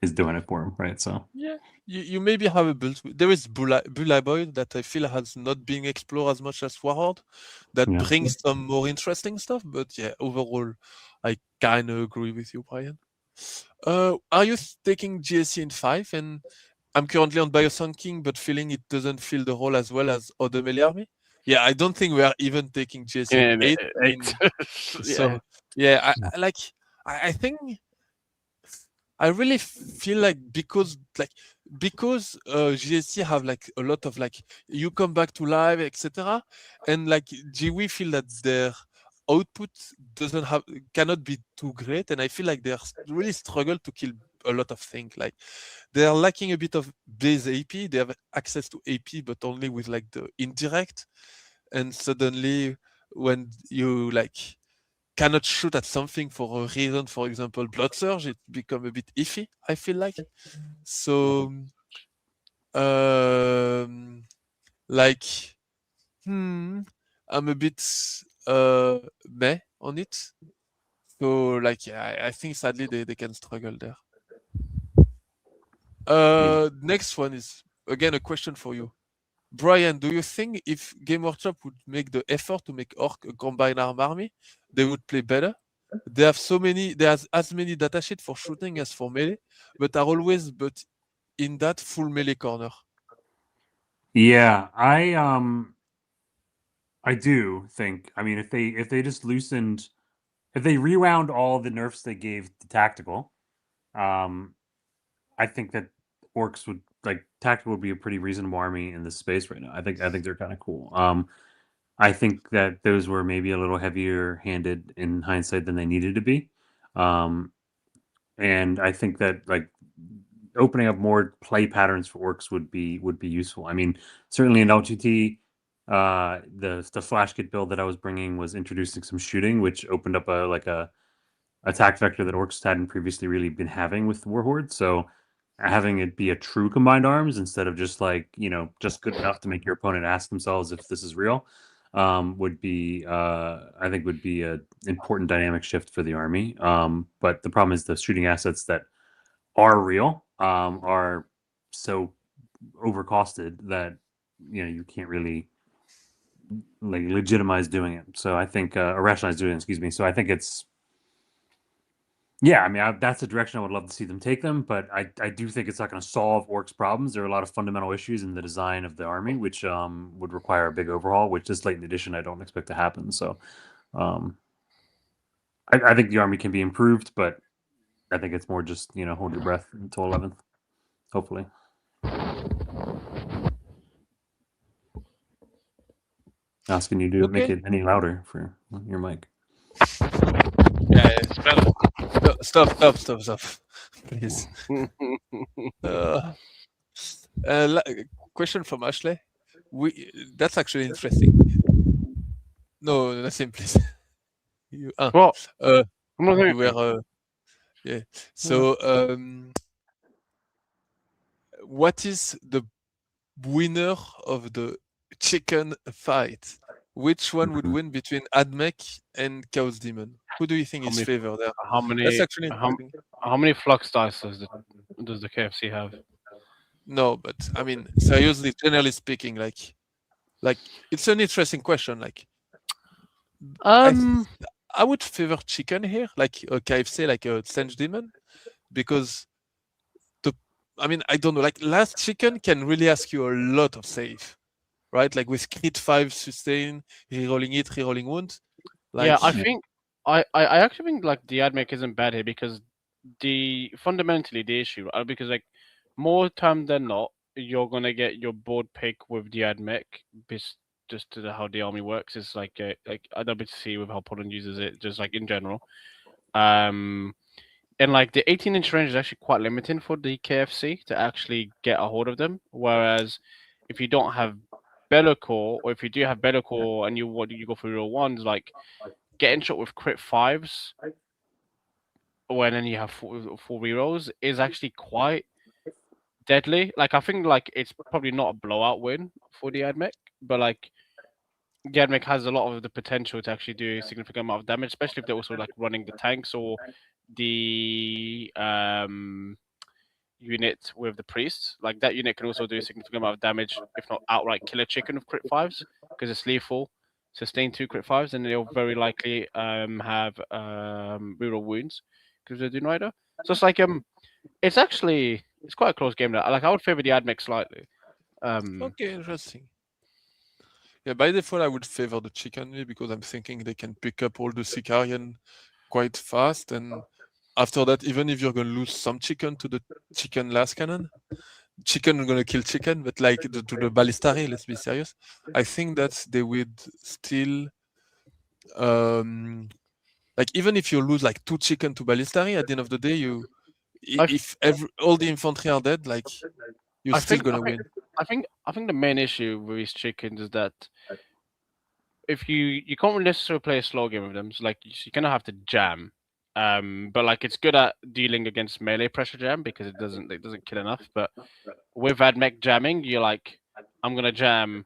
is doing it for them, right? So yeah, you maybe have a build. There is Bulaboy that I feel has not been explored as much as Warhord. That brings some more interesting stuff, but yeah, overall, I kind of agree with you, Brian. Are you taking GSC in 5? And I'm currently on Biosong King, but feeling it doesn't fill the role as well as other melee army. Yeah, I don't think we are even taking GSC in 8. So yeah, I think I really feel like because GSC have like a lot of like you come back to life, etc. And like GW feel that their output cannot be too great, and I feel like they're really struggle to kill a lot of things. Like they're lacking a bit of base AP. They have access to AP, but only with like the indirect. And suddenly, when you like cannot shoot at something for a reason, for example, blood surge, it become a bit iffy, I feel like. So, like, I'm a bit meh on it. So, like, yeah, I think sadly they can struggle there. Next one is again a question for you. Brian, do you think if Game Workshop would make the effort to make Orc a combined arm army, they would play better? They have as many datasheets for shooting as for melee, but are always in that full melee corner. Yeah, I do think. I mean, if they just loosened, if they rewound all the nerfs they gave to tactical, I think that orcs would like tactical would be a pretty reasonable army in this space right now. I think they're kind of cool. I think that those were maybe a little heavier handed in hindsight than they needed to be. And I think that like opening up more play patterns for orcs would be useful. I mean, certainly in LGT, the flash kit build that I was bringing was introducing some shooting, which opened up a attack vector that orcs hadn't previously really been having with Warhorde. So having it be a true combined arms instead of just like just good enough to make your opponent ask themselves if this is real would be I think would be an important dynamic shift for the army. But the problem is the shooting assets that are real are so overcosted that you can't really like legitimize doing it. So I think or rationalize doing it, excuse me. So I think it's I mean that's the direction I would love to see them take them, but I do think it's not going to solve orcs problems. There are a lot of fundamental issues in the design of the army which would require a big overhaul, which this late in edition I don't expect to happen. So I think the army can be improved, but I think it's more just hold your breath until 11th, hopefully. Asking you to make it any louder for your mic. Yeah, it's better. Stop, please. Question from Ashley. That's actually interesting. No, Nassim, please. You, Well, uh, I'm not you were, yeah. So, what is the winner of the chicken fight? Which one would win between Admech and Chaos Demon? Who do you think how is many favored there? how That's many actually interesting. how many flux dice does the KFC have? No, but I mean, seriously, generally speaking, like it's an interesting question. Like, I Um, I would favor chicken here, like a KFC, like a Senge Demon, because the I mean, I don't know, like last chicken can really ask you a lot of save, right? Like with crit 5 sustain, rerolling it, rerolling wound. yeah, Like, I think I actually think like the admech isn't bad here because the fundamentally the issue because like more time than not you're gonna get your board pick with the admech just to how the army works. It's like I don't bit to see with how Poland uses it just like in general. Um, and like the 18-inch range is actually quite limiting for the KFC to actually get a hold of them. Whereas if you don't have Bellacore, or if you do have Bellacore and you go for real ones, like getting shot with crit fives when then you have four rerolls is actually quite deadly. Like I think like it's probably not a blowout win for the Admech, but like the Admech has a lot of the potential to actually do a significant amount of damage, especially if they're also like running the tanks or the unit with the priests. Like that unit can also do a significant amount of damage, if not outright kill a chicken with crit fives, because it's lethal. Sustain 2 crit fives, and they'll very likely have reroll wounds because they're doing rider. So it's like it's quite a close game. Like I would favor the Admech slightly. okay, interesting. Yeah, by default, I would favor the chicken because I'm thinking they can pick up all the Sicarian quite fast. And after that, even if you're going to lose some chicken to the chicken last cannon, chicken is going to kill chicken, but like to the ballistary, let's be serious. I think that they would still, um, like, even if you lose like 2 chicken to ballistary, at the end of the day, I, if all the infantry are dead, like, you're I still think going I to think win. I think the main issue with these chickens is that if you can't really necessarily play a slow game with them, so like you kind of have to jam. But like it's good at dealing against melee pressure jam because it doesn't kill enough. But with Admech jamming, you're like, I'm gonna jam.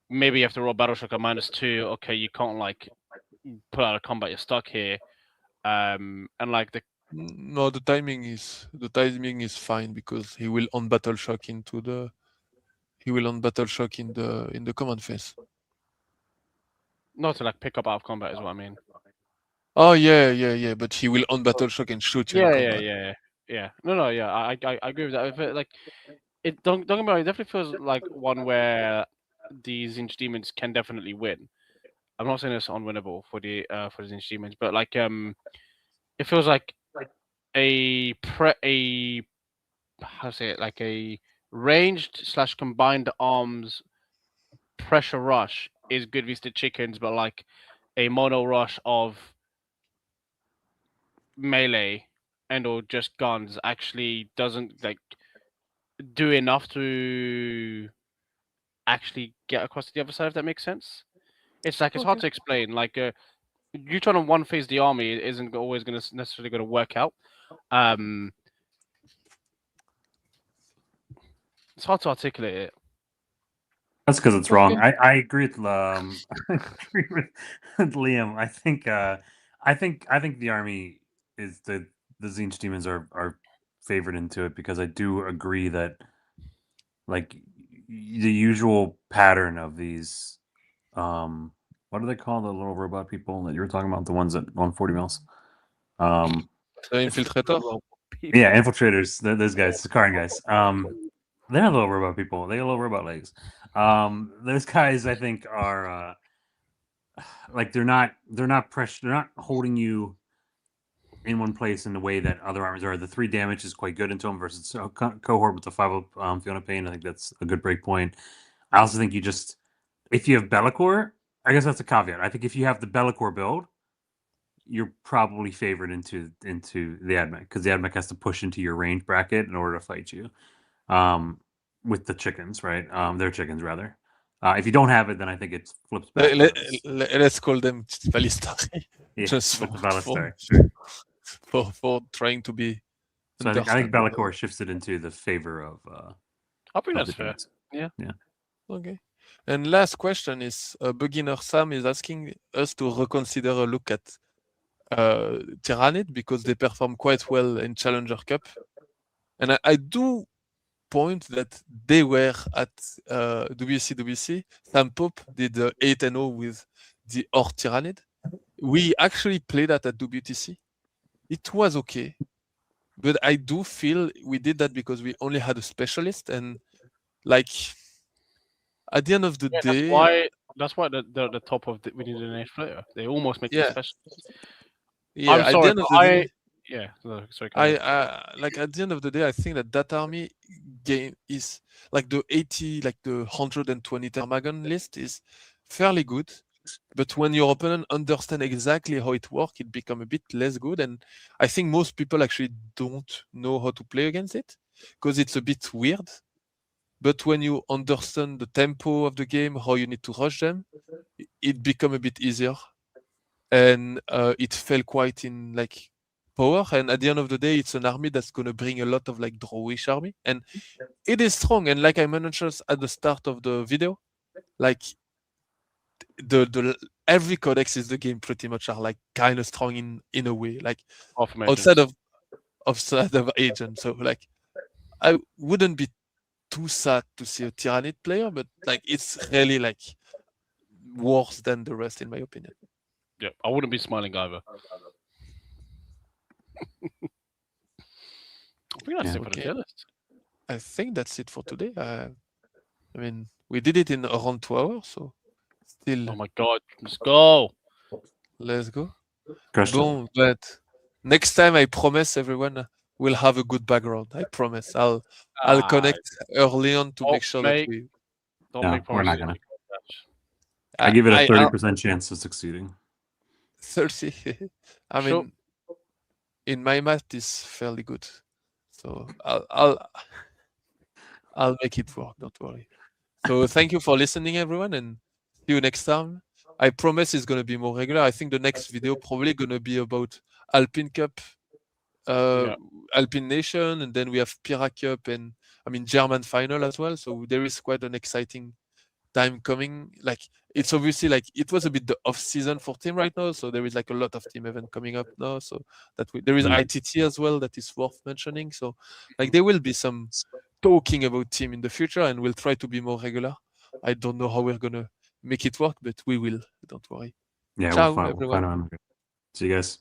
Maybe you have to roll Battle Shock at -2. Okay, you can't like put out of combat. You're stuck here. And like No, the timing is fine because he will on battle shock in the command phase. not to like pick up out of combat is what I mean. Oh yeah. But he will on battle shock and shoot you in combat. Yeah. No, yeah. I agree with that. If it, like it, don't get me wrong. It definitely feels like one where these Inch Demons can definitely win. I'm not saying it's unwinnable for the Inch Demons, but like it feels like a how to say it, like a ranged slash combined arms pressure rush is good against the chickens, but like a mono rush of melee and or just guns actually doesn't like do enough to actually get across to the other side. If that makes sense, it's like it's hard Okay. to explain. Like you trying to one phase the army isn't always going to necessarily going to work out. Um, it's hard to articulate it. That's because it's wrong. Okay. I agree with I agree with Liam. I think the army is the Zinch demons are favored into it because I do agree that like the usual pattern of these what do they call the little robot people that you were talking about, the ones that 140 mils? The It's the infiltrator. little people. Yeah, infiltrators, those guys, the Sakaran guys. They're not little robot people. They got little robot legs. Those guys I think are like they're not holding you in one place in the way that other armies are. The 3 damage is quite good into them versus cohort with the 5 Fiona Pain. I think that's a good break point. I also think you just, if you have Be'lakor, I guess that's a caveat. I think if you have the Be'lakor build, you're probably favored into the Admech, because the Admech has to push into your range bracket in order to fight you. With the chickens, right? Their chickens rather. If you don't have it, then I think it flips back. Let's call them Balistari. Yeah, Just with the Balastar. for trying to be. So I think Be'lakor shifts it into the favor of. I think of that's the fair. Danes. Yeah. Yeah. Okay. And last question is beginner Sam is asking us to reconsider a look at Tyrannid because they perform quite well in Challenger Cup. And I do point that they were at WC. Sam Pope did 8-0 with the Or Tyrannid. We actually played that at WTC. It was okay. But I do feel we did that because we only had a specialist, and like at the end of the day, that's why the top of we did an Age Flair. They almost make the yeah, special. yeah. I'm At the sorry, end of but the day, yeah. No, sorry. I like at the end of the day, I think that army game is like the 80, like the 120 Termagon list is fairly good. But when your opponent understand exactly how it works, it become a bit less good. And I think most people actually don't know how to play against it because it's a bit weird. But when you understand the tempo of the game, how you need to rush them, it become a bit easier. And it fell quite in like power. And at the end of the day, it's an army that's gonna bring a lot of like drawish army, and it is strong. And like I mentioned at the start of the video, like the every codex is the game pretty much are like kind of strong in a way, like outside of agent. So like I wouldn't be too sad to see a Tyrannid player, but like it's really like worse than the rest in my opinion. Yeah, I wouldn't be smiling either. I think that's it for the tier list. I think that's it for today. I mean, we did it in around 2 hours, so still. Oh my god, let's go! Let's go. Crushed it. Bon, but next time I promise everyone we'll have a good background. I promise. I'll connect early on to make sure that we. Don't No, make we're not promises. gonna. I give it a 30% chance of succeeding. 30. I Sure. mean, in my math is fairly good, so I'll make it work. Don't worry. So thank you for listening, everyone, and see you next time. I promise it's gonna be more regular. I think the next video probably gonna be about Alpine Cup, Alpine Nation, and then we have Pira Cup and I mean German final as well. So there is quite an exciting time coming. Like it's obviously like it was a bit the off season for team right now, so there is like a lot of team event coming up now. So there is ITT as well that is worth mentioning. So like there will be some talking about team in the future, and we'll try to be more regular. I don't know how we're gonna make it work, but we will. Don't worry. Yeah, Ciao, we'll everyone. find out. See you guys.